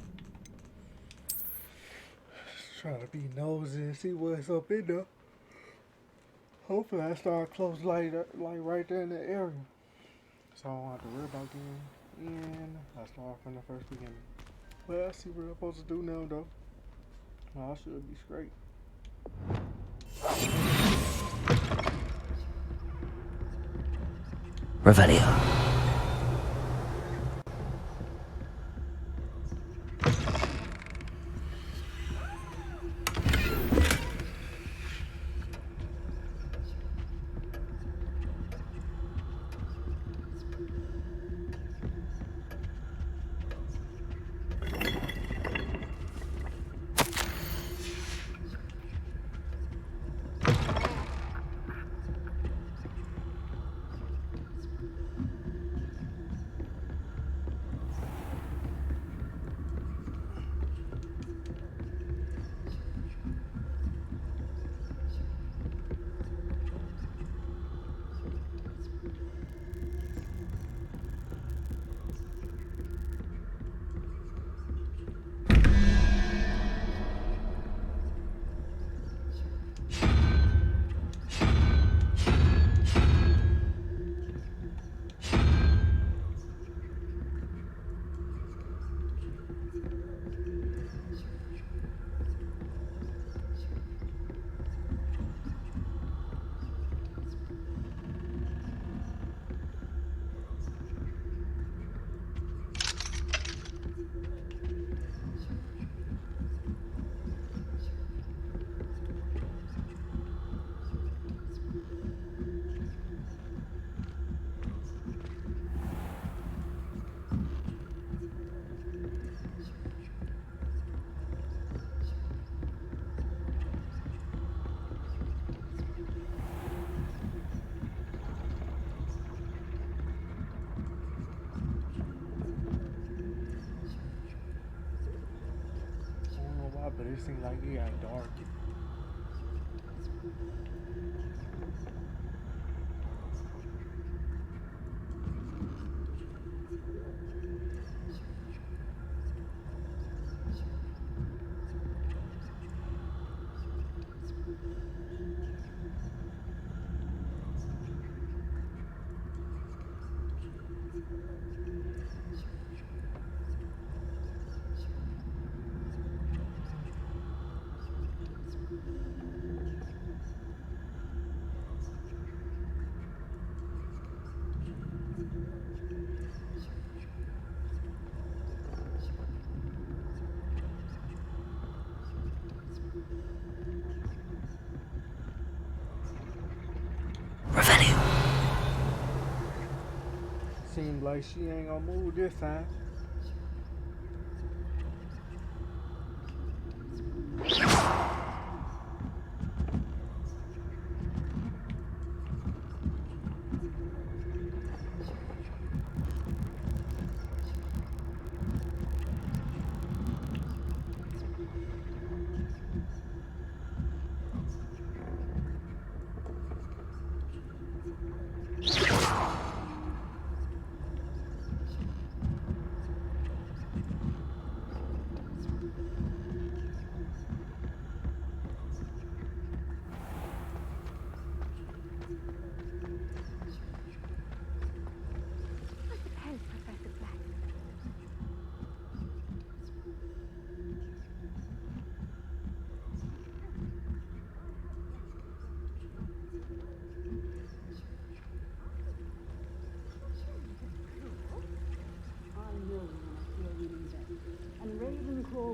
Just trying to be nosy and see what's up in there. Hopefully I start close like right there in the area. So I don't have to worry about getting in. I start from the first beginning. Well, I see what I'm supposed to do now though. Well, I should be straight. Revelio. it seemed like it got dark. Seems like she ain't gonna move this time.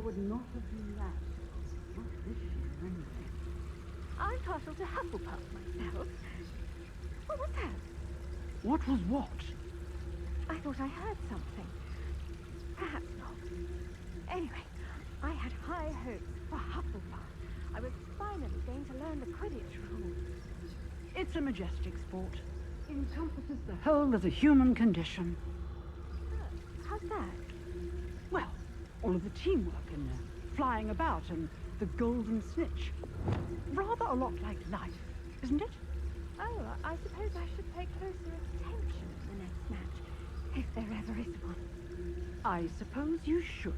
Would not have been that. Not this year, anyway. I'm partial to Hufflepuff myself. What was that? What was what? I thought I heard something. Perhaps not. Anyway, I had high hopes for Hufflepuff. I was finally going to learn the Quidditch rules. It's a majestic sport. Encompasses the whole of the human condition. How's that? Well, all of the teamwork in there, flying about, and the golden snitch. Rather a lot like life, isn't it? Oh, I suppose I should pay closer attention to the next match, if there ever is one. I suppose you should.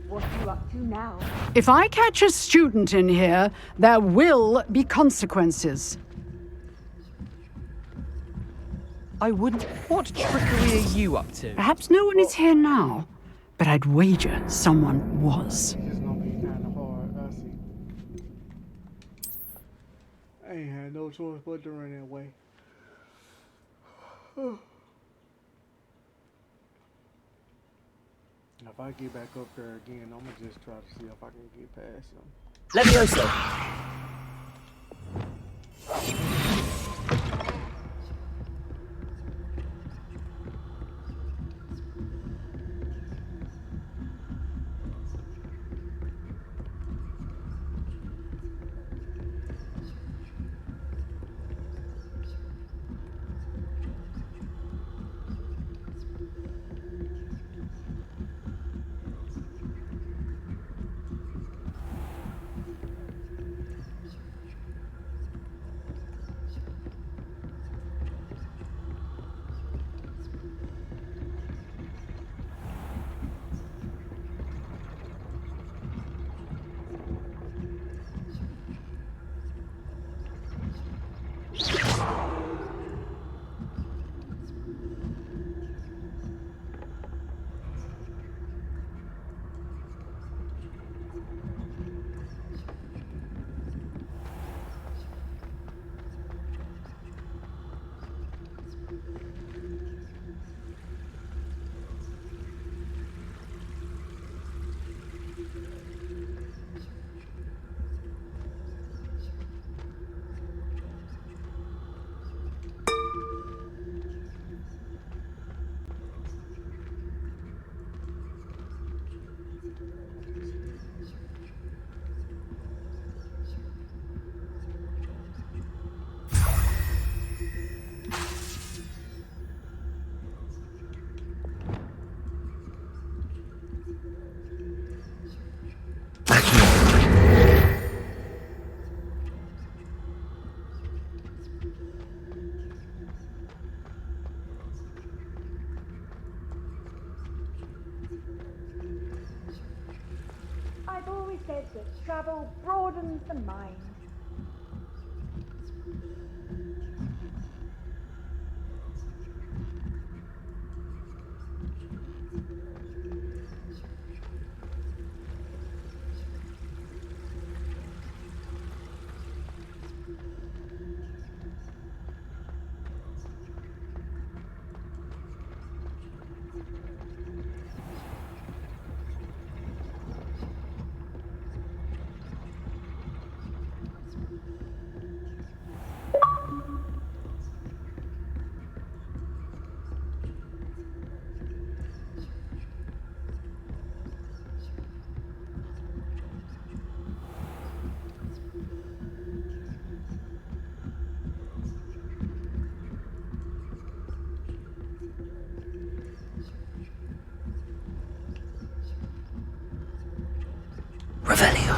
What are you up to now? If I catch a student in here, there will be consequences. I wouldn't. What trickery are you up to? Perhaps no one is here now, but I'd wager someone was. It's just gonna be kind of hard. I see. I ain't had no choice but to run that way. If I get back up there again, I'm gonna just try to see if I can get past him. said that travel broadens the mind. Revelio.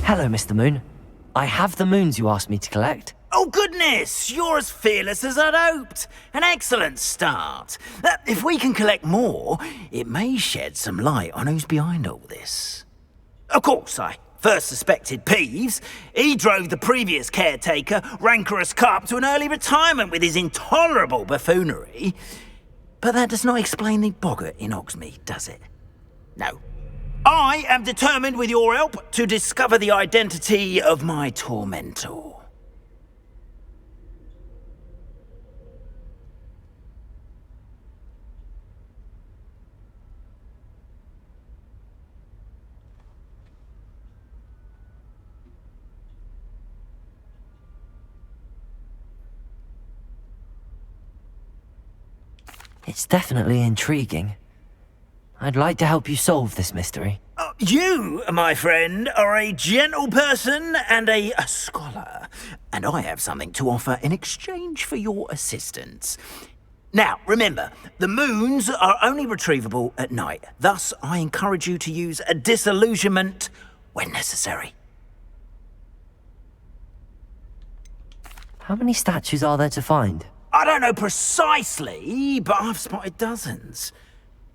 Hello, Mr. Moon. I have the moons you asked me to collect. Oh, goodness! You're as fearless as I'd hoped. An excellent start. If we can collect more, it may shed some light on who's behind all this. Of course, I first suspected Peeves. He drove the previous caretaker, Rancorous Carp, to an early retirement with his intolerable buffoonery. But that does not explain the boggart in Hogsmeade, does it? No. I am determined, with your help, to discover the identity of my tormentor. It's definitely intriguing. I'd like to help you solve this mystery. You, my friend, are a gentle person and a scholar, and I have something to offer in exchange for your assistance. Now, remember, the moons are only retrievable at night. Thus, I encourage you to use a disillusionment when necessary. How many statues are there to find? I don't know precisely, but I've spotted dozens.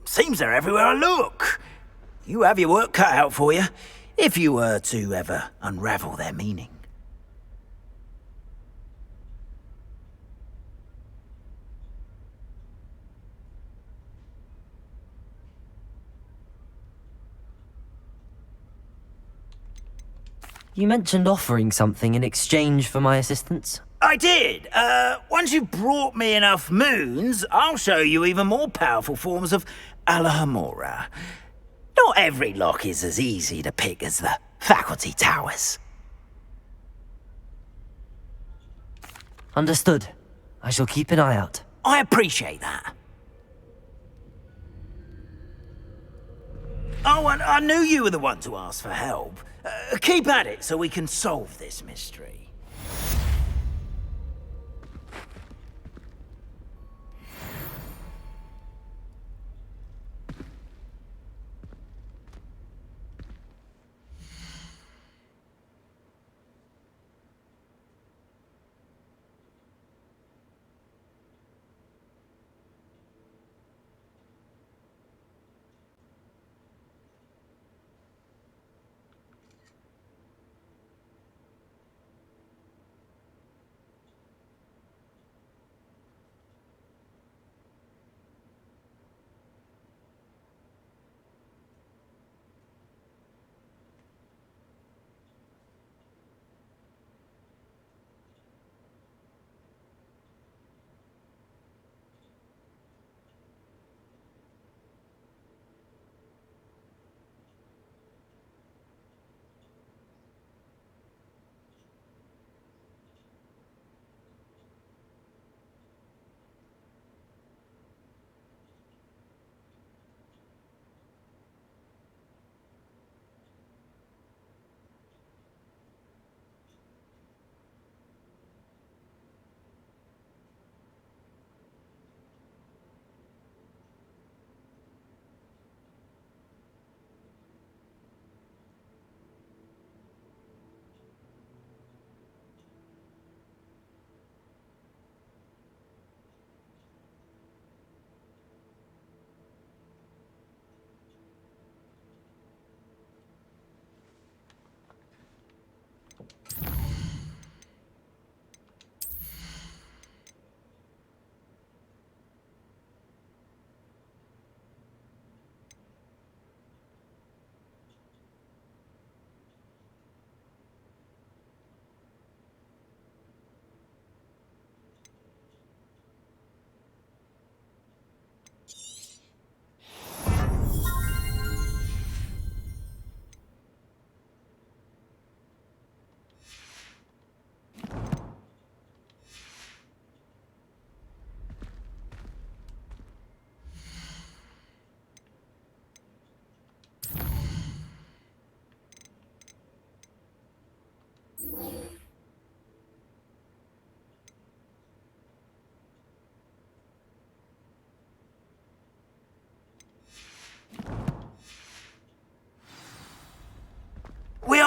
Seems they're everywhere I look. You have your work cut out for you, if you were to ever unravel their meaning. You mentioned offering something in exchange for my assistance. I did. Once you've brought me enough moons, I'll show you even more powerful forms of Alahamora. Not every lock is as easy to pick as the faculty towers. Understood. I shall keep an eye out. I appreciate that. Oh, and I knew you were the one to ask for help. Keep at it so we can solve this mystery.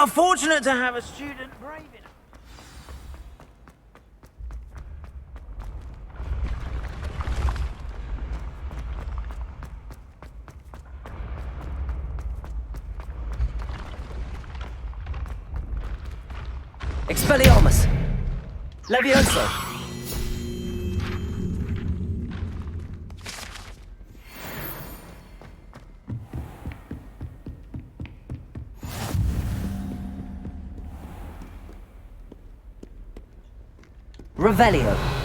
are fortunate to have a student brave enough. Expelliarmus! Levioso! Revelio!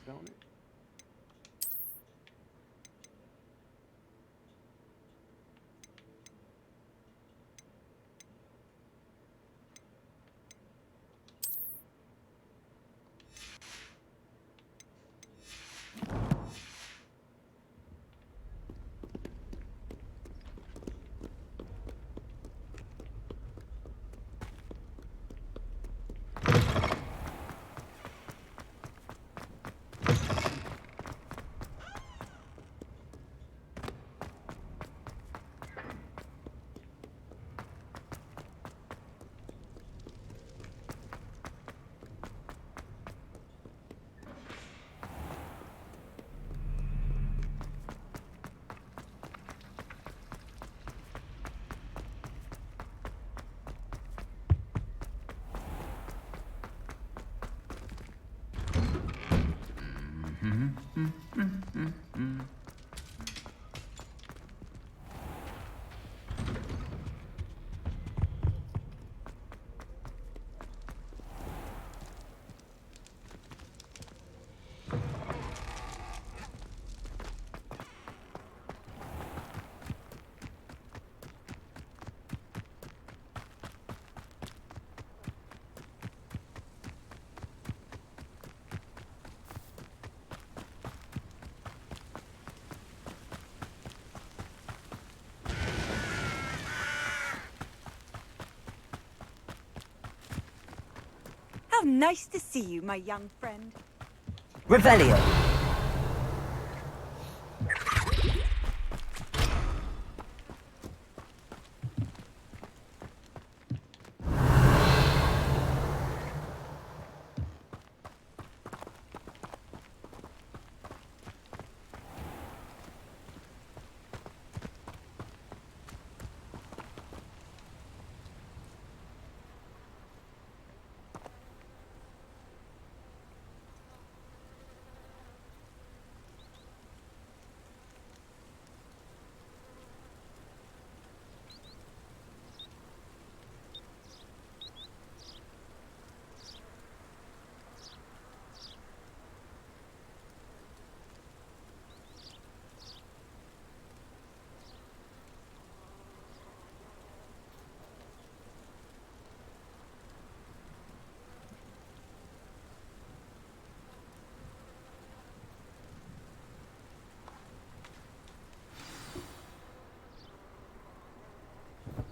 Don't it? How nice to see you, my young friend. Revelio.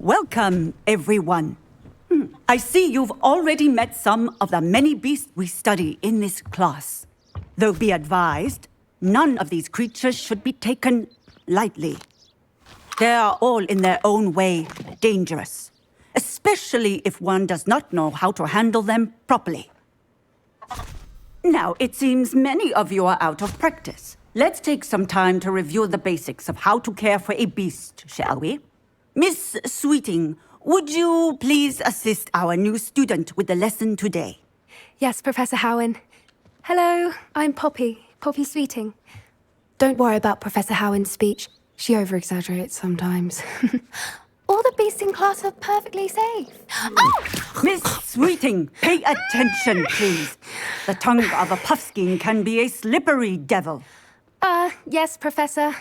Welcome, everyone. I see you've already met some of the many beasts we study in this class. Though be advised, none of these creatures should be taken lightly. They are all in their own way dangerous, especially if one does not know how to handle them properly. Now, it seems many of you are out of practice. Let's take some time to review the basics of how to care for a beast, shall we? Miss Sweeting, would you please assist our new student with the lesson today? Yes, Professor Howen. Hello, I'm Poppy Sweeting. Don't worry about Professor Howen's speech. She over-exaggerates sometimes. All the beasts in class are perfectly safe. Oh! Miss Sweeting, pay attention, please. The tongue of a puffskein can be a slippery devil. Yes, Professor.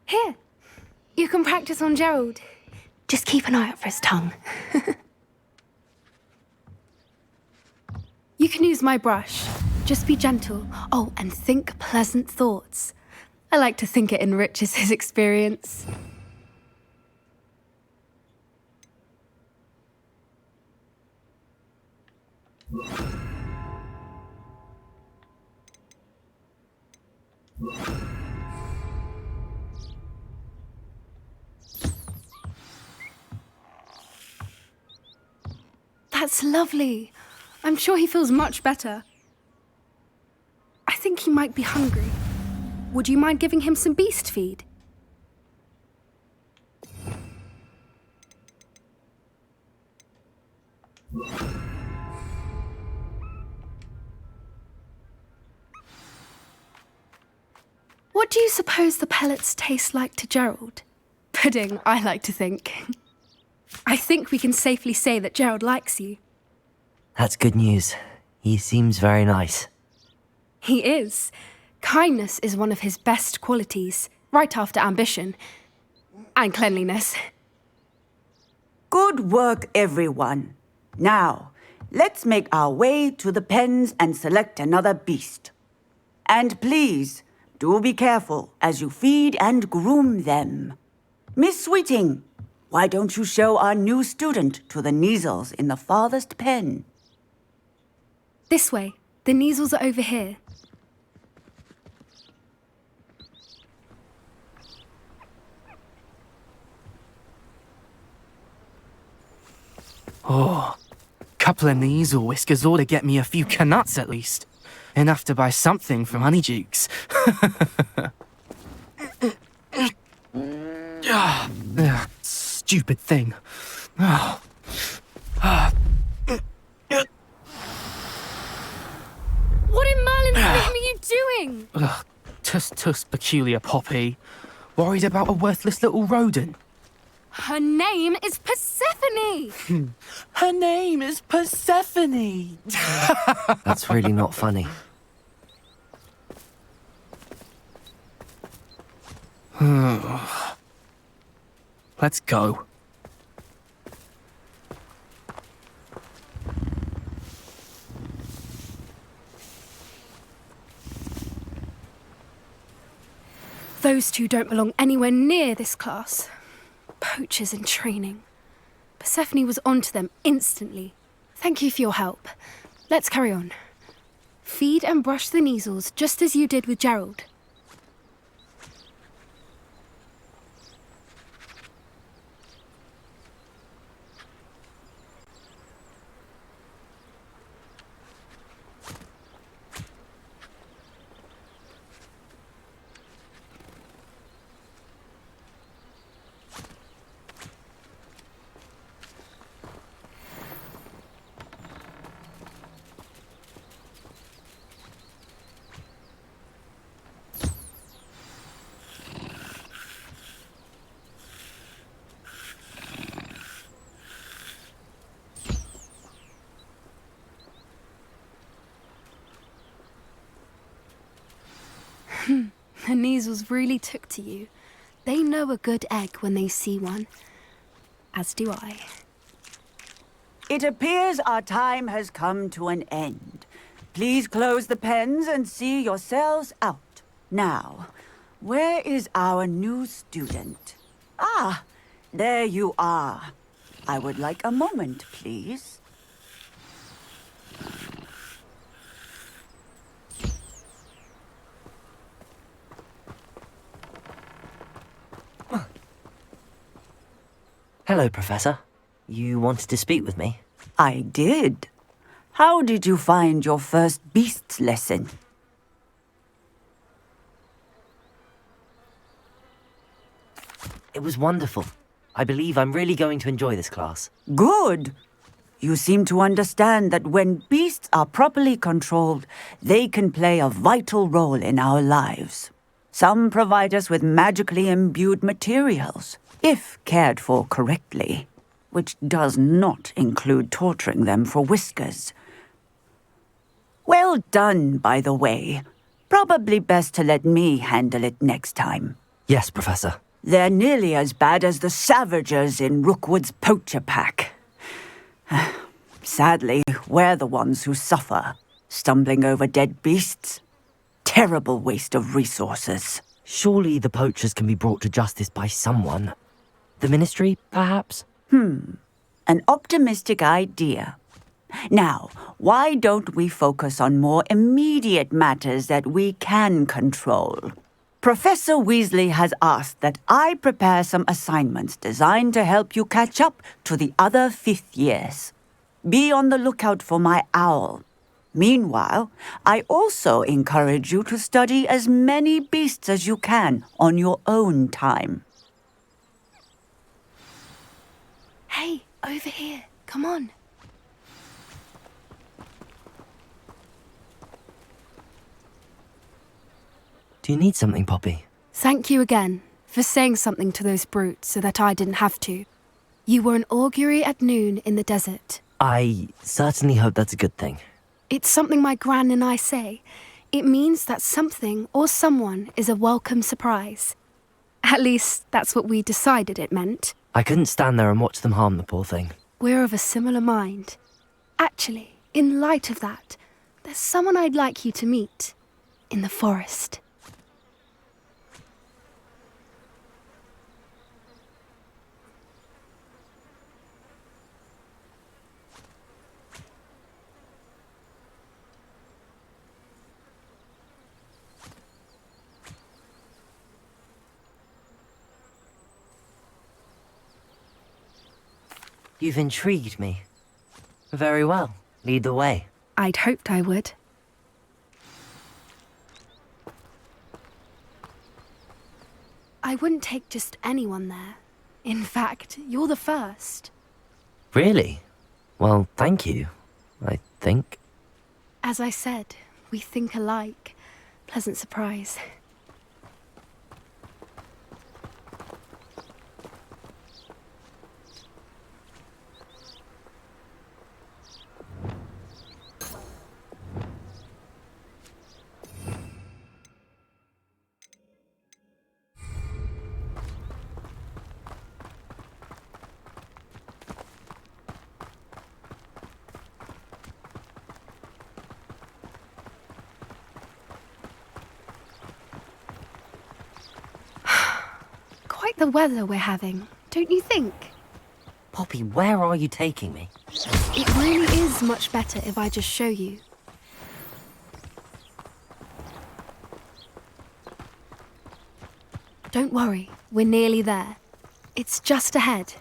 Here, you can practice on Gerald. Just keep an eye out for his tongue. You can use my brush. Just be gentle. Oh, and think pleasant thoughts. I like to think it enriches his experience. That's lovely. I'm sure he feels much better. I think he might be hungry. Would you mind giving him some beast feed? What do you suppose the pellets taste like to Gerald? Pudding, I like to think. I think we can safely say that Gerald likes you. That's good news. He seems very nice. He is. Kindness is one of his best qualities, right after ambition. And cleanliness. Good work, everyone. Now, let's make our way to the pens and select another beast. And please, do be careful as you feed and groom them. Miss Sweeting, why don't you show our new student to the Neasels in the farthest pen? This way. The Neasels are over here. Oh, couple of Neasel whiskers ought to get me a few canuts at least. Enough to buy something from Honeydukes. Stupid thing. Oh. What in Merlin's name are you doing? Tuss, peculiar Poppy. Worried about a worthless little rodent. Her name is Persephone! Her name is Persephone! That's really not funny. Let's go. Those two don't belong anywhere near this class. Poachers in training. Persephone was onto them instantly. Thank you for your help. Let's carry on. Feed and brush the Neasels just as you did with Gerald. The Neasels really took to you. They know a good egg when they see one. As do I. It appears our time has come to an end. Please close the pens and see yourselves out. Now, where is our new student? Ah, There you are. I would like a moment, please. Hello, Professor. You wanted to speak with me? I did. How did you find your first beasts lesson? It was wonderful. I believe I'm really going to enjoy this class. Good. You seem to understand that when beasts are properly controlled, they can play a vital role in our lives. Some provide us with magically imbued materials, if cared for correctly, which does not include torturing them for whiskers. Well done, by the way. Probably best to let me handle it next time. Yes, Professor. They're nearly as bad as the Savagers in Rookwood's poacher pack. Sadly, we're the ones who suffer, stumbling over dead beasts. Terrible waste of resources. Surely the poachers can be brought to justice by someone. The Ministry, perhaps? An optimistic idea. Now, why don't we focus on more immediate matters that we can control? Professor Weasley has asked that I prepare some assignments designed to help you catch up to the other fifth years. Be on the lookout for my owl. Meanwhile, I also encourage you to study as many beasts as you can on your own time. Hey, over here. Come on. Do you need something, Poppy? Thank you again for saying something to those brutes so that I didn't have to. You were an augury at noon in the desert. I certainly hope that's a good thing. It's something my gran and I say. It means that something or someone is a welcome surprise. At least, that's what we decided it meant. I couldn't stand there and watch them harm the poor thing. We're of a similar mind. Actually, in light of that, there's someone I'd like you to meet. In the forest. You've intrigued me. Very well. Lead the way. I'd hoped I would. I wouldn't take just anyone there. In fact, you're the first. Really? Well, thank you, I think. As I said, we think alike. Pleasant surprise. Quite the weather we're having, don't you think? Poppy, where are you taking me? It really is much better if I just show you. Don't worry, we're nearly there. It's just ahead.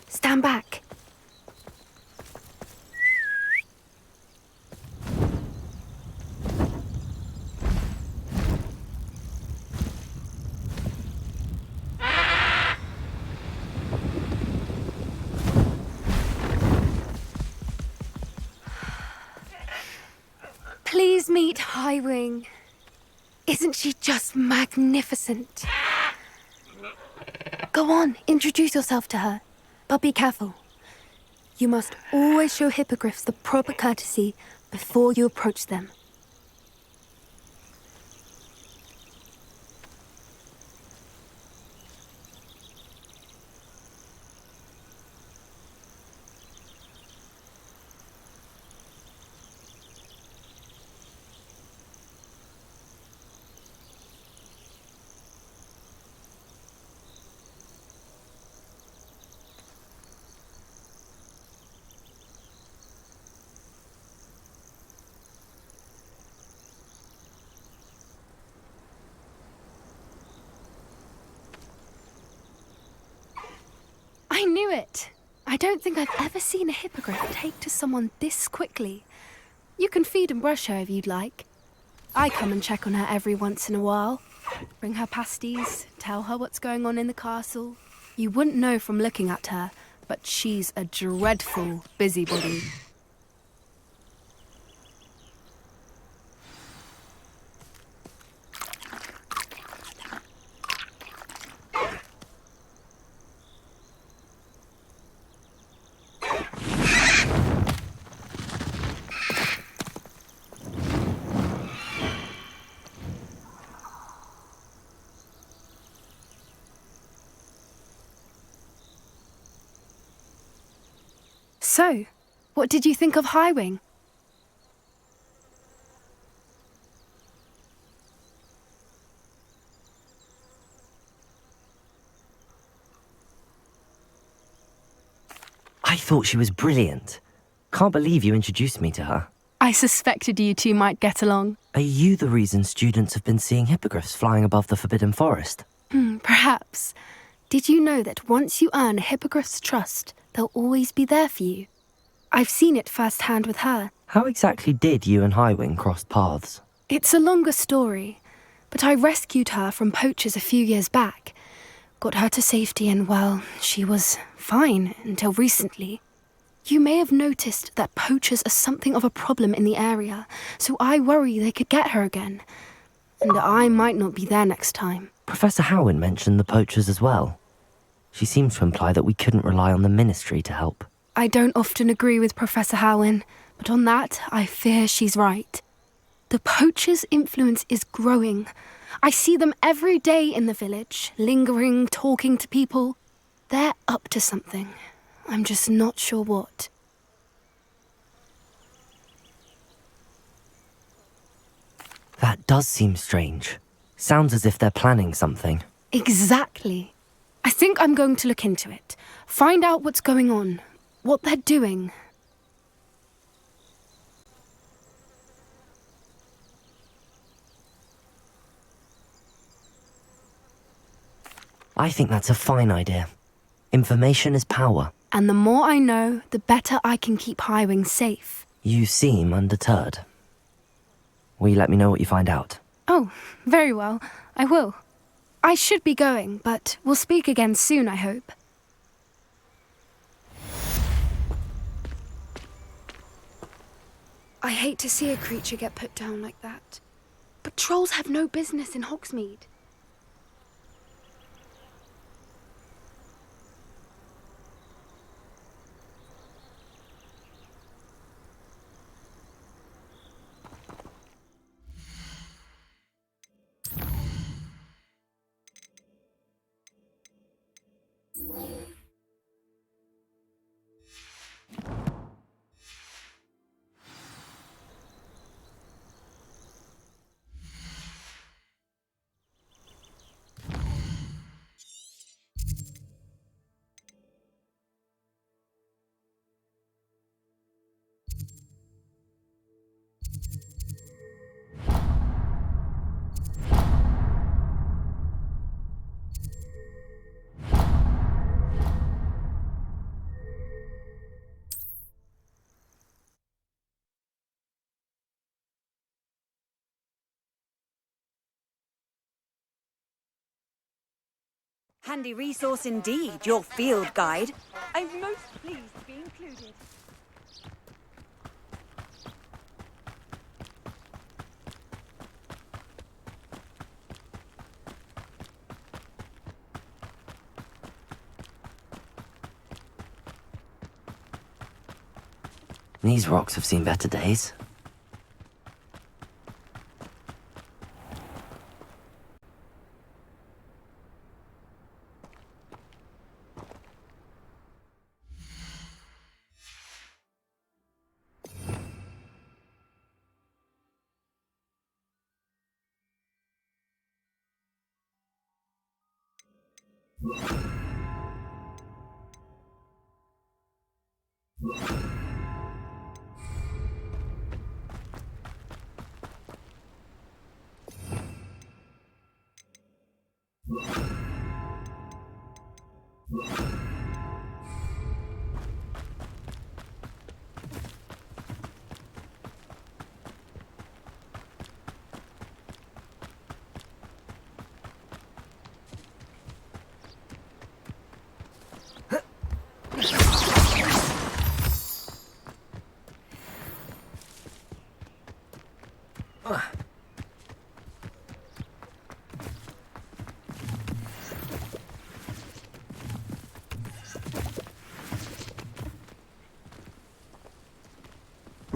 Stand back. Please meet Highwing. Isn't she just magnificent? Go on, introduce yourself to her. But be careful. You must always show hippogriffs the proper courtesy before you approach them. it. I don't think I've ever seen a hippogriff take to someone this quickly. You can feed and brush her if you'd like. I come and check on her every once in a while. Bring her pasties, tell her what's going on in the castle. You wouldn't know from looking at her, but she's a dreadful busybody. So, what did you think of Highwing? I thought she was brilliant. Can't believe you introduced me to her. I suspected you two might get along. Are you the reason students have been seeing hippogriffs flying above the Forbidden Forest? Perhaps. Did you know that once you earn a hippogriff's trust, they'll always be there for you? I've seen it firsthand with her. How exactly did you and Highwing cross paths? It's a longer story, but I rescued her from poachers a few years back. Got her to safety and, well, she was fine until recently. You may have noticed that poachers are something of a problem in the area, so I worry they could get her again. And I might not be there next time. Professor Howin mentioned the poachers as well. She seemed to imply that we couldn't rely on the Ministry to help. I don't often agree with Professor Howin, but on that, I fear she's right. The poachers' influence is growing. I see them every day in the village, lingering, talking to people. They're up to something. I'm just not sure what. That does seem strange. Sounds as if they're planning something. Exactly. I think I'm going to look into it. Find out what's going on, what they're doing. I think that's a fine idea. Information is power. And the more I know, the better I can keep Highwing safe. You seem undeterred. Will you let me know what you find out? Oh, very well. I will. I should be going, but we'll speak again soon, I hope. I hate to see a creature get put down like that. But trolls have no business in Hogsmeade. Handy resource indeed, your field guide. I'm most pleased to be included. These rocks have seen better days.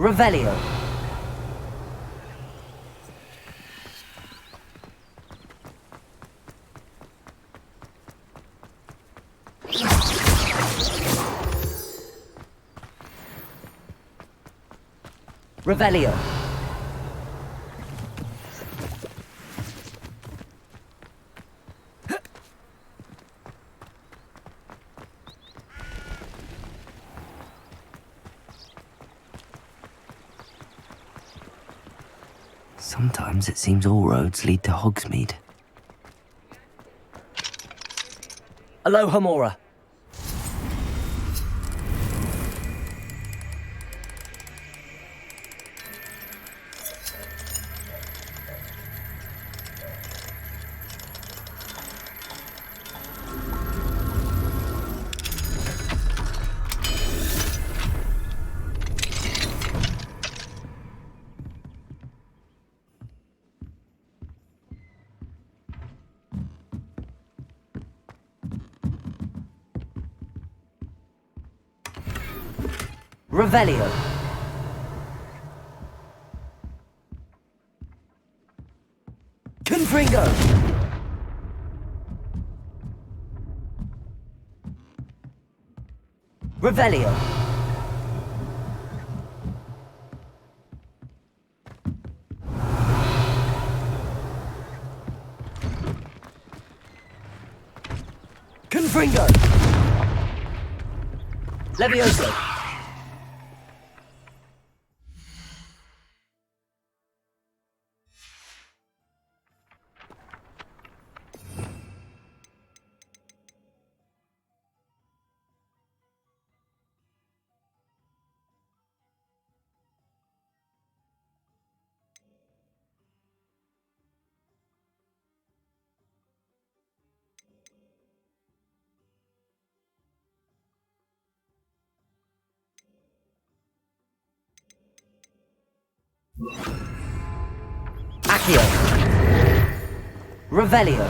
Revelio. Revelio. Sometimes it seems all roads lead to Hogsmeade. Aloha Mora. Revelio. Confringo. Revelio. Confringo. Levioso. Accio. Revelio.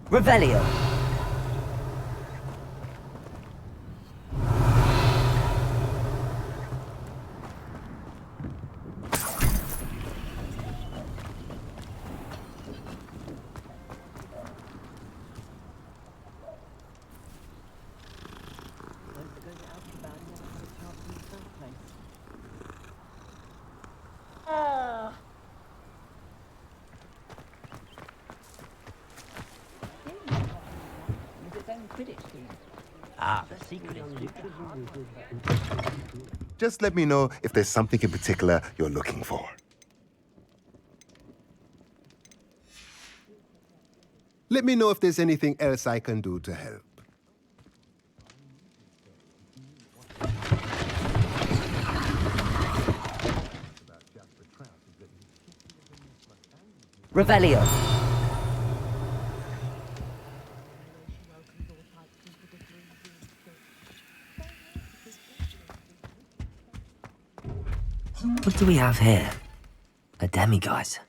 Revelio. Ah, the secret is just let me know if there's something in particular you're looking for. Let me know if there's anything else I can do to help. Revelio. What do we have here? A demiguise.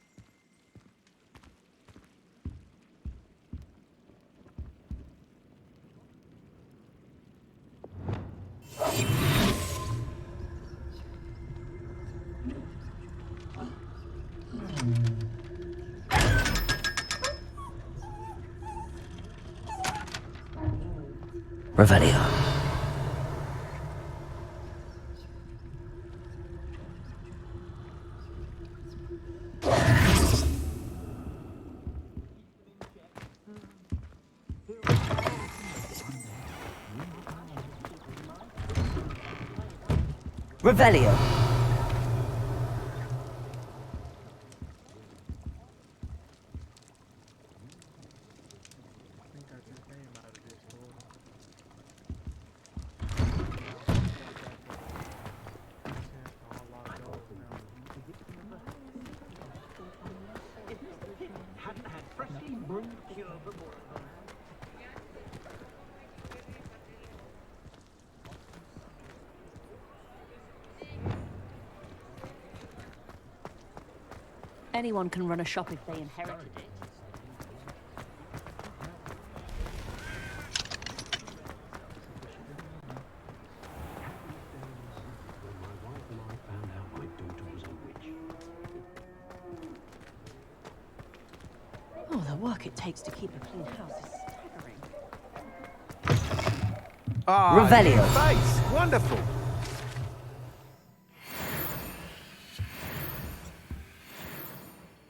Revelio. Revelio. Anyone can run a shop if they inherited it. Oh, the work it takes to keep a clean house is staggering. Revelio. Face. Wonderful.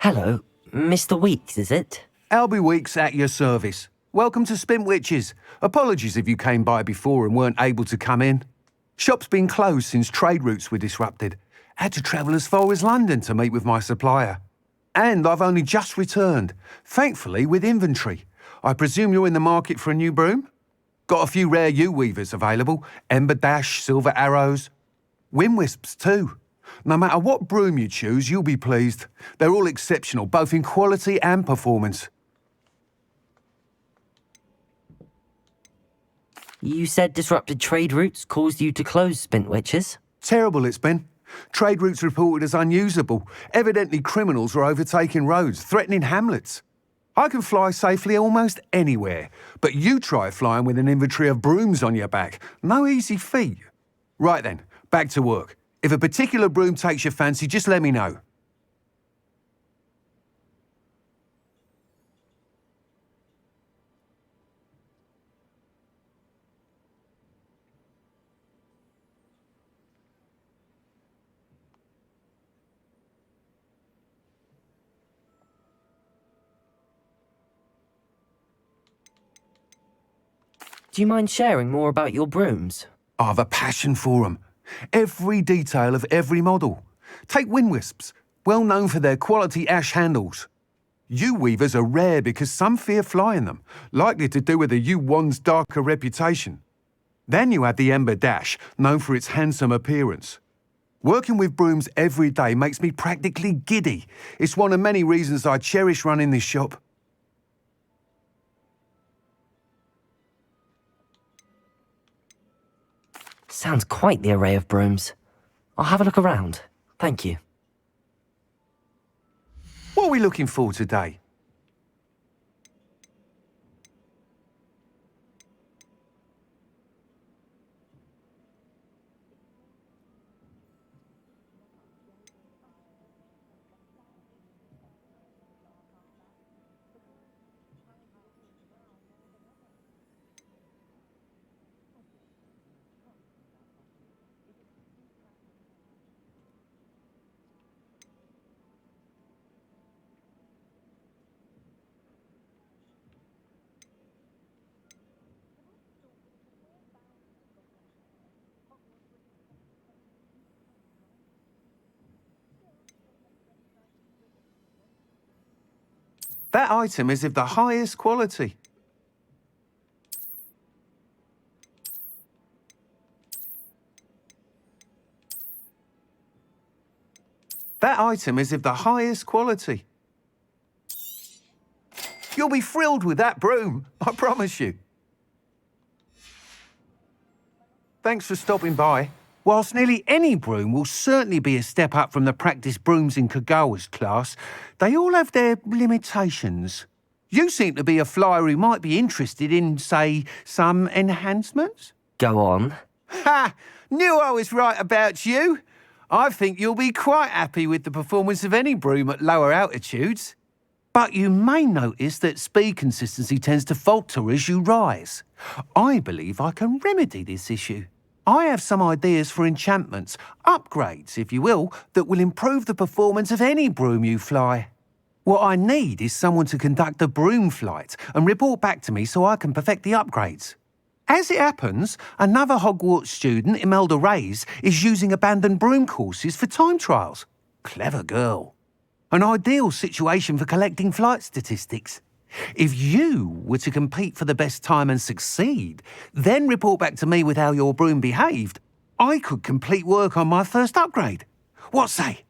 Hello, Mr. Weeks, is it? Albie Weeks at your service. Welcome to Spintwitches. Apologies if you came by before and weren't able to come in. Shop's been closed since trade routes were disrupted. Had to travel as far as London to meet with my supplier. And I've only just returned, thankfully with inventory. I presume you're in the market for a new broom? Got a few rare U-weavers available, Ember Dash, Silver Arrows. Windwisps too. No matter what broom you choose, you'll be pleased. They're all exceptional, both in quality and performance. You said disrupted trade routes caused you to close Spintwitches? Terrible it's been. Trade routes reported as unusable. Evidently criminals were overtaking roads, threatening hamlets. I can fly safely almost anywhere, but you try flying with an inventory of brooms on your back. No easy feat. Right then, back to work. If a particular broom takes your fancy, just let me know. Do you mind sharing more about your brooms? I've a passion for them. Every detail of every model. Take Windwisps, well known for their quality ash handles. U-weavers are rare because some fear flying them, likely to do with the U-wand's darker reputation. Then you have the Ember Dash, known for its handsome appearance. Working with brooms every day makes me practically giddy. It's one of many reasons I cherish running this shop. Sounds quite the array of brooms. I'll have a look around. Thank you. What are we looking for today? That item is of the highest quality. That item is of the highest quality. You'll be thrilled with that broom, I promise you. Thanks for stopping by. Whilst nearly any broom will certainly be a step up from the practice brooms in Kagawa's class, they all have their limitations. You seem to be a flyer who might be interested in, say, some enhancements? Go on. Ha! Knew I was right about you. I think you'll be quite happy with the performance of any broom at lower altitudes. But you may notice that speed consistency tends to falter as you rise. I believe I can remedy this issue. I have some ideas for enchantments, upgrades, if you will, that will improve the performance of any broom you fly. What I need is someone to conduct a broom flight and report back to me so I can perfect the upgrades. As it happens, another Hogwarts student, Imelda Reyes, is using abandoned broom courses for time trials. Clever girl. An ideal situation for collecting flight statistics. If you were to compete for the best time and succeed, then report back to me with how your broom behaved, I could complete work on my first upgrade. What say?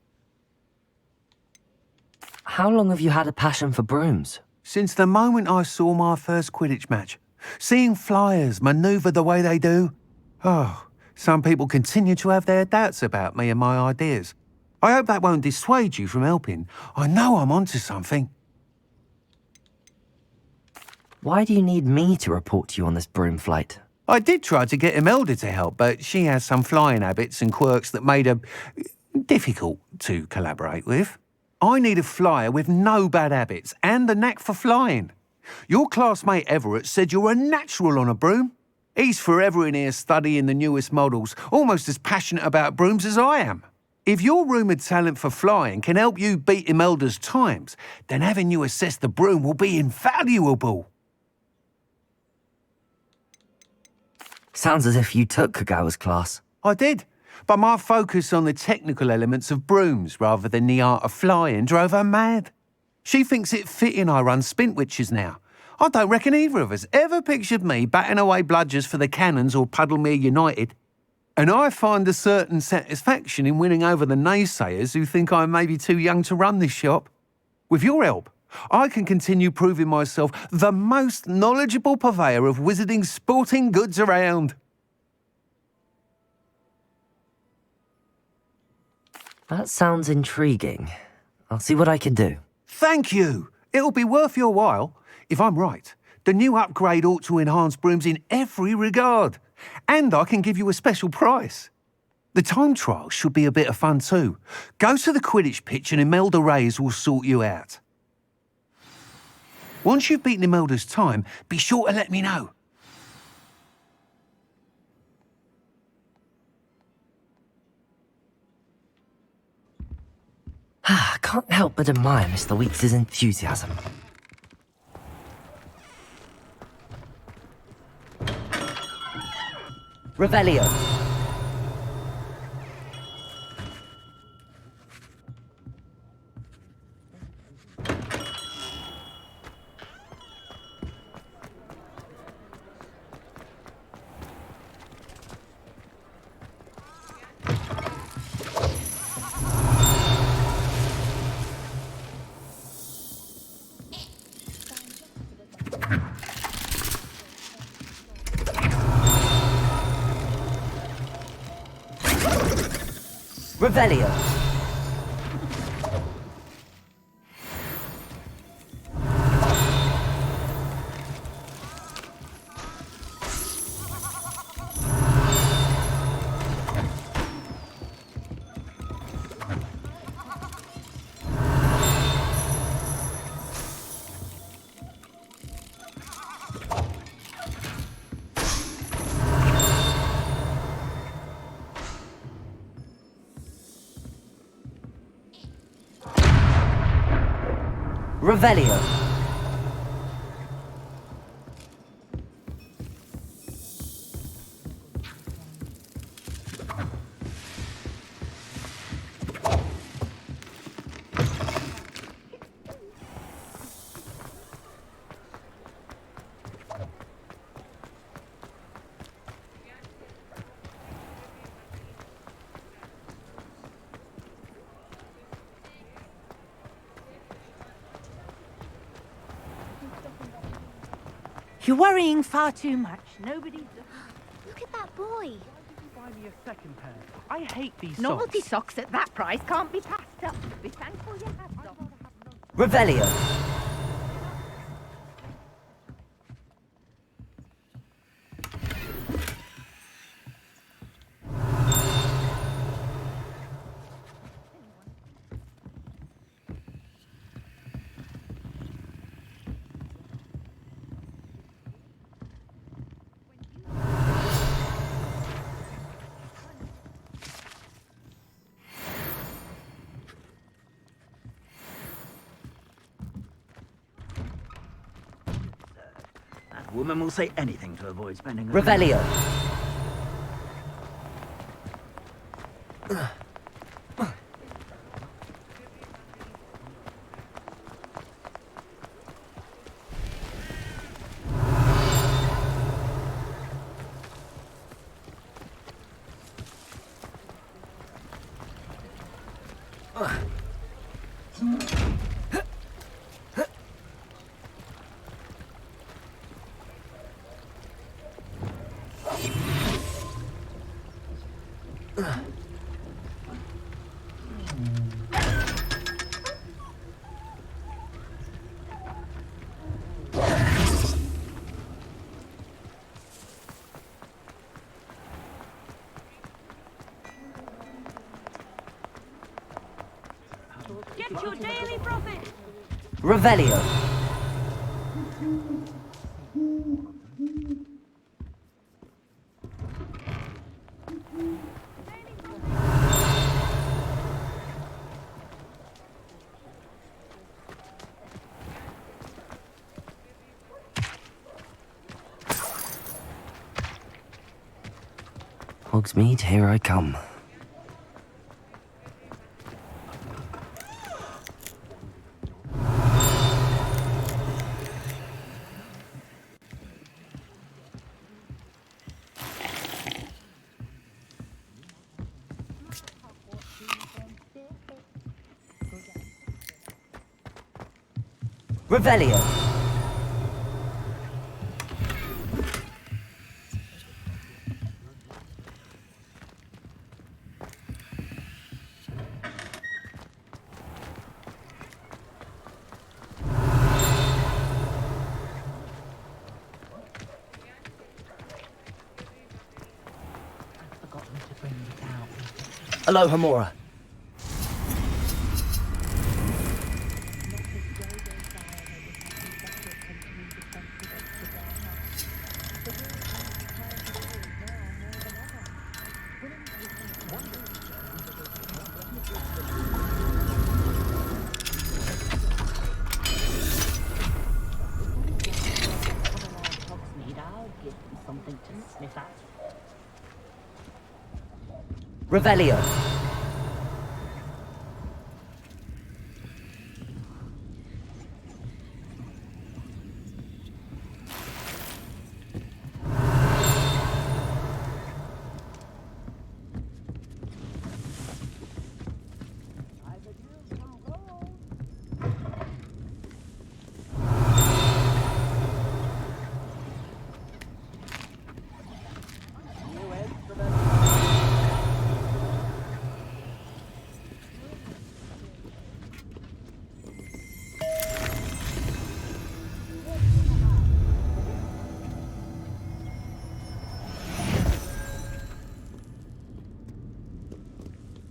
How long have you had a passion for brooms? Since the moment I saw my first Quidditch match. Seeing flyers manoeuvre the way they do. Oh, some people continue to have their doubts about me and my ideas. I hope that won't dissuade you from helping. I know I'm onto something. Why do you need me to report to you on this broom flight? I did try to get Imelda to help, but she has some flying habits and quirks that made her difficult to collaborate with. I need a flyer with no bad habits and the knack for flying. Your classmate Everett said you're a natural on a broom. He's forever in here studying the newest models, almost as passionate about brooms as I am. If your rumoured talent for flying can help you beat Imelda's times, then having you assess the broom will be invaluable. Sounds as if you took Kagawa's class. I did, but my focus on the technical elements of brooms rather than the art of flying drove her mad. She thinks it fitting I run Spintwitches now. I don't reckon either of us ever pictured me batting away bludgers for the Cannons or Puddlemere United. And I find a certain satisfaction in winning over the naysayers who think I may be too young to run this shop. With your help, I can continue proving myself the most knowledgeable purveyor of wizarding sporting goods around. That sounds intriguing. I'll see what I can do. Thank you. It'll be worth your while. If I'm right, the new upgrade ought to enhance brooms in every regard. And I can give you a special price. The time trial should be a bit of fun too. Go to the Quidditch pitch and Imelda Reyes will sort you out. Once you've beaten Imelda's time, be sure to let me know. I can't help but admire Mr. Weeks' enthusiasm. Revelio. Revelio. Revelio. You're worrying far too much. Nobody's... Look at that boy. Buy me a second pair. I hate these socks. Novelty socks at that price can't be passed up. Be thankful you have them. Revelio. That woman will say anything to avoid spending... Revelio. Get your daily profit. Revelio. Hogsmeade, here I come. Revelio. Aloha Mora. Revelio.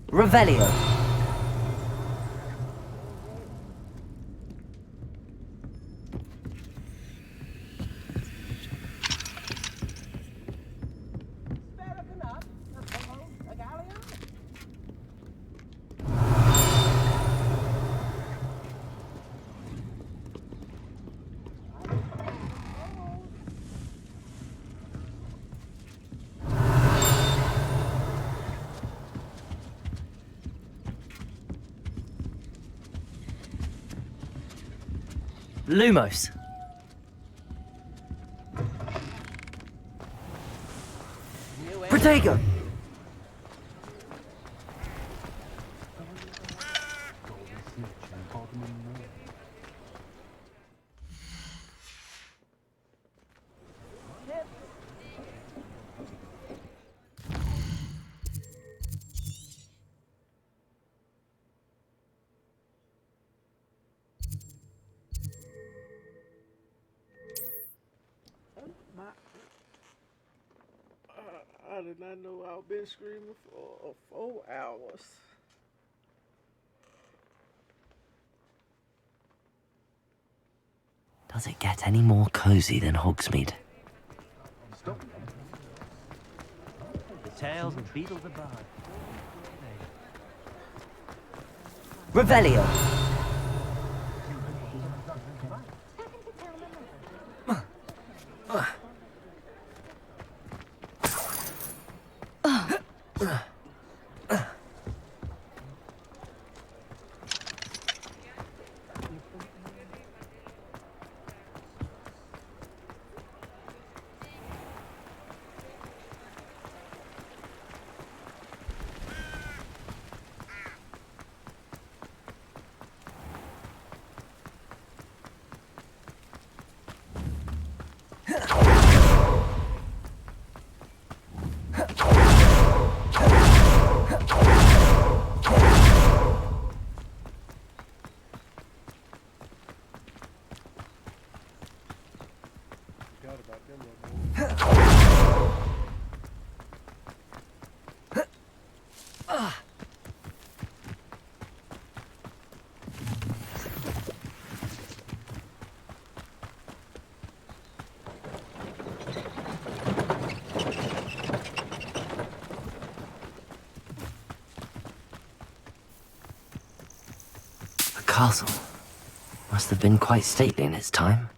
Revelio. Lumos. Protego. I did not know I've been screaming for 4 hours. Does it get any more cozy than Hogsmeade? Stop. The tails and beetles above. Revelio. castle. Must have been quite stately in its time.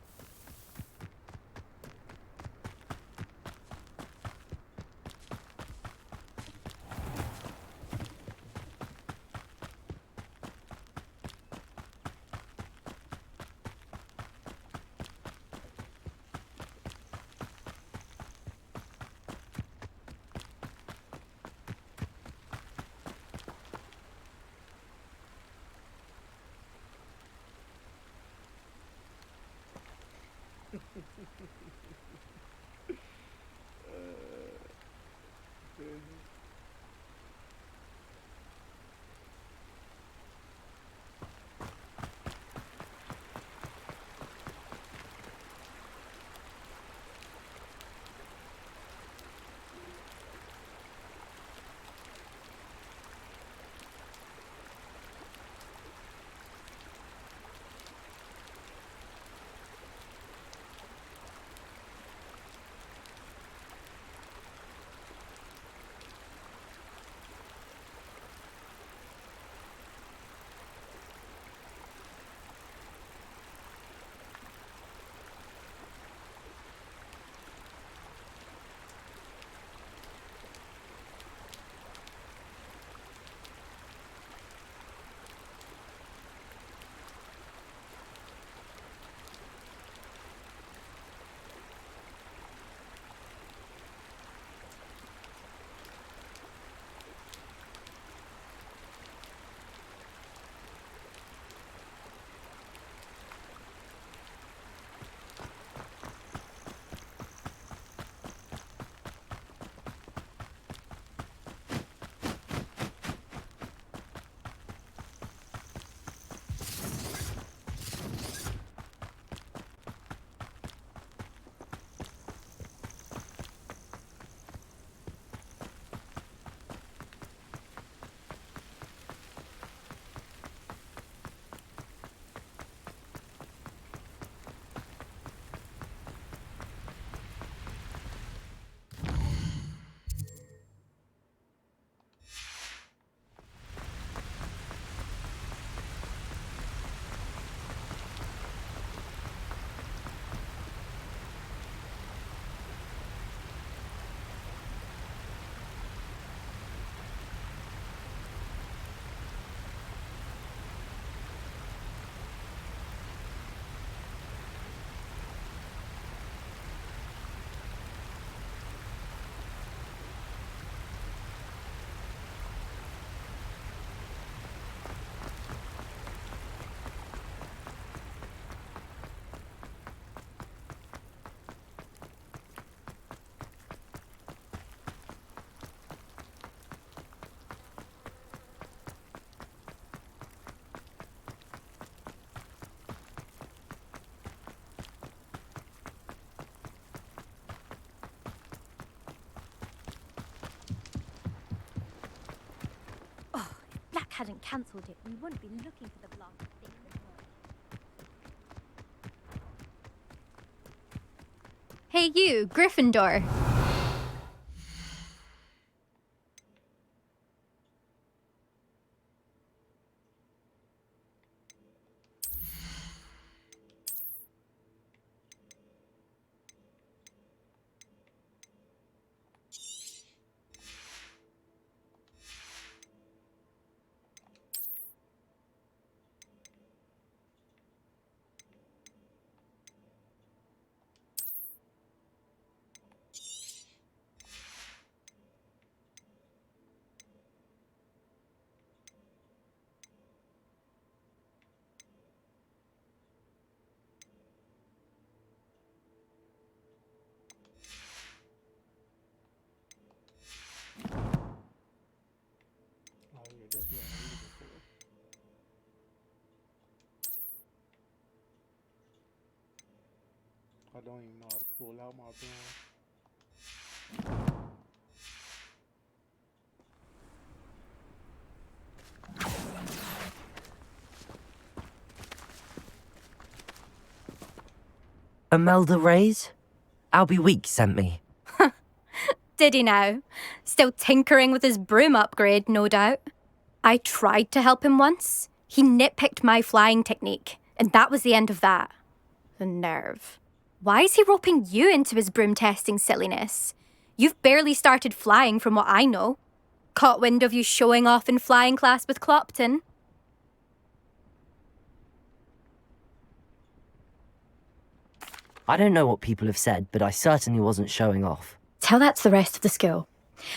Black hadn't cancelled it, we wouldn't be looking for the blasted thing. Hey you, Gryffindor. I don't even know how to pull out my broom. Imelda Reyes? Albie Weeks sent me. Did he now? Still tinkering with his broom upgrade, no doubt. I tried to help him once. He nitpicked my flying technique, and that was the end of that. The nerve. Why is he roping you into his broom testing silliness? You've barely started flying from what I know. Caught wind of you showing off in flying class with Clopton. I don't know what people have said, but I certainly wasn't showing off. Tell that to the rest of the school.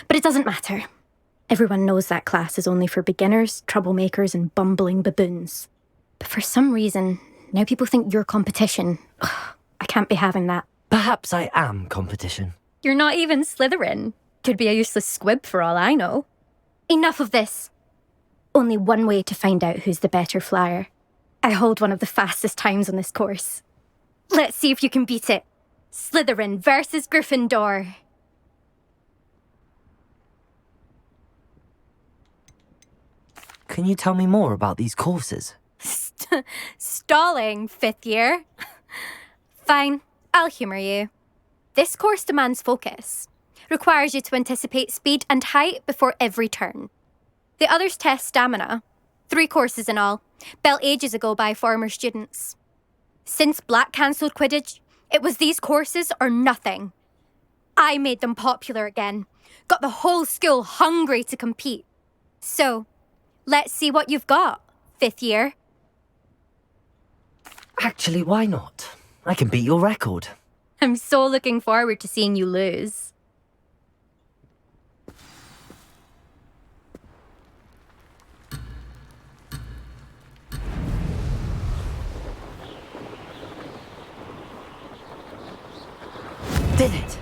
But it doesn't matter. Everyone knows that class is only for beginners, troublemakers, and bumbling baboons. But for some reason, now people think you're competition. Ugh, I can't be having that. Perhaps I am competition. You're not even Slytherin. Could be a useless squib for all I know. Enough of this. Only one way to find out who's the better flyer. I hold one of the fastest times on this course. Let's see if you can beat it. Slytherin versus Gryffindor. Can you tell me more about these courses? Stalling, 5th year. Fine, I'll humour you. This course demands focus. Requires you to anticipate speed and height before every turn. The others test stamina. 3 courses in all, built ages ago by former students. Since Black cancelled Quidditch, it was these courses or nothing. I made them popular again. Got the whole school hungry to compete. So, let's see what you've got, 5th year. Actually, why not? I can beat your record. I'm so looking forward to seeing you lose. Did it?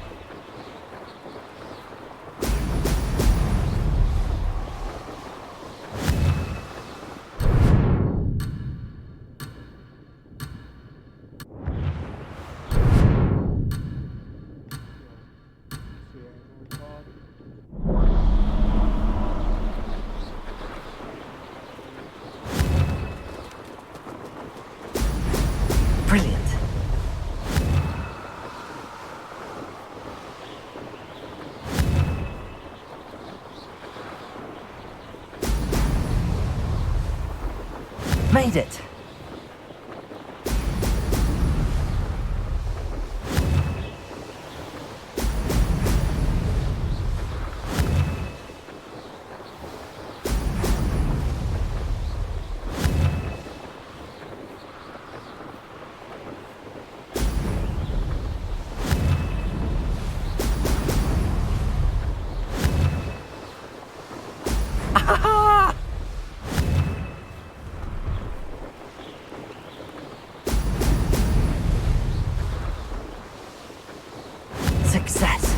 Brilliant. Made it. Success.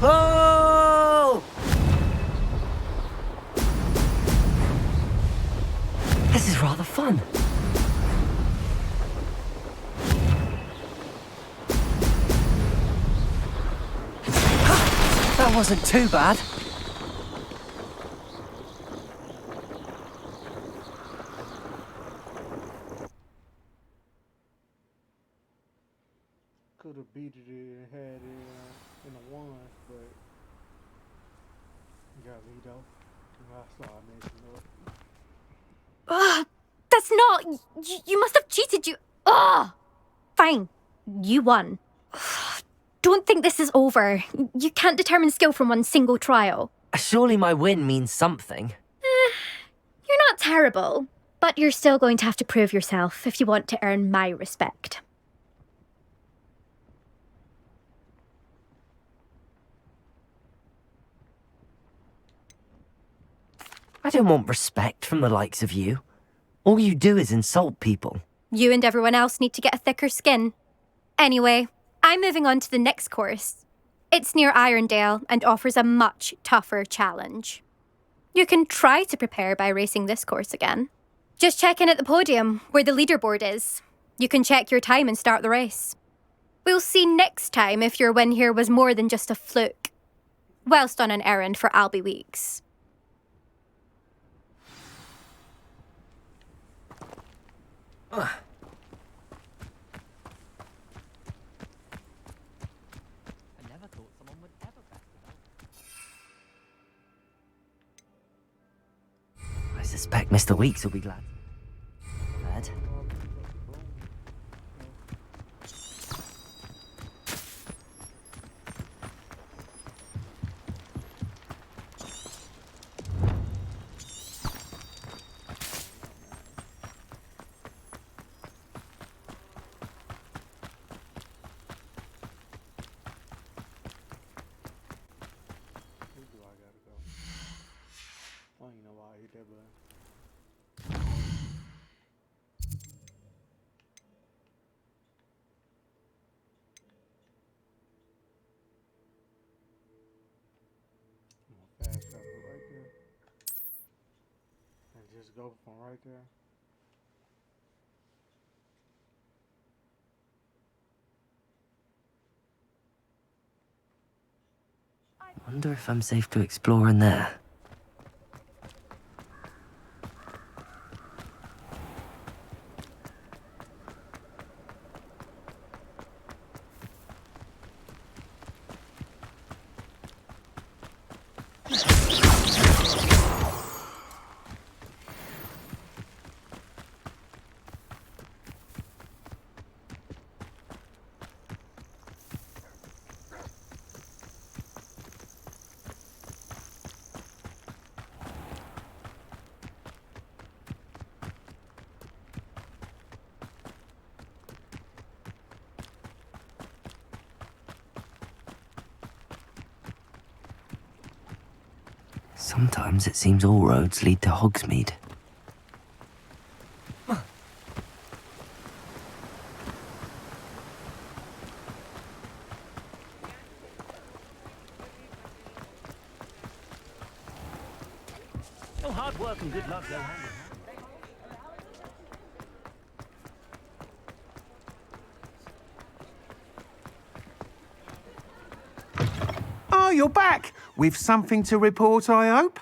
Oh! This is rather fun. That wasn't too bad. Could have beat it and had it in a 1, but you got me though. I saw I messing up. Ugh, that's not... You must have cheated, you... Ugh! Fine, you won. Ugh, don't think this is over. You can't determine skill from one single trial. Surely my win means something. You're not terrible, but you're still going to have to prove yourself if you want to earn my respect. I don't want respect from the likes of you. All you do is insult people. You and everyone else need to get a thicker skin. Anyway, I'm moving on to the next course. It's near Irondale and offers a much tougher challenge. You can try to prepare by racing this course again. Just check in at the podium, where the leaderboard is. You can check your time and start the race. We'll see next time if your win here was more than just a fluke. Whilst on an errand for Albie Weeks. I suspect Mr. Weeks will be glad. Fed. Where do I gotta go? I don't even know why I hit that button. I'm gonna fast travel right there. And just go from right there. Wonder if I'm safe to explore in there. Sometimes it seems all roads lead to Hogsmeade. Your hard work and good luck go hand in hand. Oh, you're back! With something to report, I hope?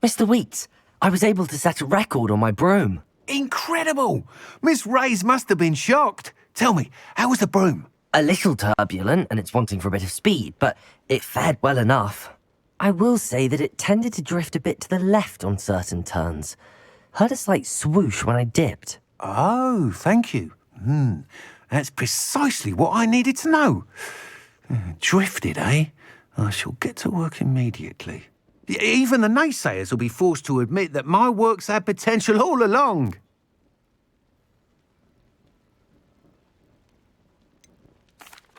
Mr. Weeks, I was able to set a record on my broom. Incredible! Miss Ray's must have been shocked. Tell me, how was the broom? A little turbulent, and it's wanting for a bit of speed, but it fared well enough. I will say that it tended to drift a bit to the left on certain turns. Heard a slight swoosh when I dipped. Oh, thank you. That's precisely what I needed to know. Drifted, eh? I shall get to work immediately. Even the naysayers will be forced to admit that my work's had potential all along.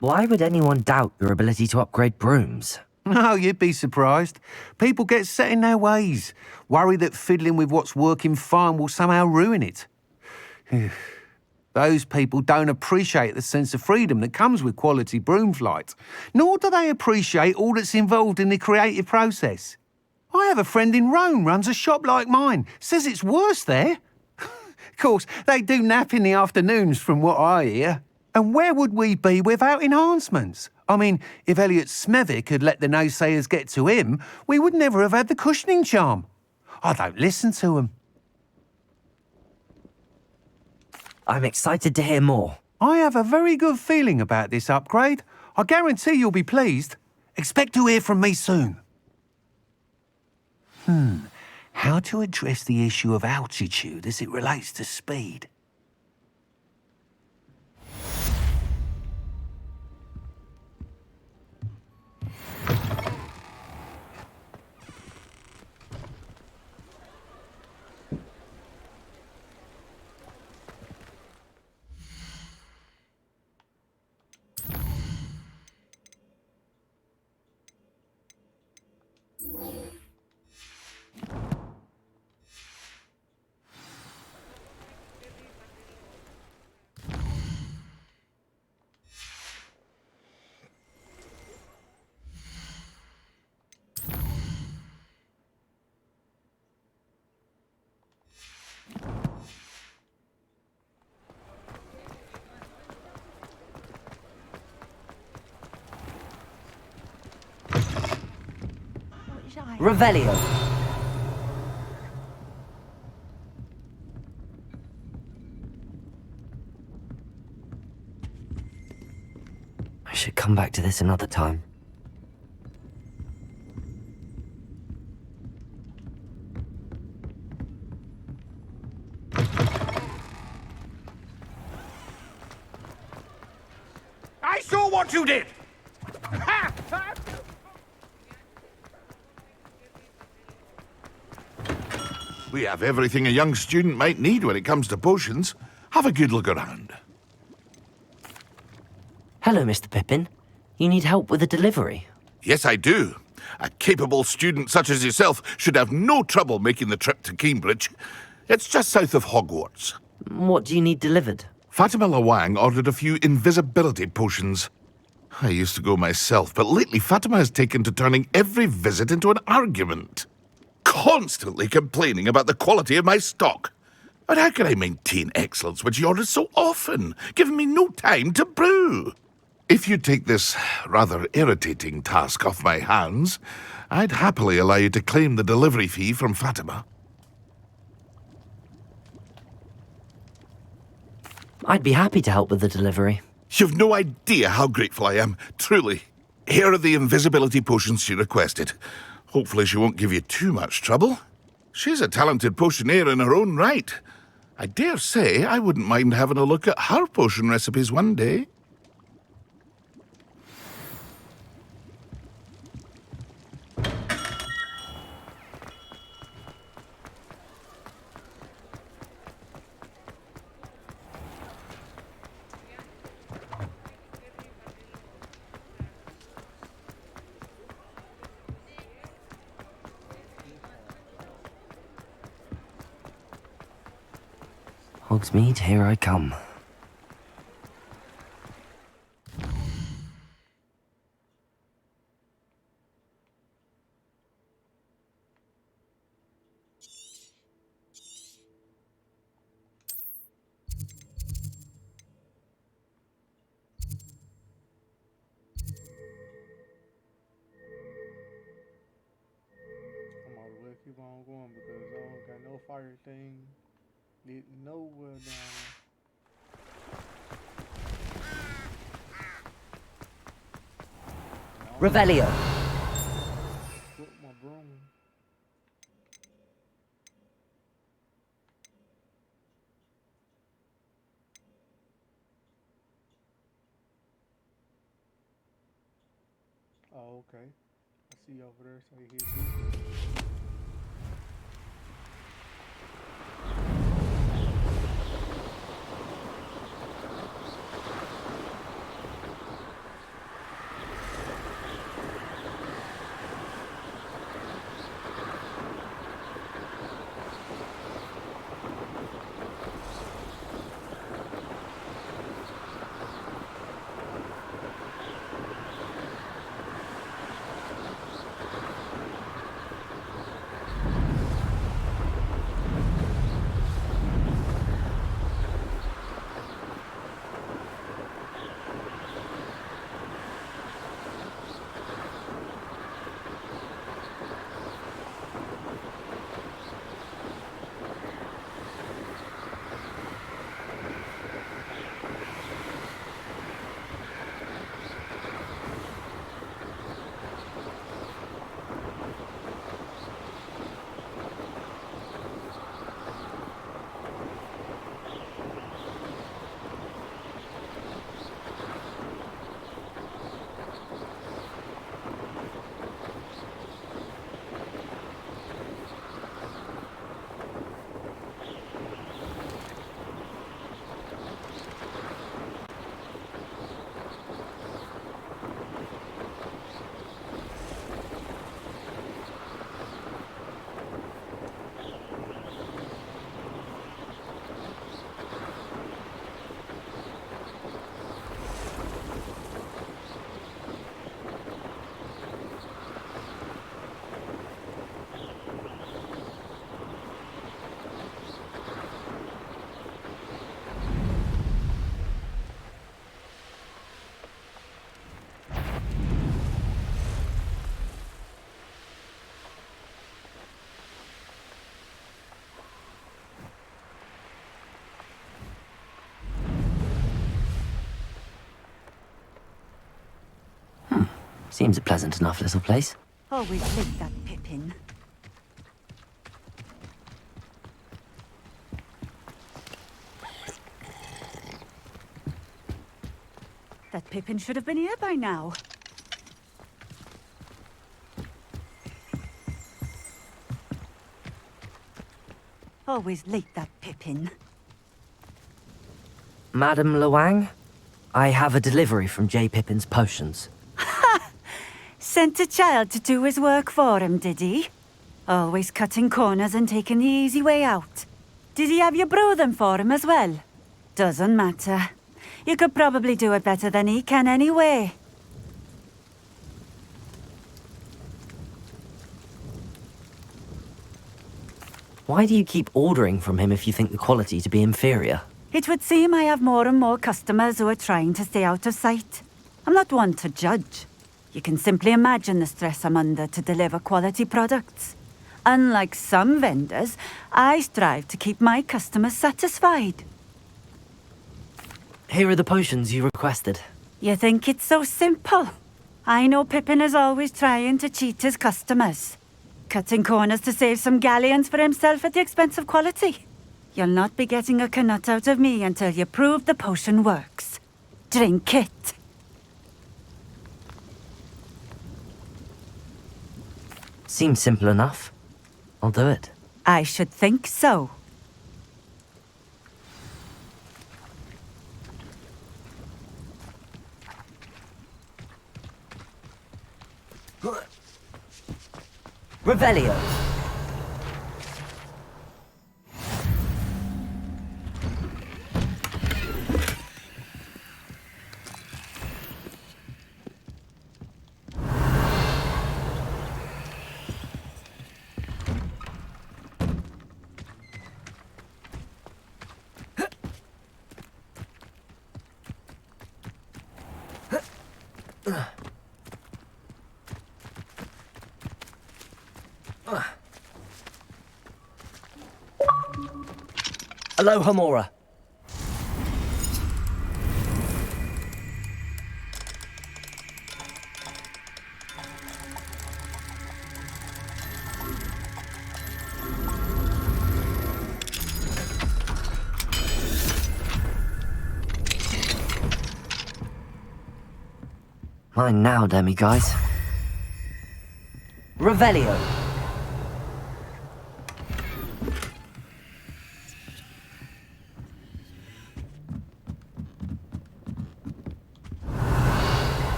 Why would anyone doubt your ability to upgrade brooms? Oh, you'd be surprised. People get set in their ways, worry that fiddling with what's working fine will somehow ruin it. Those people don't appreciate the sense of freedom that comes with quality broom flight, nor do they appreciate all that's involved in the creative process. I have a friend in Rome runs a shop like mine, says it's worse there. Of course, they do nap in the afternoons from what I hear. And where would we be without enhancements? I mean, if Elliot Smethwick had let the naysayers get to him, we would never have had the cushioning charm. I don't listen to them. I'm excited to hear more. I have a very good feeling about this upgrade. I guarantee you'll be pleased. Expect to hear from me soon. How to address the issue of altitude as it relates to speed? Revelio. I should come back to this another time. I saw what you did! We have everything a young student might need when it comes to potions. Have a good look around. Hello, Mr. Pippin. You need help with a delivery? Yes, I do. A capable student such as yourself should have no trouble making the trip to Cambridge. It's just south of Hogwarts. What do you need delivered? Fatima Lawang ordered a few invisibility potions. I used to go myself, but lately Fatima has taken to turning every visit into an argument. Constantly complaining about the quality of my stock. But how can I maintain excellence when she orders so often, giving me no time to brew? If you take this rather irritating task off my hands, I'd happily allow you to claim the delivery fee from Fatima. I'd be happy to help with the delivery. You've no idea how grateful I am, truly. Here are the invisibility potions she requested. Hopefully she won't give you too much trouble. She's a talented potioneer in her own right. I dare say I wouldn't mind having a look at her potion recipes one day. Hogsmeade, here I come. I'm all the way keep on going because I don't got no fire thing lit nowhere down there. Revelio. Put my broom. Oh, okay. I see you over there, so you hit me. Seems a pleasant enough little place. Always liked that Pippin. That Pippin should have been here by now. Always liked that Pippin. Madam Luang, I have a delivery from J. Pippin's potions. Sent a child to do his work for him, did he? Always cutting corners and taking the easy way out. Did he have you brew them for him as well? Doesn't matter. You could probably do it better than he can anyway. Why do you keep ordering from him if you think the quality to be inferior? It would seem I have more and more customers who are trying to stay out of sight. I'm not one to judge. You can simply imagine the stress I'm under to deliver quality products. Unlike some vendors, I strive to keep my customers satisfied. Here are the potions you requested. You think it's so simple? I know Pippin is always trying to cheat his customers. Cutting corners to save some galleons for himself at the expense of quality. You'll not be getting a canut out of me until you prove the potion works. Drink it. Seems simple enough. I'll do it. I should think so. Revelio. Aloha Mora. Mine now, demiguise. Revelio.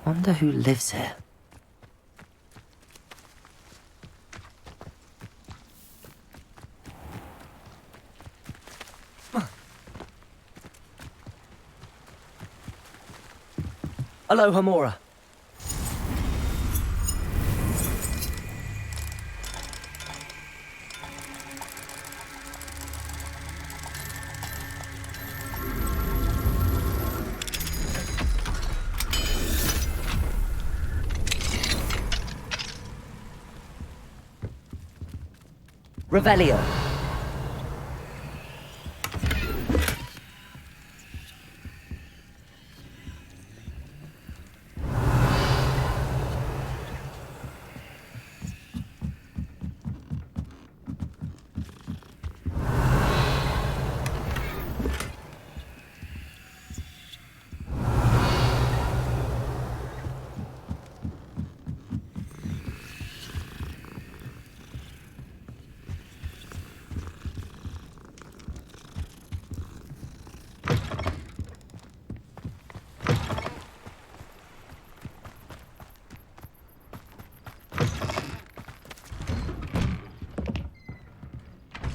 Wonder who lives here. Aloha Mora. Revelio.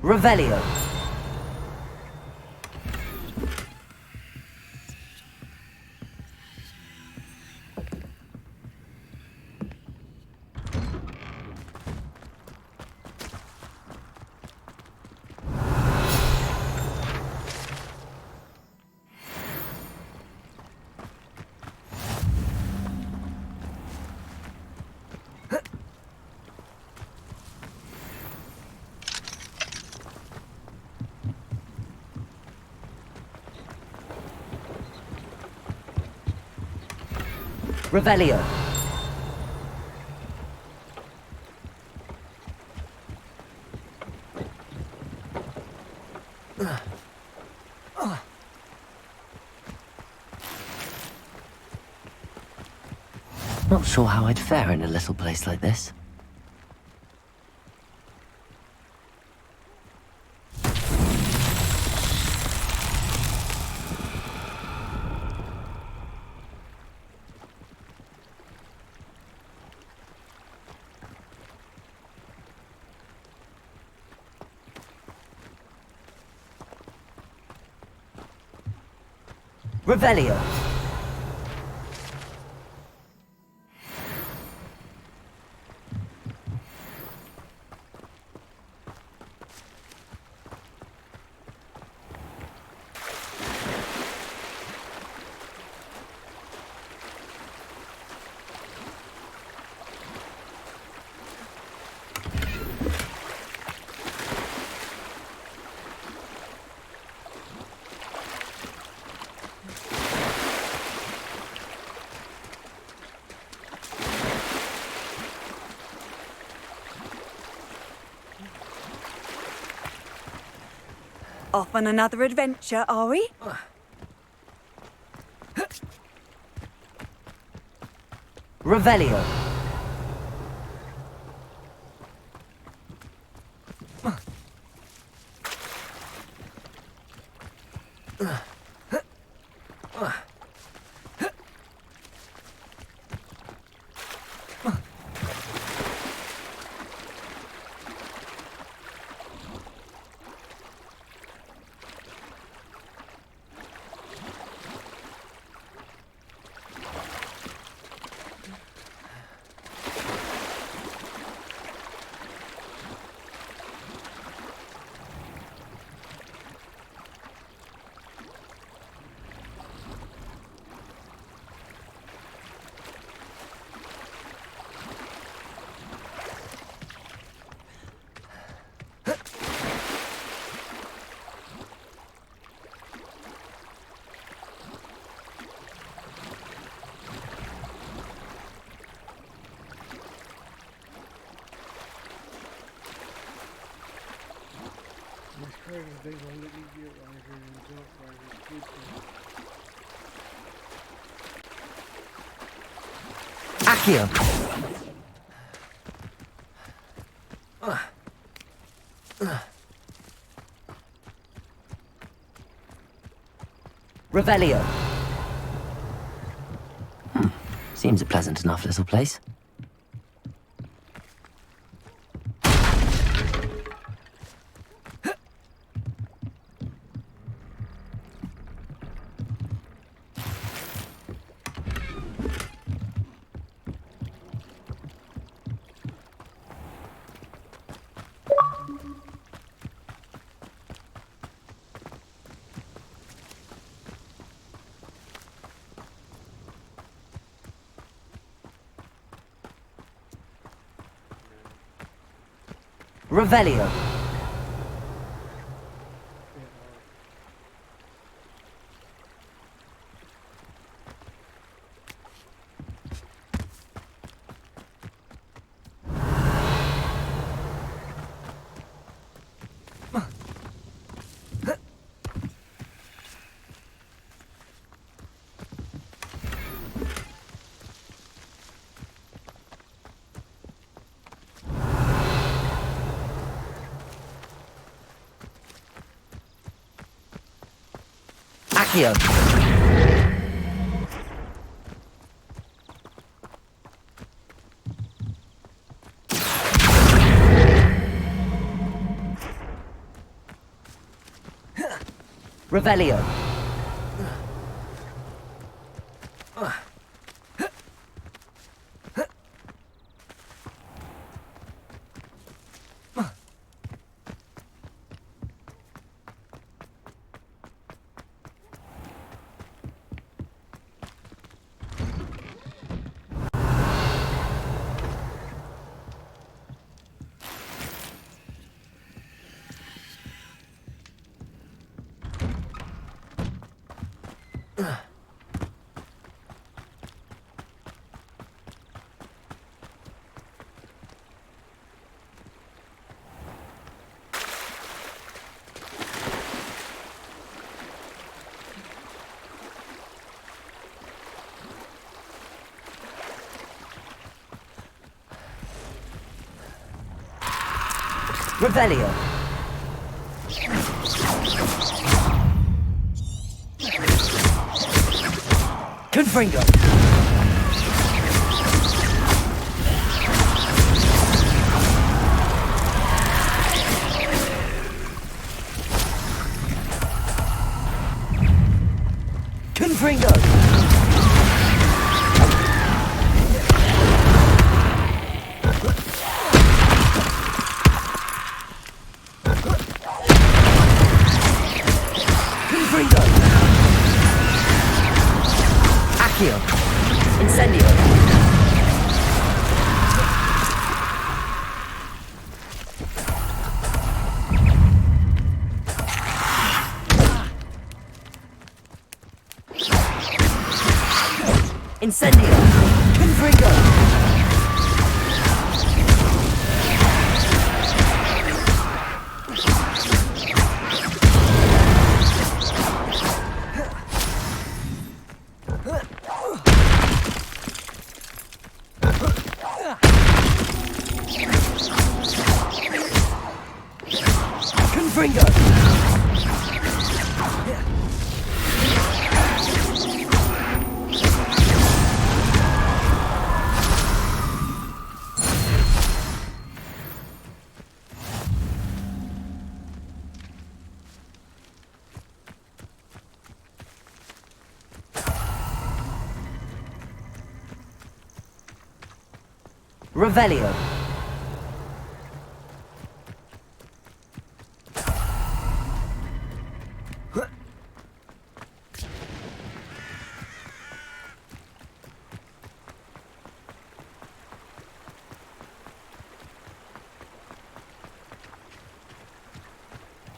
Revelio. Revelio. Not sure how I'd fare in a little place like this. Revelio. Off on another adventure, are we? Revelio. It's crazy they gonna let me get right here and jump right here. Accio. Revelio. Seems a pleasant enough little place. Revelio. Accio. Revelio. Revelio. Confringo. Confringo. Confringo. Accio. Incendio. Incendio. Confringo. Confringo. Revelio.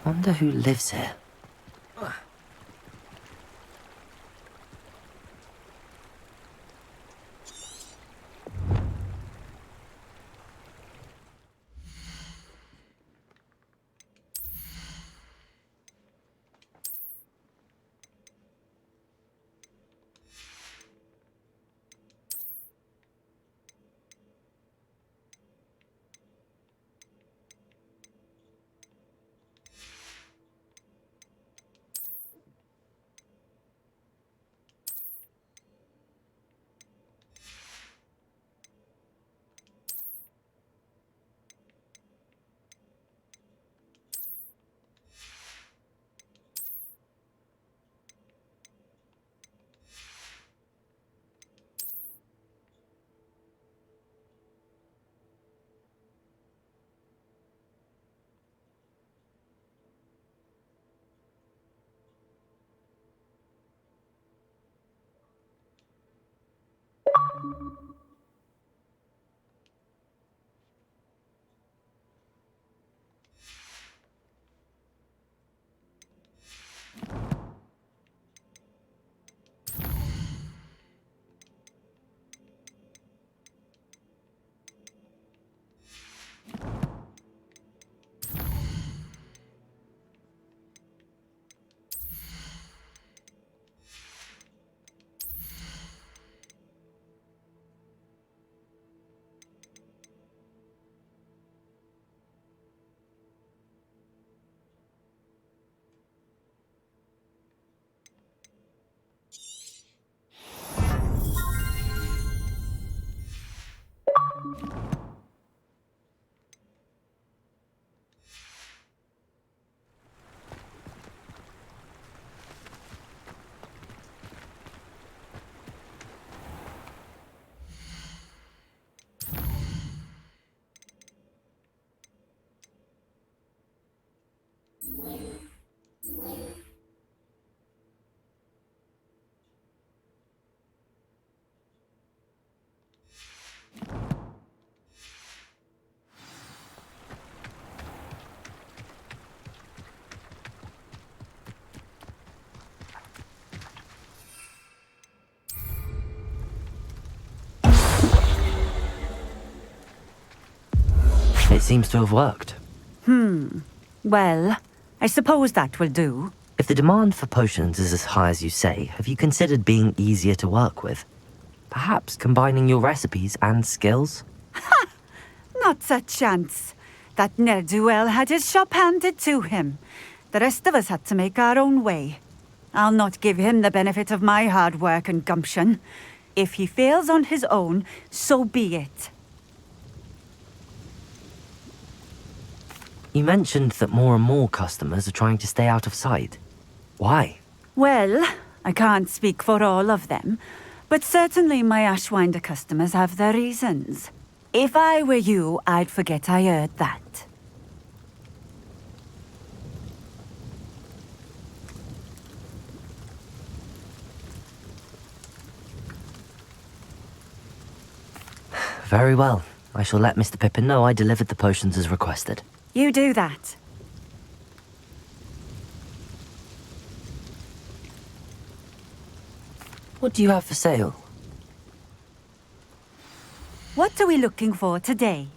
Wonder who lives here. It seems to have worked. Well, I suppose that will do. If the demand for potions is as high as you say, have you considered being easier to work with? Perhaps combining your recipes and skills? Not a chance. That ne'er-do-well had his shop handed to him. The rest of us had to make our own way. I'll not give him the benefit of my hard work and gumption. If he fails on his own, so be it. You mentioned that more and more customers are trying to stay out of sight. Why? Well, I can't speak for all of them, but certainly my Ashwinder customers have their reasons. If I were you, I'd forget I heard that. Very well. I shall let Mr. Pippin know I delivered the potions as requested. You do that. What do you have for sale? What are we looking for today?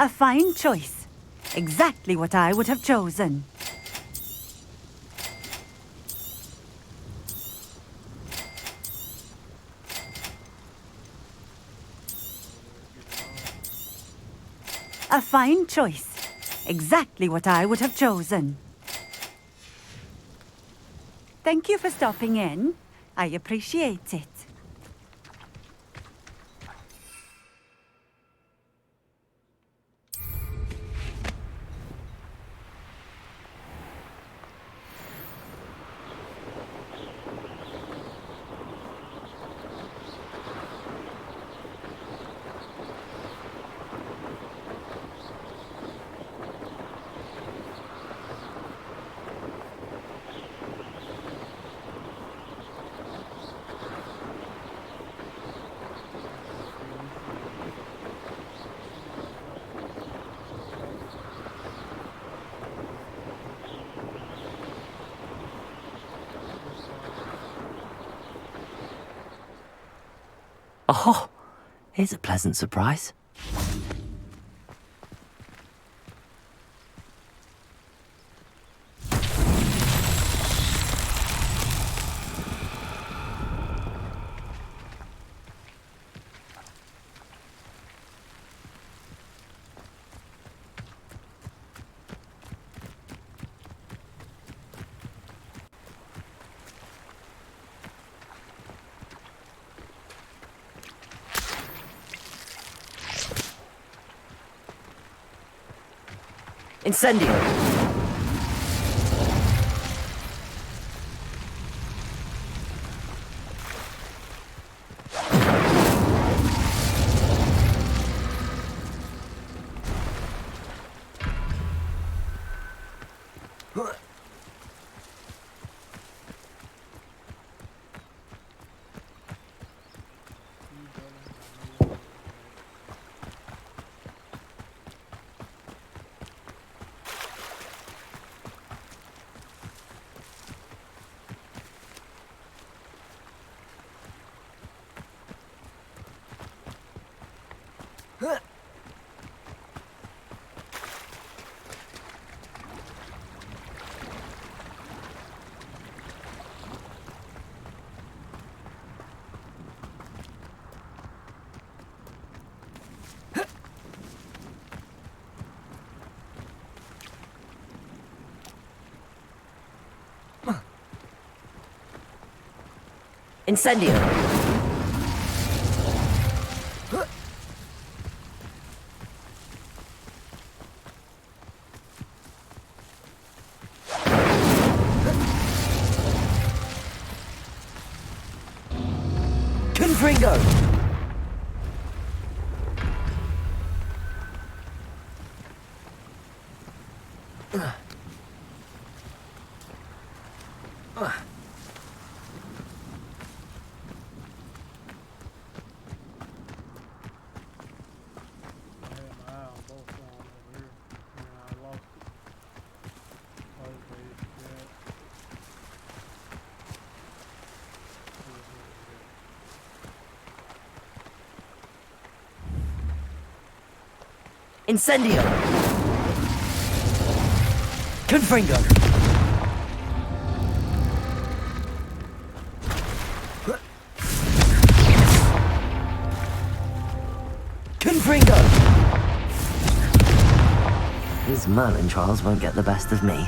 A fine choice. Exactly what I would have chosen. A fine choice. Exactly what I would have chosen. Thank you for stopping in. I appreciate it. Oh, here's a pleasant surprise. Incendio! Incendio! Confringo! Incendio! Confringo! Confringo! These Merlin trials won't get the best of me.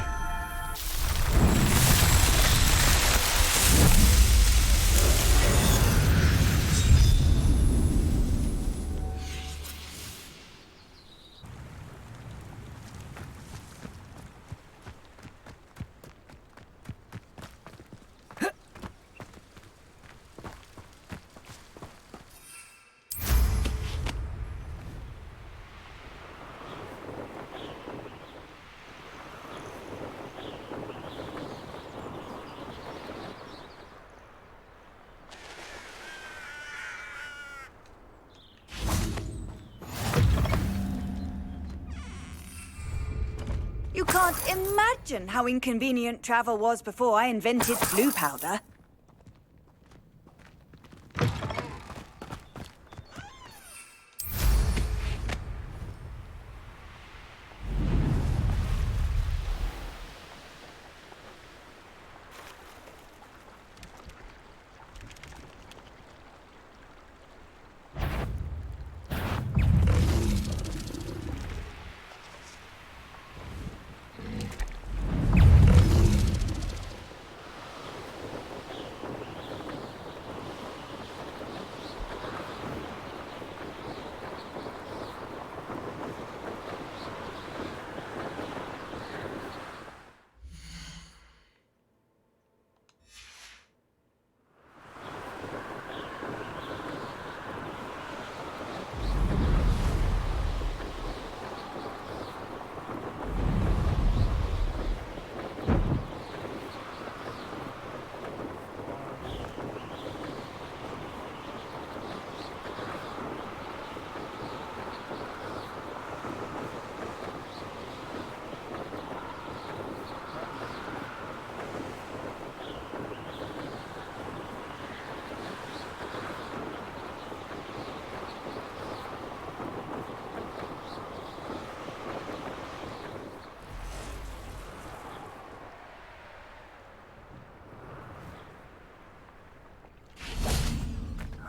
You can't imagine how inconvenient travel was before I invented blue powder.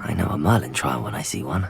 I know a Merlin trial when I see one.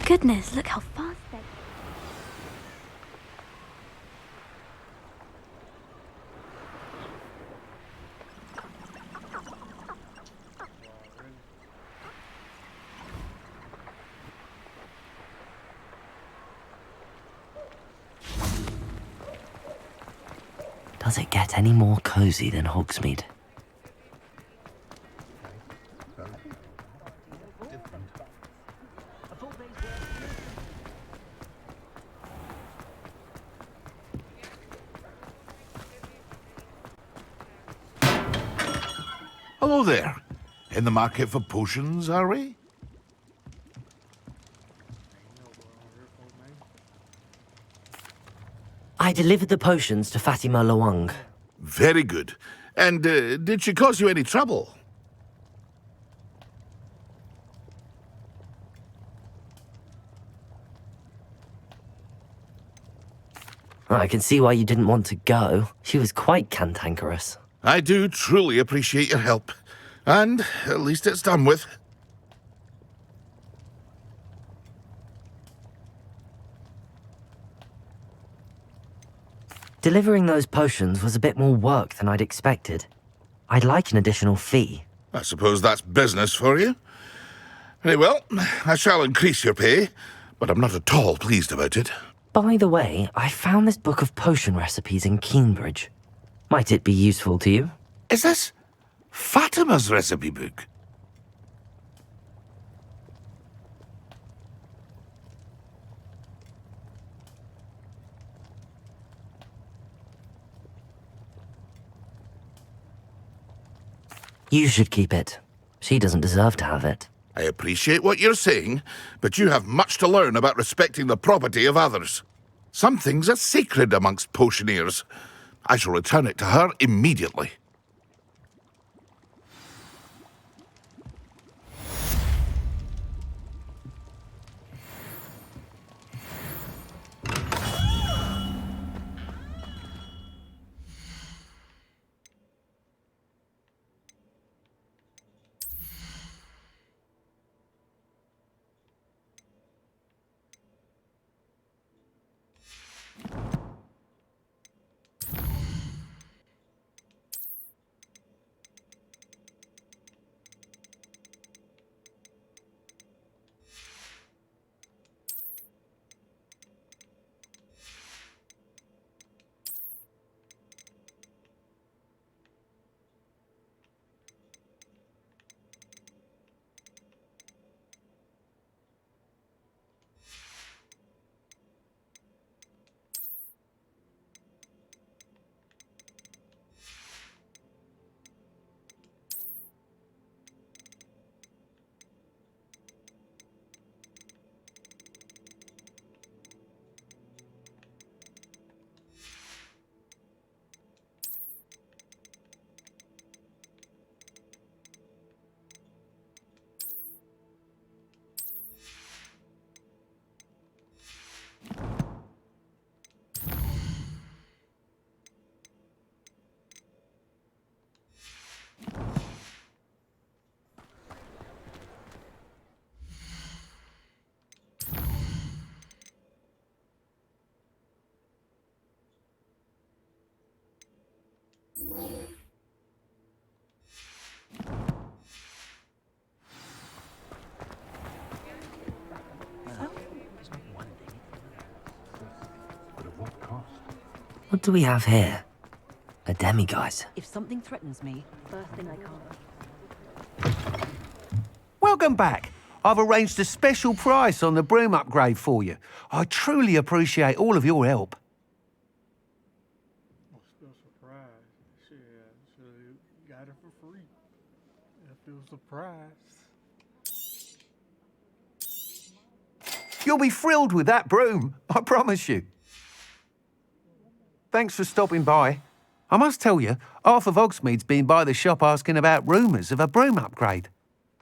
Goodness, look how fast they... Does it get any more cozy than Hogsmeade? Hello there. In the market for potions, are we? I delivered the potions to Fatima Lawang. Very good. And did she cause you any trouble? I can see why you didn't want to go. She was quite cantankerous. I do truly appreciate your help. And at least it's done with. Delivering those potions was a bit more work than I'd expected. I'd like an additional fee. I suppose that's business for you. Very well, I shall increase your pay, but I'm not at all pleased about it. By the way, I found this book of potion recipes in Keenbridge. Might it be useful to you? Is this Fatima's recipe book? You should keep it. She doesn't deserve to have it. I appreciate what you're saying, but you have much to learn about respecting the property of others. Some things are sacred amongst potioneers. I shall return it to her immediately. What do we have here? A demiguise. If something threatens me, first thing I can't. Welcome back. I've arranged a special price on the broom upgrade for you. I truly appreciate all of your help. Still surprised. Shit, so got it for free. I feel surprised. You'll be thrilled with that broom, I promise you. Thanks for stopping by. I must tell you, half of Hogsmeade's been by the shop asking about rumours of a broom upgrade.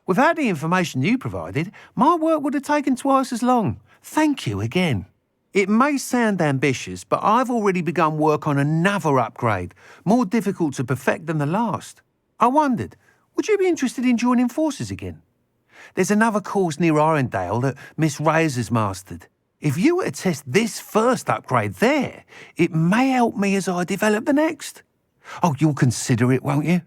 Without the information you provided, my work would have taken twice as long. Thank you again. It may sound ambitious, but I've already begun work on another upgrade, more difficult to perfect than the last. I wondered, would you be interested in joining forces again? There's another course near Arendale that Miss Reyes has mastered. If you were to test this first upgrade there, it may help me as I develop the next. Oh, you'll consider it, won't you?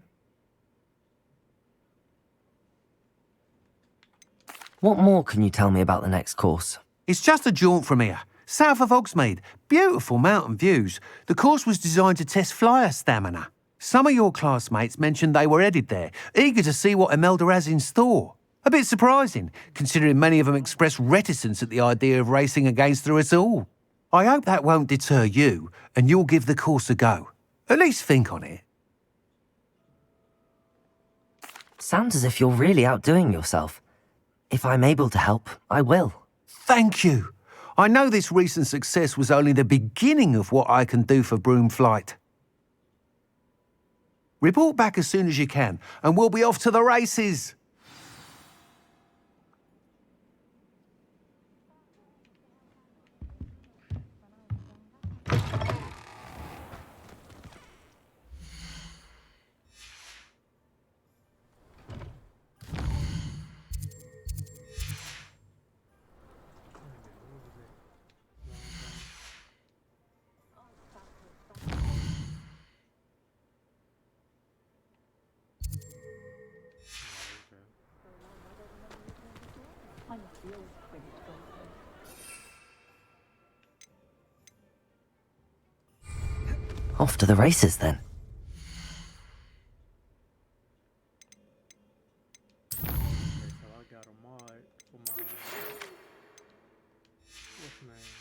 What more can you tell me about the next course? It's just a jaunt from here, south of Hogsmeade. Beautiful mountain views. The course was designed to test flyer stamina. Some of your classmates mentioned they were headed there, eager to see what Imelda has in store. A bit surprising, considering many of them expressed reticence at the idea of racing against her at all. I hope that won't deter you, and you'll give the course a go. At least think on it. Sounds as if you're really outdoing yourself. If I'm able to help, I will. Thank you. I know this recent success was only the beginning of what I can do for Broomflight. Report back as soon as you can, and we'll be off to the races. Off to the races then. Okay, so I got a mod for my what's the name?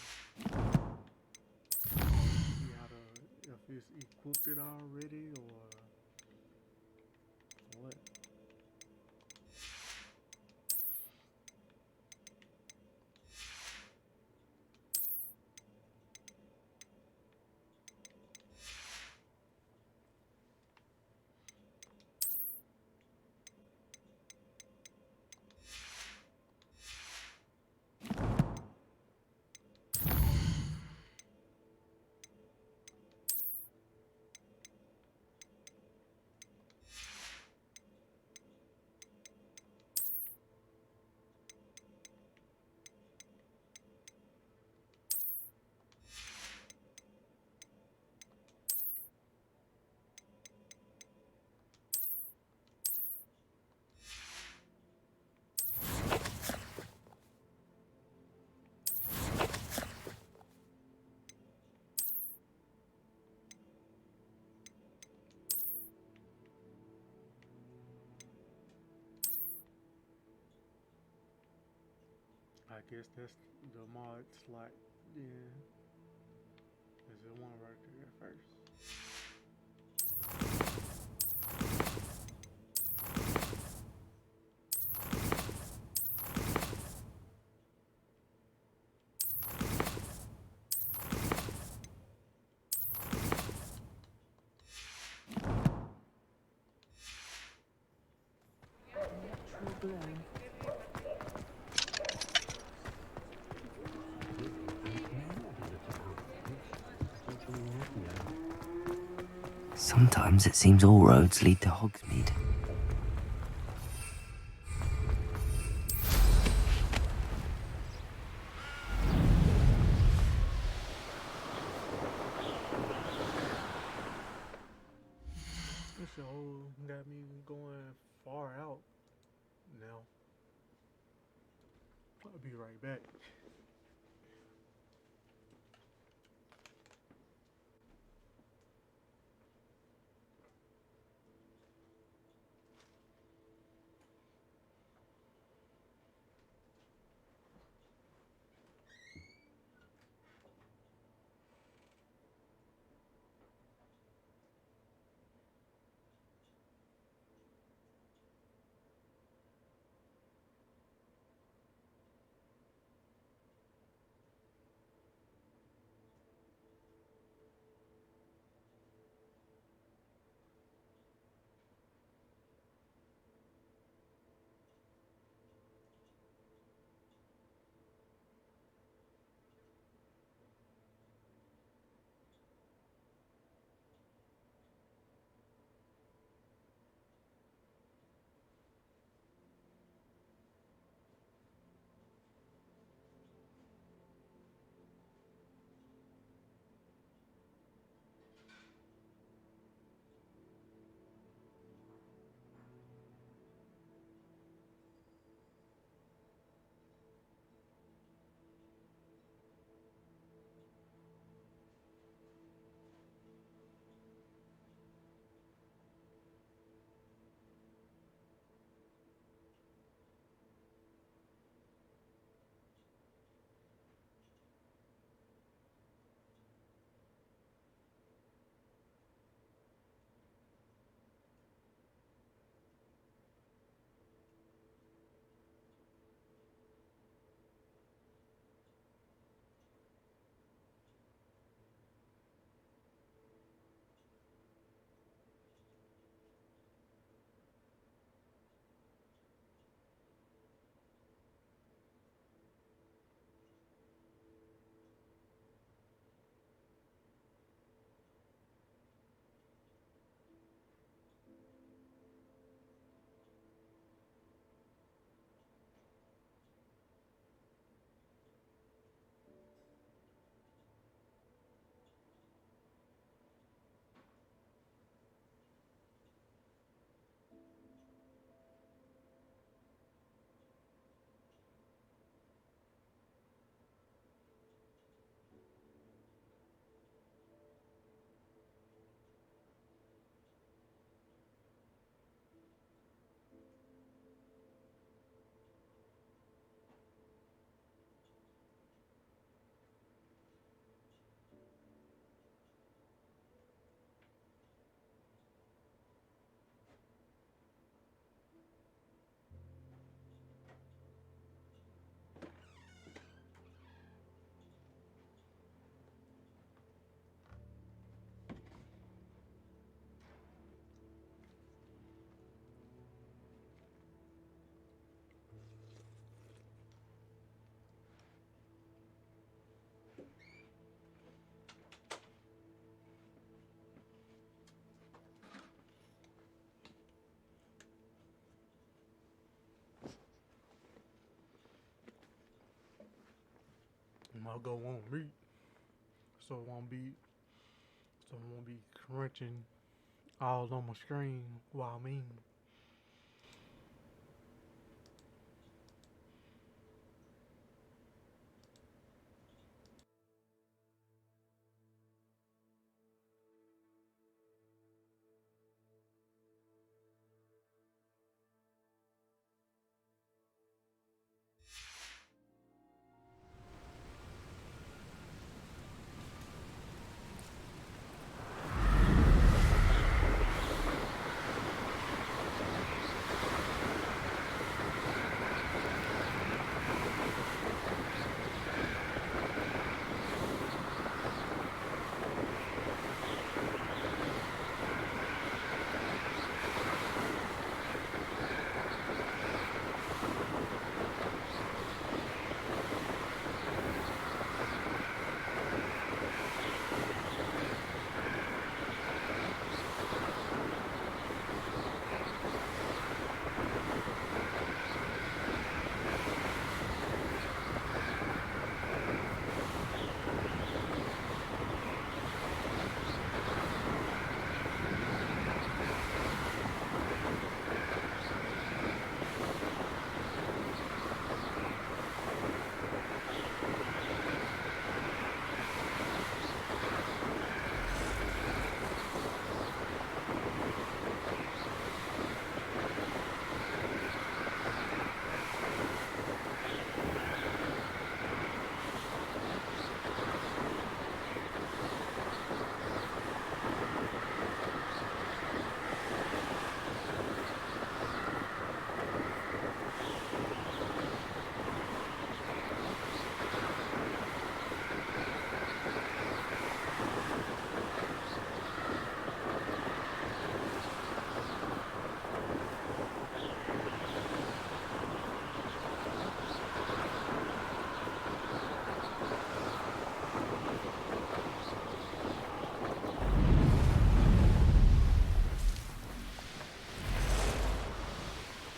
See how to if it's equipped it already or what? I guess that's the mod slot. Yeah. There's the one right there first. Sometimes it seems all roads lead to Hogsmeade. This show got me going far out now. I'll be right back. my go won't beat. So it won't be crunching all on my screen while I'm eating.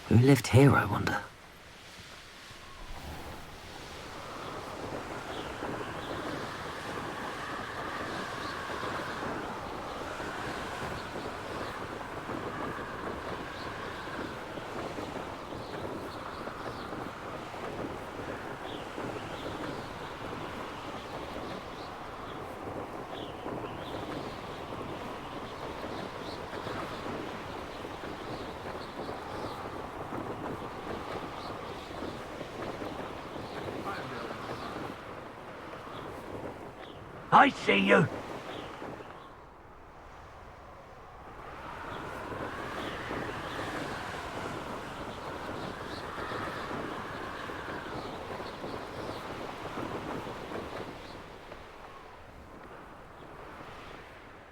Who lived here, I wonder? I see you.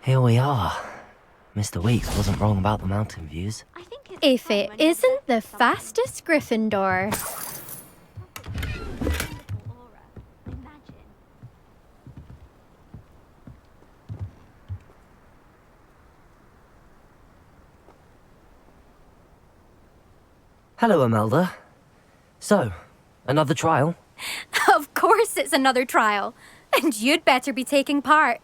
Here we are. Mr. Weeks wasn't wrong about the mountain views. If it isn't the fastest Gryffindor. Hello, Imelda. So, another trial? Of course it's another trial. And you'd better be taking part.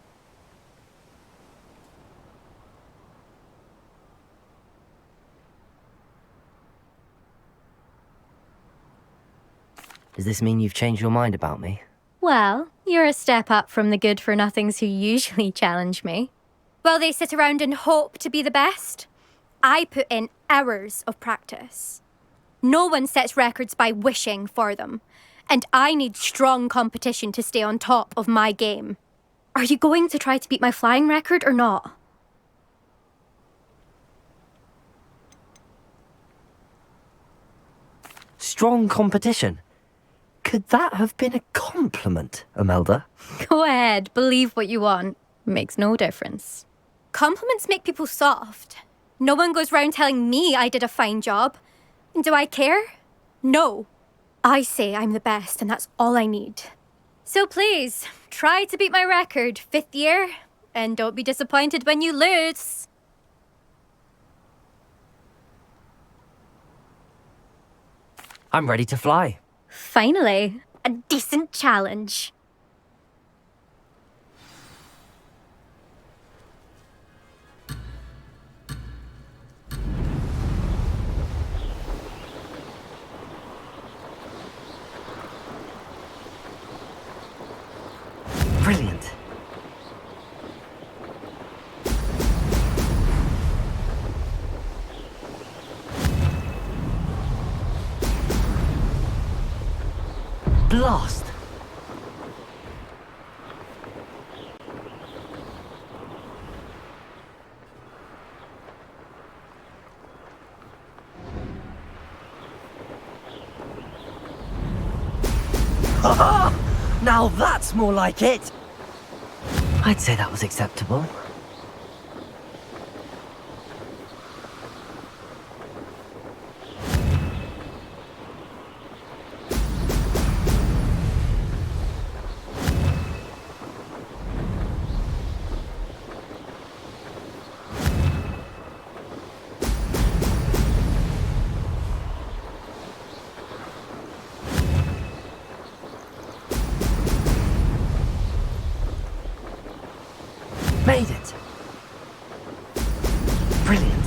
Does this mean you've changed your mind about me? Well, you're a step up from the good-for-nothings who usually challenge me. While they sit around and hope to be the best, I put in hours of practice. No one sets records by wishing for them, and I need strong competition to stay on top of my game. Are you going to try to beat my flying record or not? Strong competition? Could that have been a compliment, Imelda? Go ahead, believe what you want. Makes no difference. Compliments make people soft. No one goes round telling me I did a fine job. And do I care? No. I say I'm the best, and that's all I need. So please, try to beat my record, 5th year, and don't be disappointed when you lose. I'm ready to fly. Finally, a decent challenge. last. Now that's more like it! I'd say that was acceptable. Made it! Brilliant.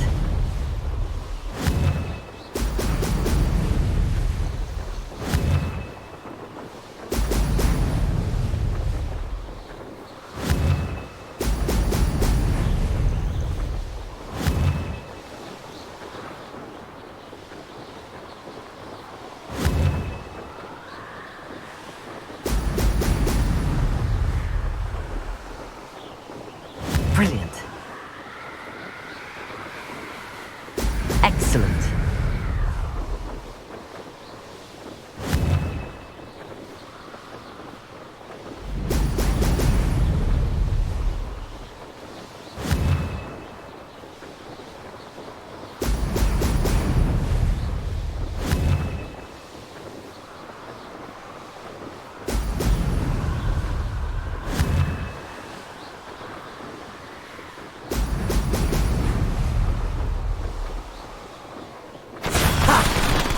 Brilliant. Excellent.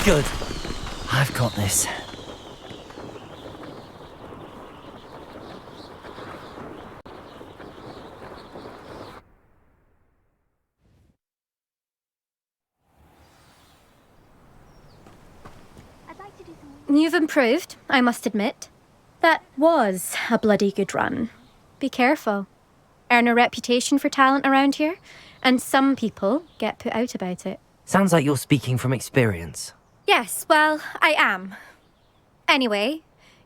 Good. I've got this. You've improved, I must admit. That was a bloody good run. Be careful. Earn a reputation for talent around here, and some people get put out about it. Sounds like you're speaking from experience. Yes, well, I am. Anyway,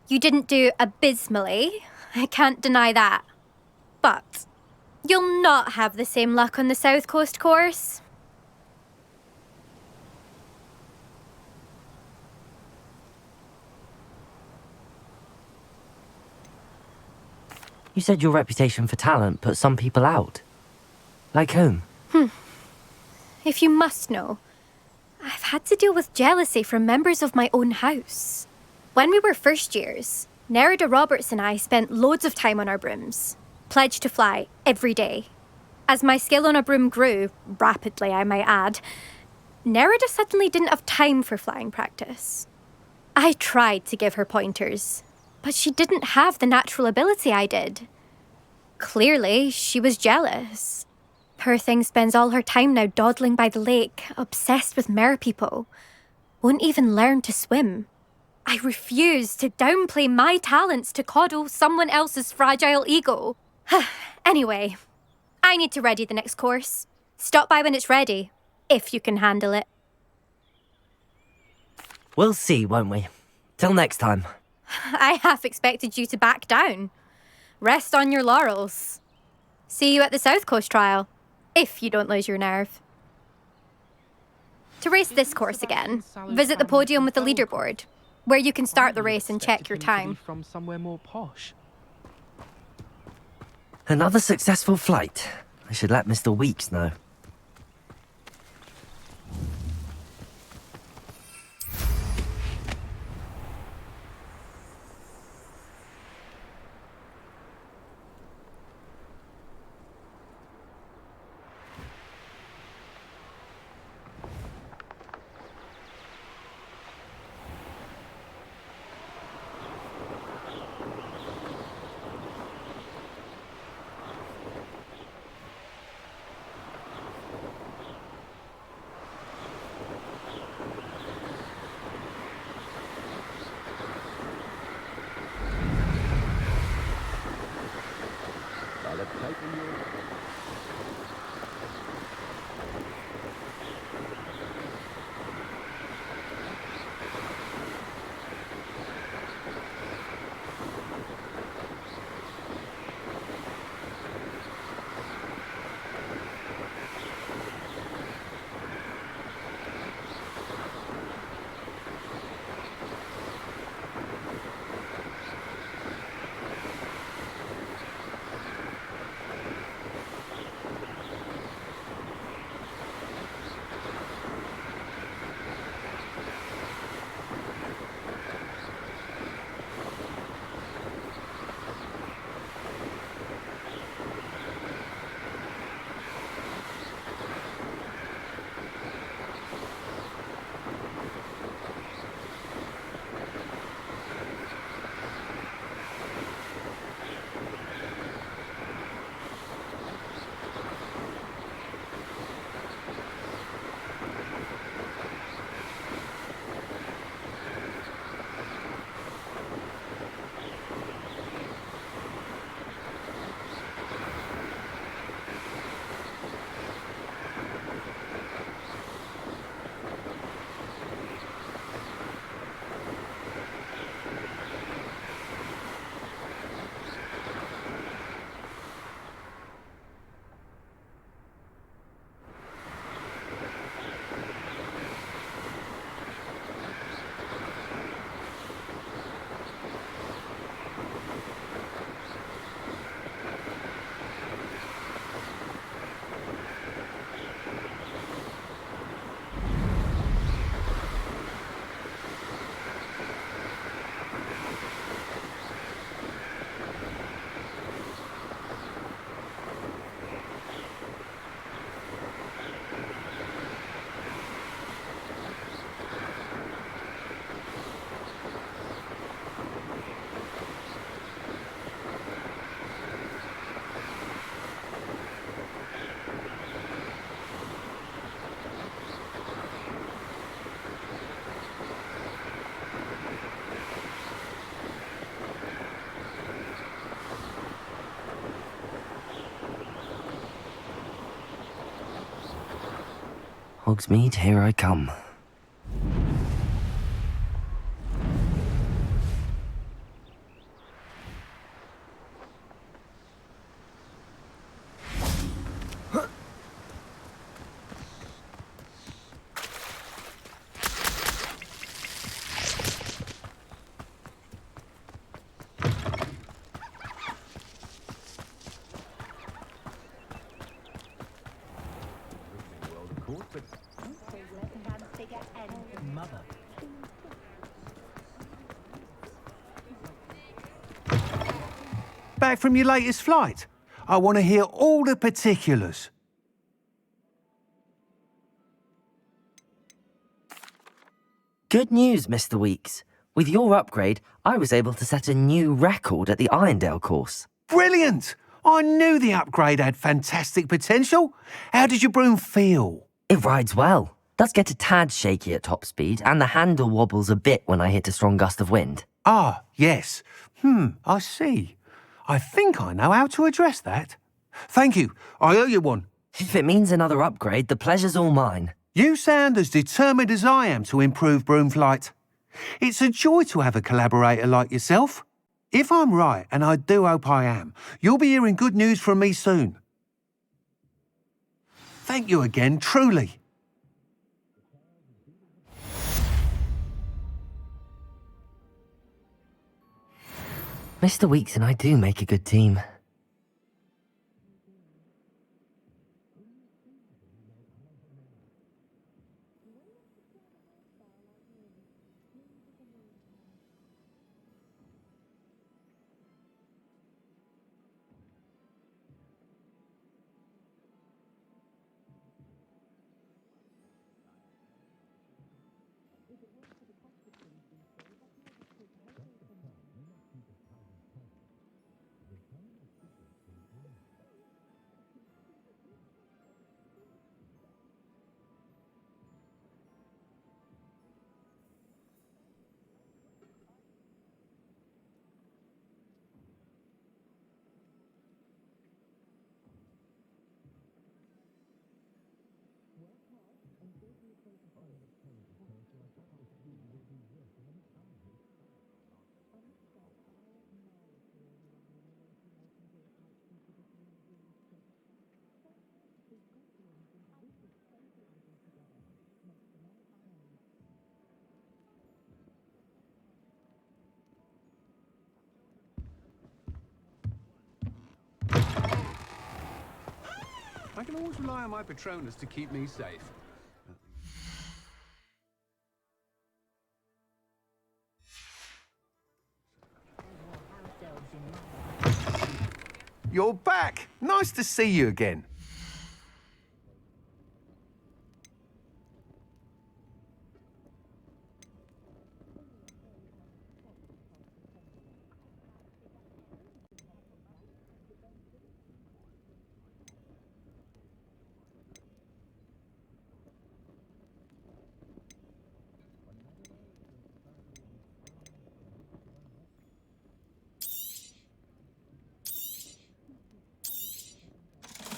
you didn't do abysmally. I can't deny that. But you'll not have the same luck on the South Coast course. You said your reputation for talent put some people out. Like whom? If you must know, I've had to deal with jealousy from members of my own house. When we were first years, Nerida Roberts and I spent loads of time on our brooms, pledged to fly every day. As my skill on a broom grew, rapidly I might add, Nerida suddenly didn't have time for flying practice. I tried to give her pointers, but she didn't have the natural ability I did. Clearly, she was jealous. Poor thing spends all her time now dawdling by the lake, obsessed with merpeople. Won't even learn to swim. I refuse to downplay my talents to coddle someone else's fragile ego. Anyway, I need to ready the next course. Stop by when it's ready, if you can handle it. We'll see, won't we? Till next time. I half expected you to back down. Rest on your laurels. See you at the South Coast trial, if you don't lose your nerve. To race this course again, visit the podium with the leaderboard, where you can start the race and check your time. From somewhere more posh. Another successful flight. I should let Mr. Weeks know. Hogsmeade, here I come. Back from your latest flight? I want to hear all the particulars. Good news, Mr. Weeks. With your upgrade, I was able to set a new record at the Irondale course. Brilliant! I knew the upgrade had fantastic potential. How did your broom feel? It rides well. Does get a tad shaky at top speed, and the handle wobbles a bit when I hit a strong gust of wind. Ah, yes. I see. I think I know how to address that. Thank you. I owe you one. If it means another upgrade, the pleasure's all mine. You sound as determined as I am to improve broom flight. It's a joy to have a collaborator like yourself. If I'm right, and I do hope I am, you'll be hearing good news from me soon. Thank you again, truly. Mr. Weeks and I do make a good team. I can always rely on my Patronus to keep me safe. You're back! Nice to see you again.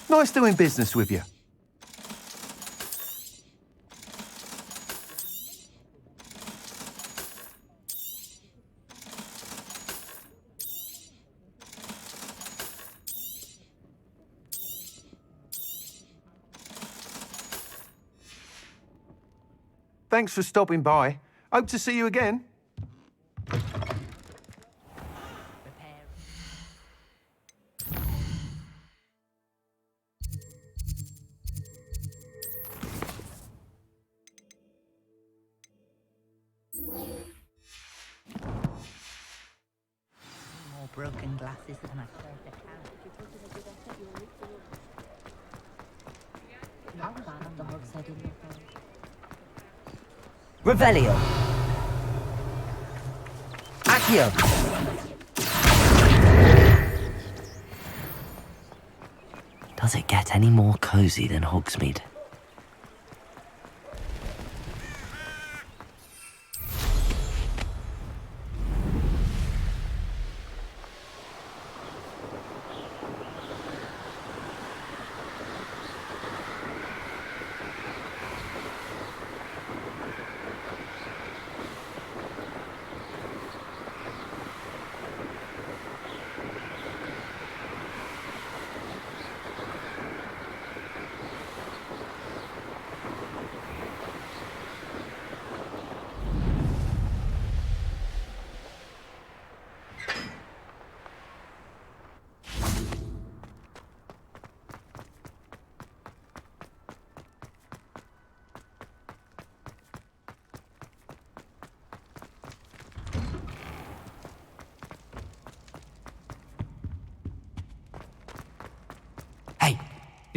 Nice doing business with you. Thanks for stopping by. Hope to see you again. Broken glasses than I've heard the Revelio. Accio. Does it get any more cozy than Hogsmeade?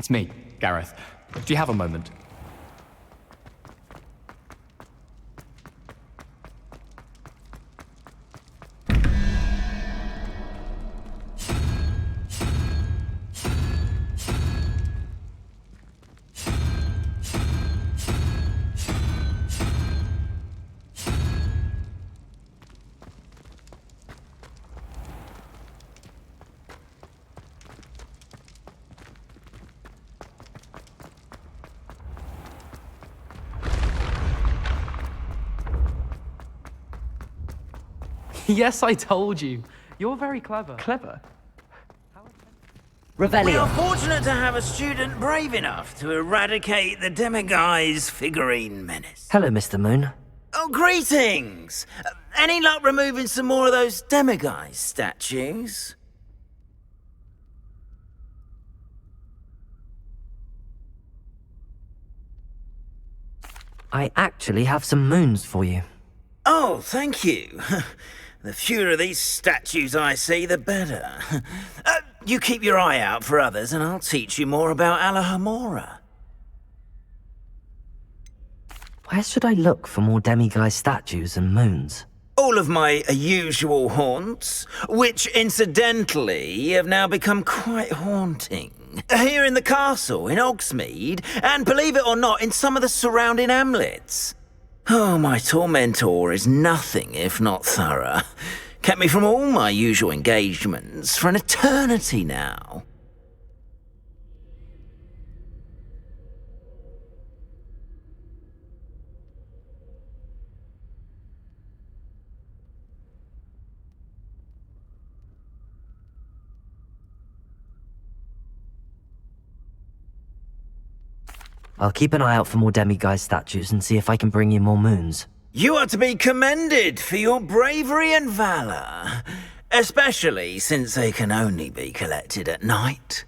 It's me, Gareth. Do you have a moment? Yes, I told you. You're very clever. Clever? We Revelio. are fortunate to have a student brave enough to eradicate the Demiguise figurine menace. Hello, Mr. Moon. Oh, greetings! Any luck removing some more of those Demiguise statues? I actually have some moons for you. Oh, thank you. The fewer of these statues I see, the better. You keep your eye out for others, and I'll teach you more about Alahamora. Where should I look for more demiguise statues and moons? All of my usual haunts, which incidentally have now become quite haunting. Here in the castle, in Hogsmeade, and believe it or not, in some of the surrounding hamlets. Oh, my tormentor is nothing if not thorough. Kept me from all my usual engagements for an eternity now. I'll keep an eye out for more demiguise statues and see if I can bring you more moons. You are to be commended for your bravery and valor, especially since they can only be collected at night.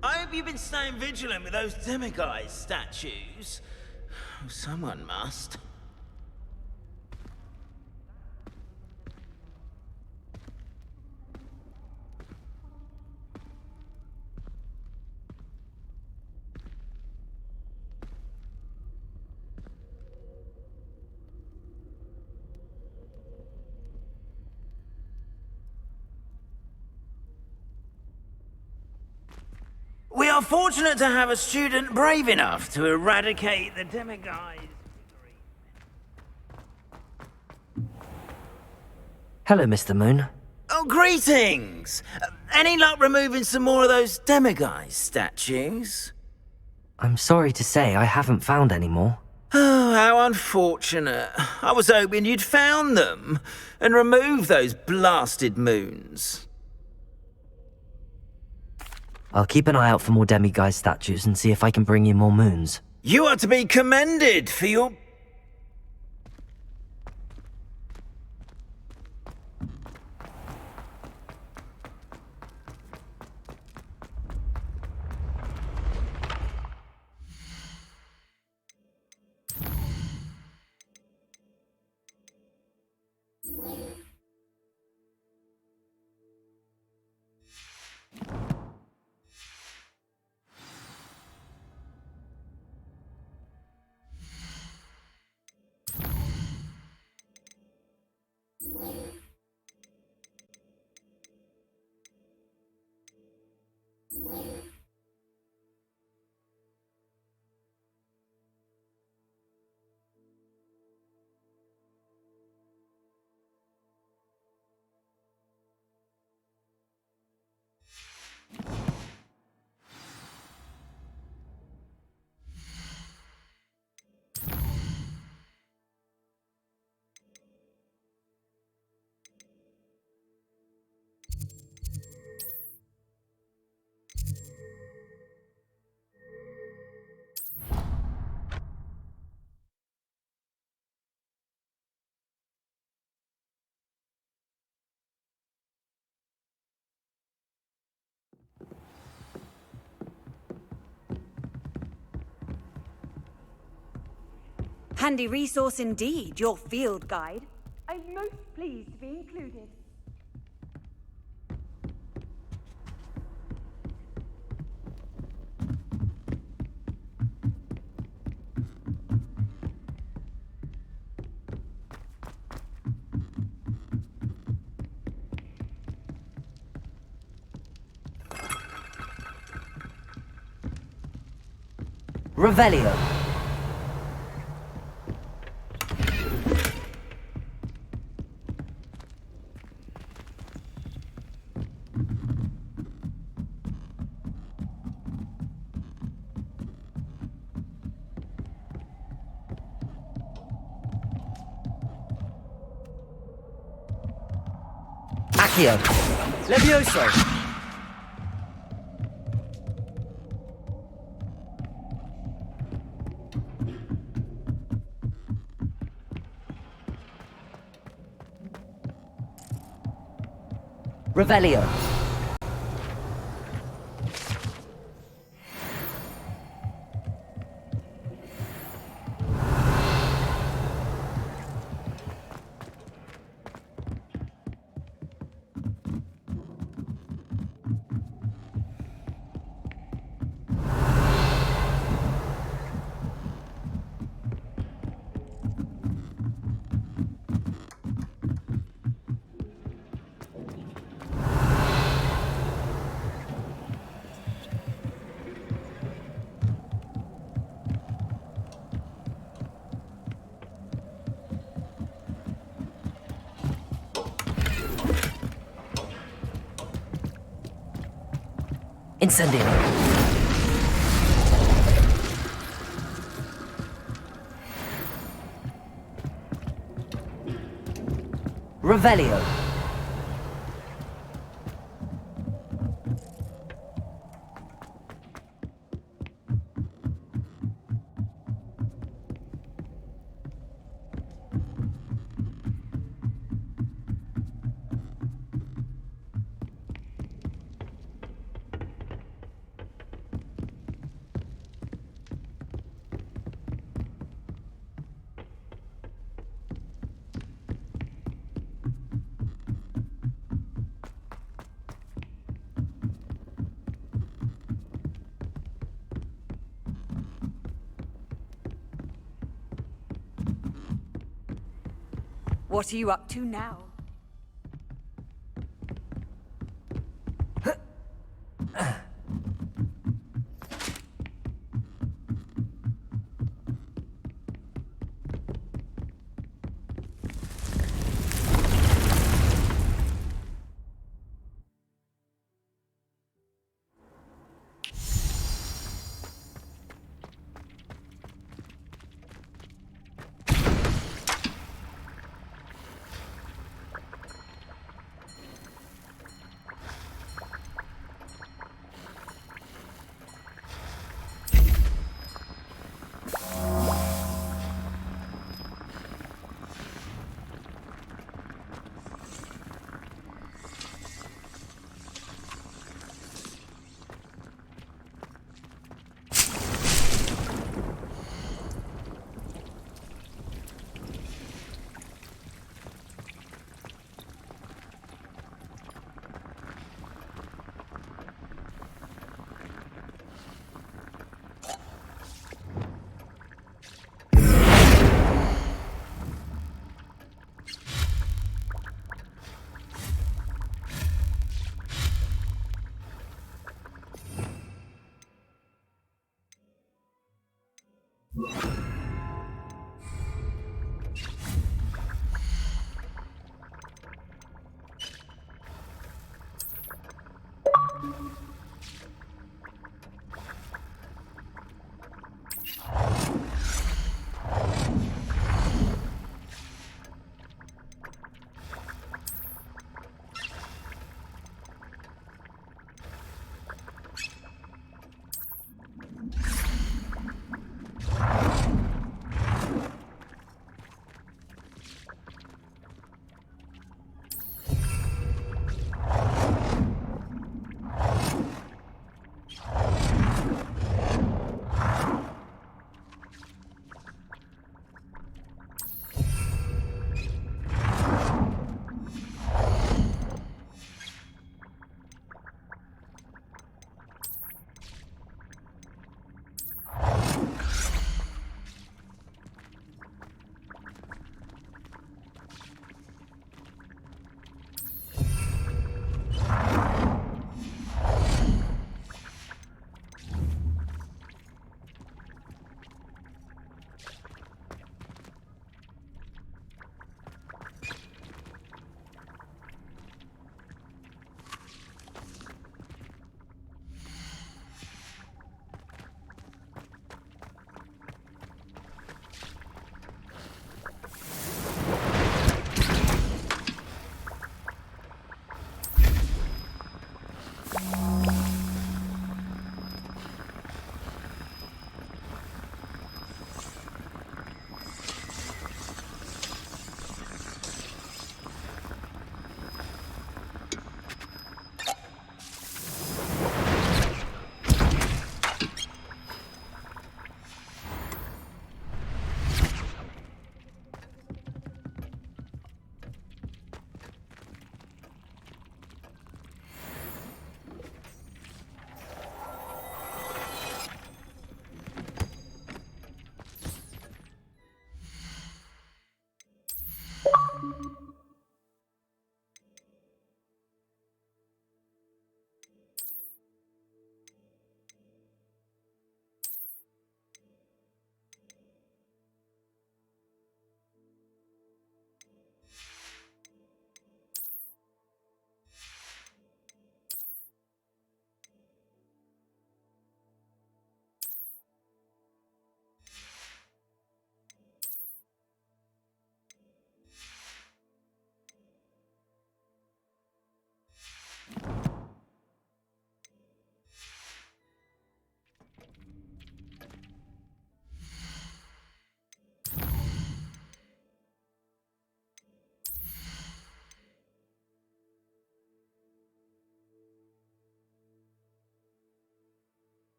I hope you've been staying vigilant with those Demiguise statues. Someone must. We are fortunate to have a student brave enough to eradicate the Demiguise. Hello, Mr. Moon. Oh, greetings! Any luck removing some more of those Demiguise statues? I'm sorry to say I haven't found any more. Oh, how unfortunate. I was hoping you'd found them and removed those blasted moons. I'll keep an eye out for more demiguise statues and see if I can bring you more moons. You are to be commended for your... Handy resource indeed, your field guide. I'm most pleased to be included. Revelio. Accio. Levioso. Revelio. Incendio. Revelio. What are you up to now?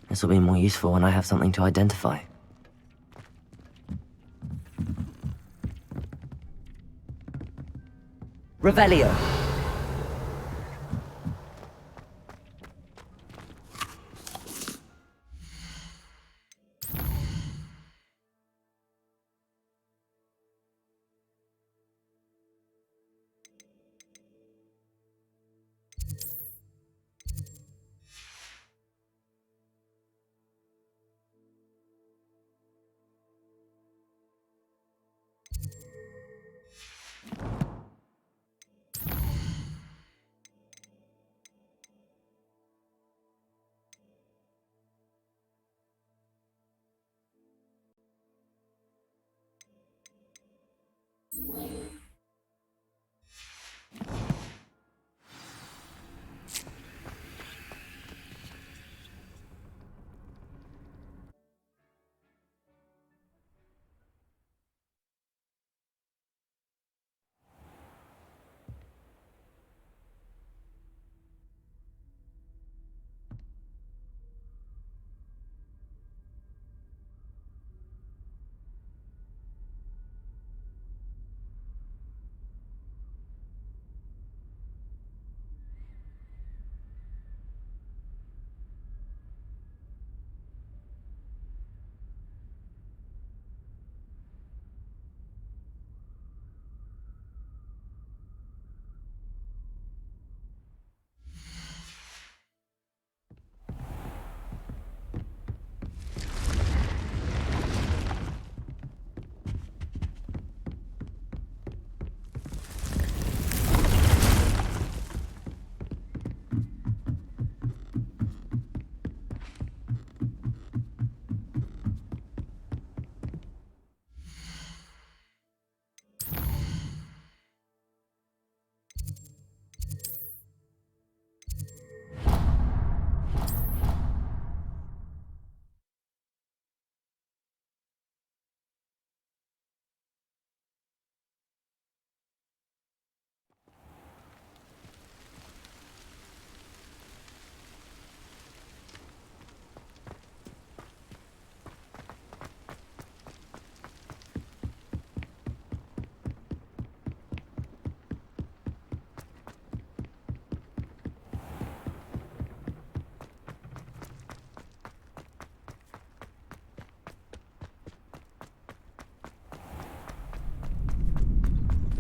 This will be more useful when I have something to identify. Revelio.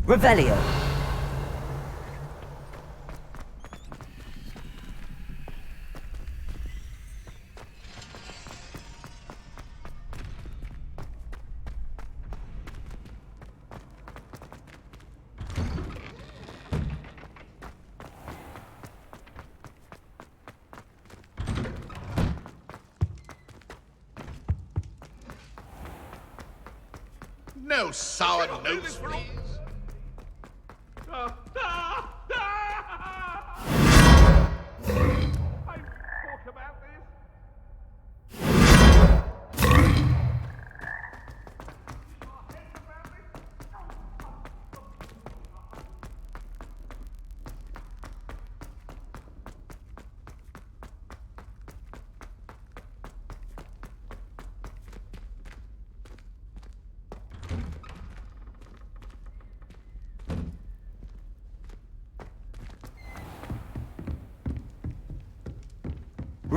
Revelio. No sour notes, please.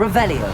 Revelio.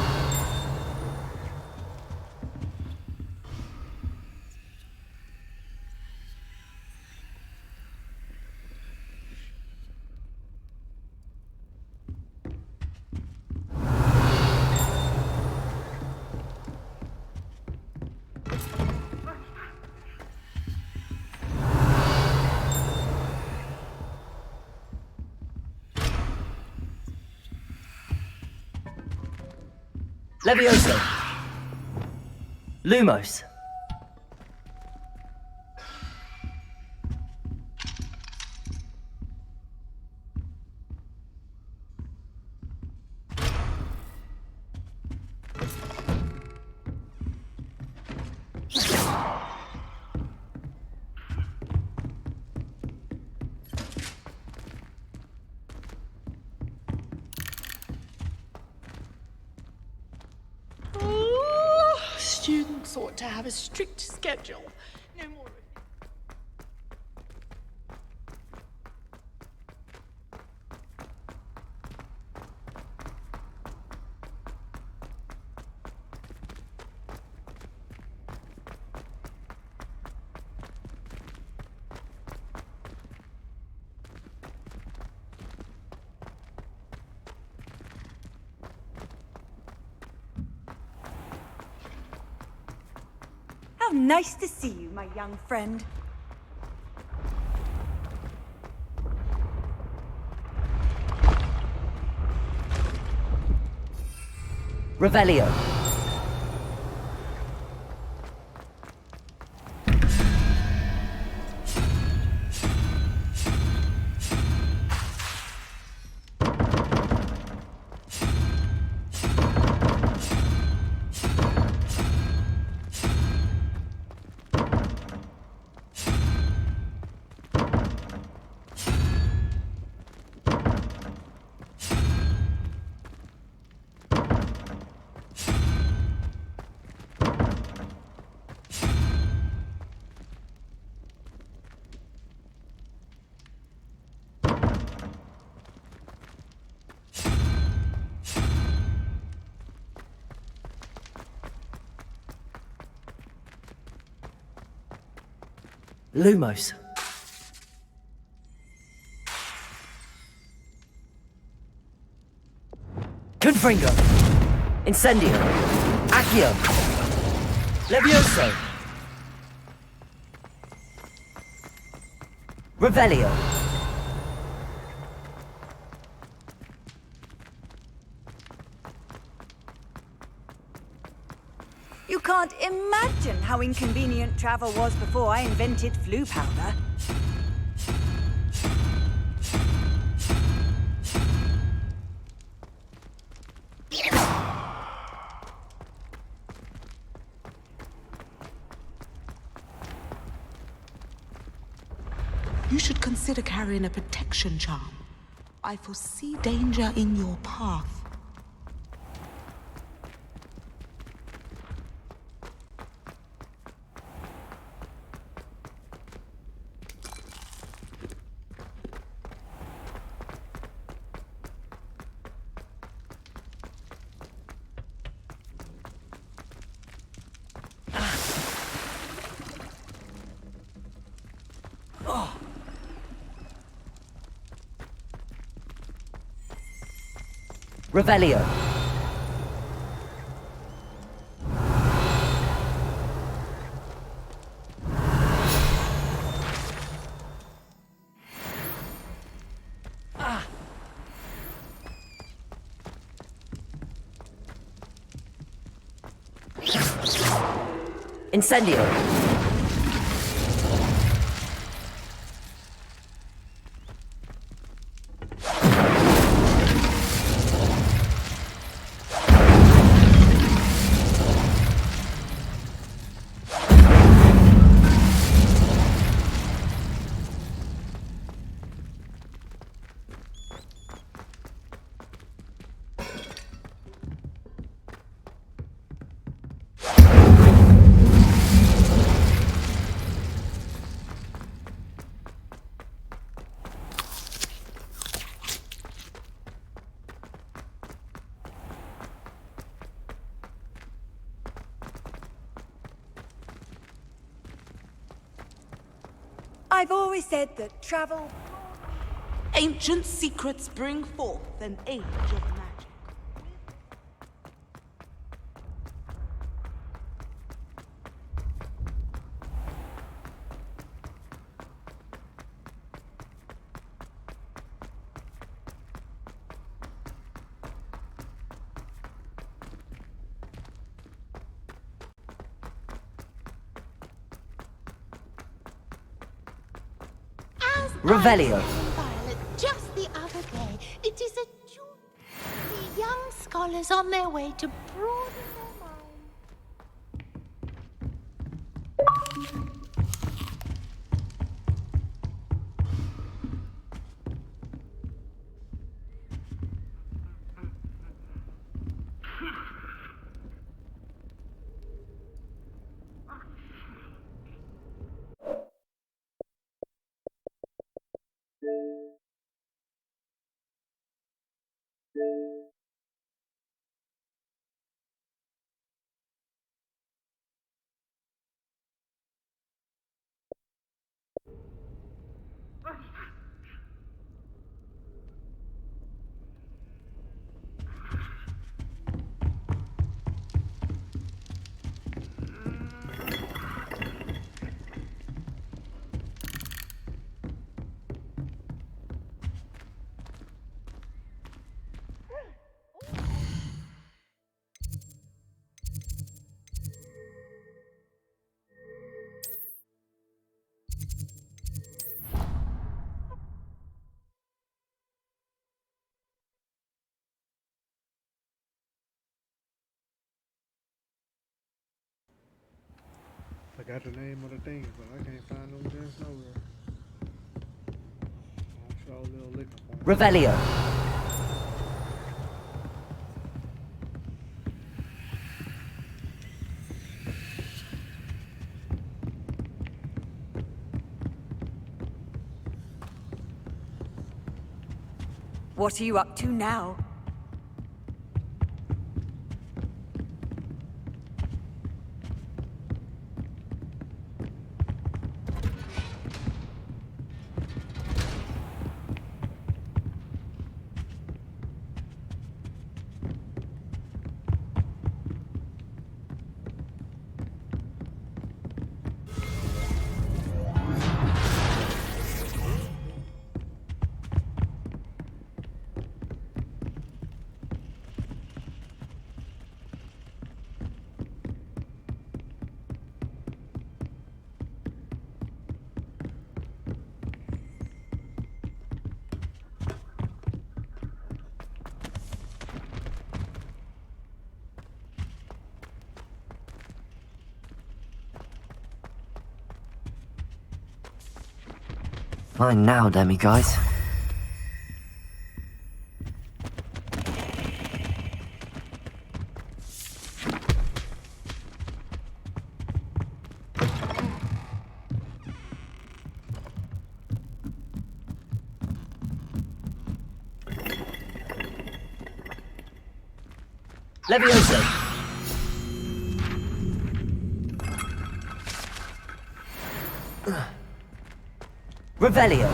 Levioso. Lumos. Students ought to have a strict schedule. No more. How nice to see you, my young friend. Revelio. Lumos. Confringo. Incendio. Accio. Levioso. Revelio. You can't imagine how inconvenient travel was before I invented flu powder. You should consider carrying a protection charm. I foresee danger in your path. Revelio. Incendio. I've always said that travel... Ancient secrets bring forth an age of magic. Revelio. Violet, just the other day, it is a joy to see young scholars on their way to broaden their minds. got the name of the thing, but I can't find them just nowhere. I'm sure a little liquor for 'em. Revelio. What are you up to now? Fine now, demiguise. Levioso. Revelio.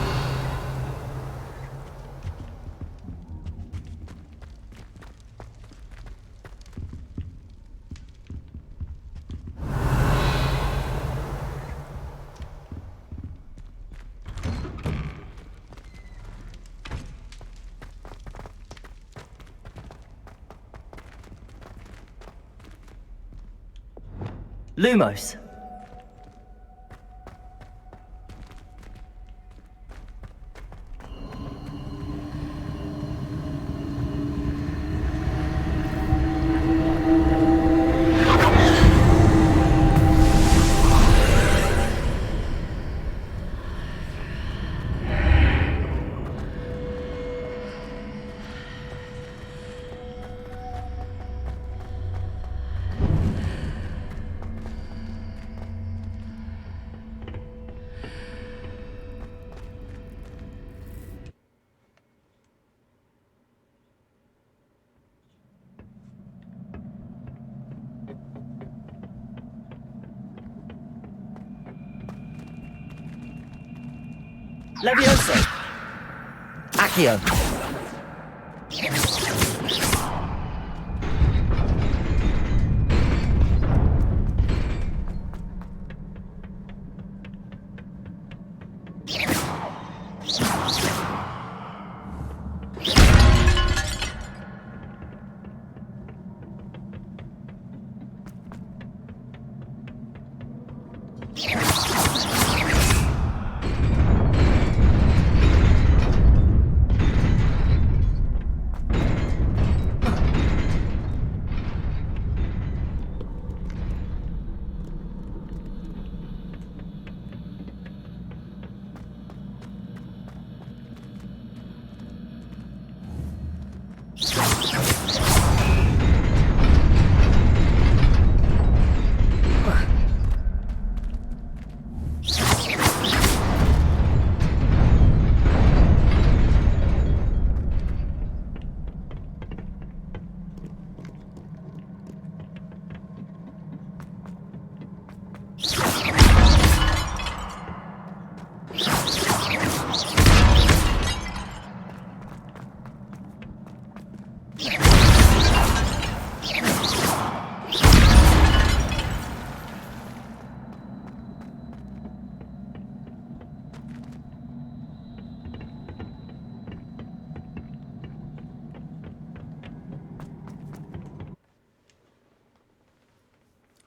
Lumos. Levioso. Accio.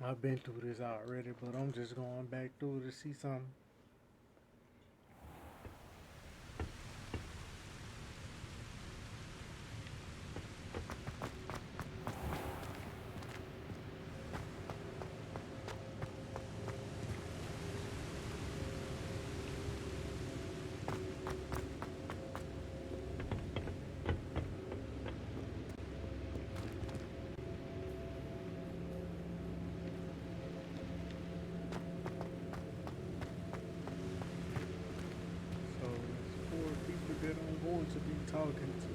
I've been through this already, but I'm just going back through to see something. going to be talking to.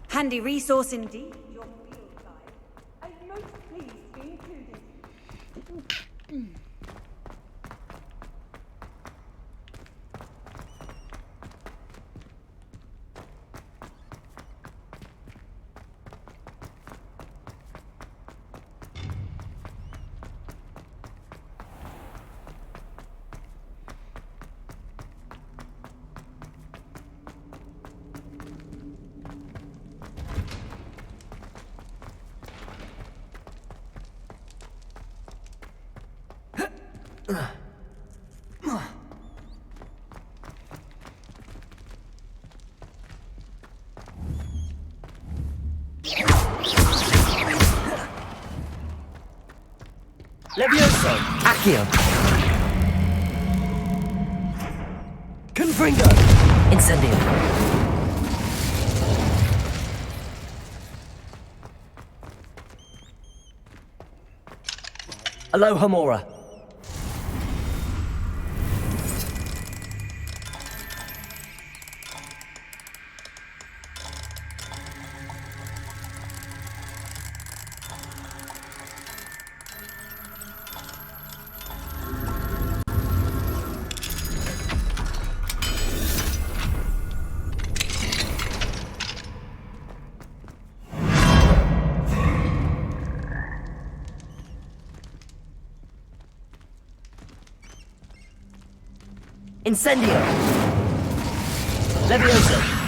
Handy resource indeed, your field guide. I'm most pleased to be included. Levioso! Accio! Confringo! Incendio! Aloha Mora! Incendio! Levioso!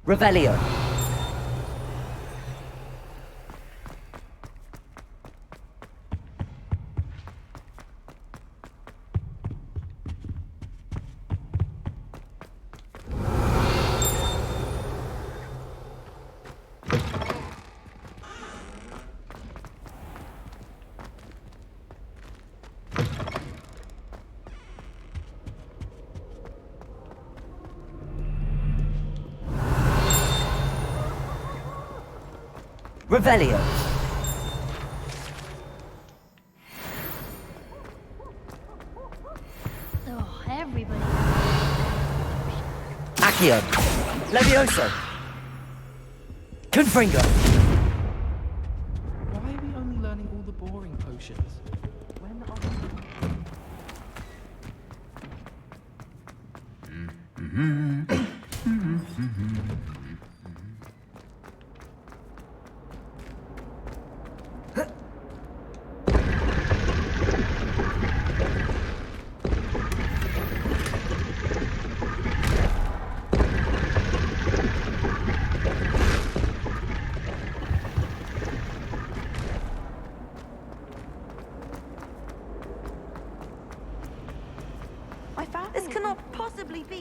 Revelio. Revelio. Oh, everybody. Accio. Levioso. Confringo. Why are we only learning all the boring potions? When are we...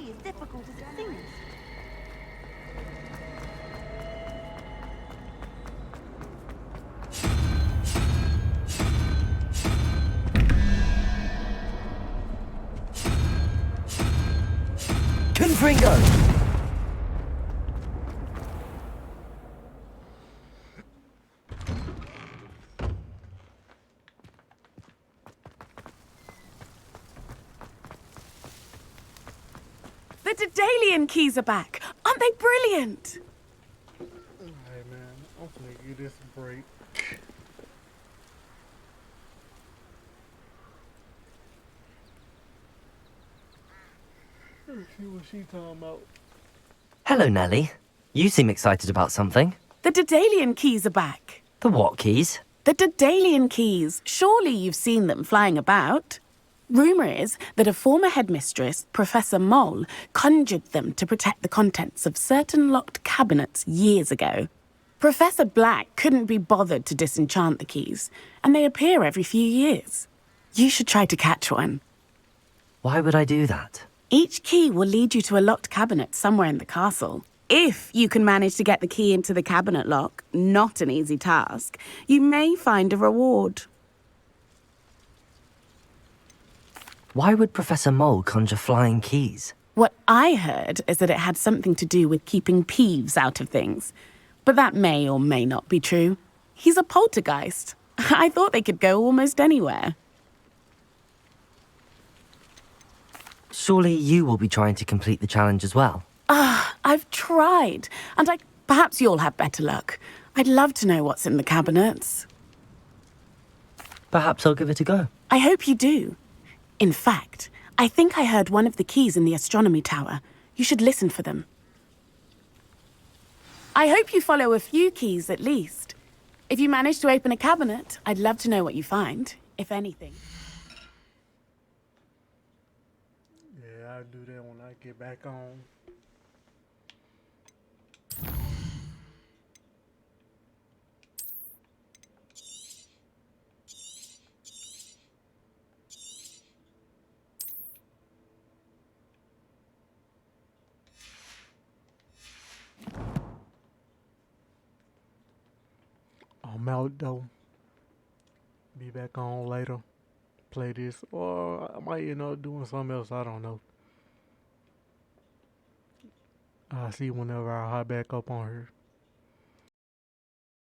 be as difficult as it seems. Confringo! The Daedalian keys are back. Aren't they brilliant? Hey man, I'm gonna give this a break. Let's see what she talking about. Hello, Nellie. You seem excited about something. The Daedalian keys are back. The what keys? The Daedalian keys. Surely you've seen them flying about. Rumour is that a former headmistress, Professor Mole, conjured them to protect the contents of certain locked cabinets years ago. Professor Black couldn't be bothered to disenchant the keys, and they appear every few years. You should try to catch one. Why would I do that? Each key will lead you to a locked cabinet somewhere in the castle. If you can manage to get the key into the cabinet lock, not an easy task, you may find a reward. Why would Professor Mole conjure flying keys? What I heard is that it had something to do with keeping Peeves out of things. But that may or may not be true. He's a poltergeist. I thought they could go almost anywhere. Surely you will be trying to complete the challenge as well. I've tried. And perhaps you'll have better luck. I'd love to know what's in the cabinets. Perhaps I'll give it a go. I hope you do. In fact, I think I heard one of the keys in the astronomy tower. You should listen for them. I hope you follow a few keys at least. If you manage to open a cabinet, I'd love to know what you find, if anything. Yeah, I'll do that when I get back on. I'm out though. Be back on later. Play this, or I might end up doing something else. I don't know. I'll see whenever I hop back up on her.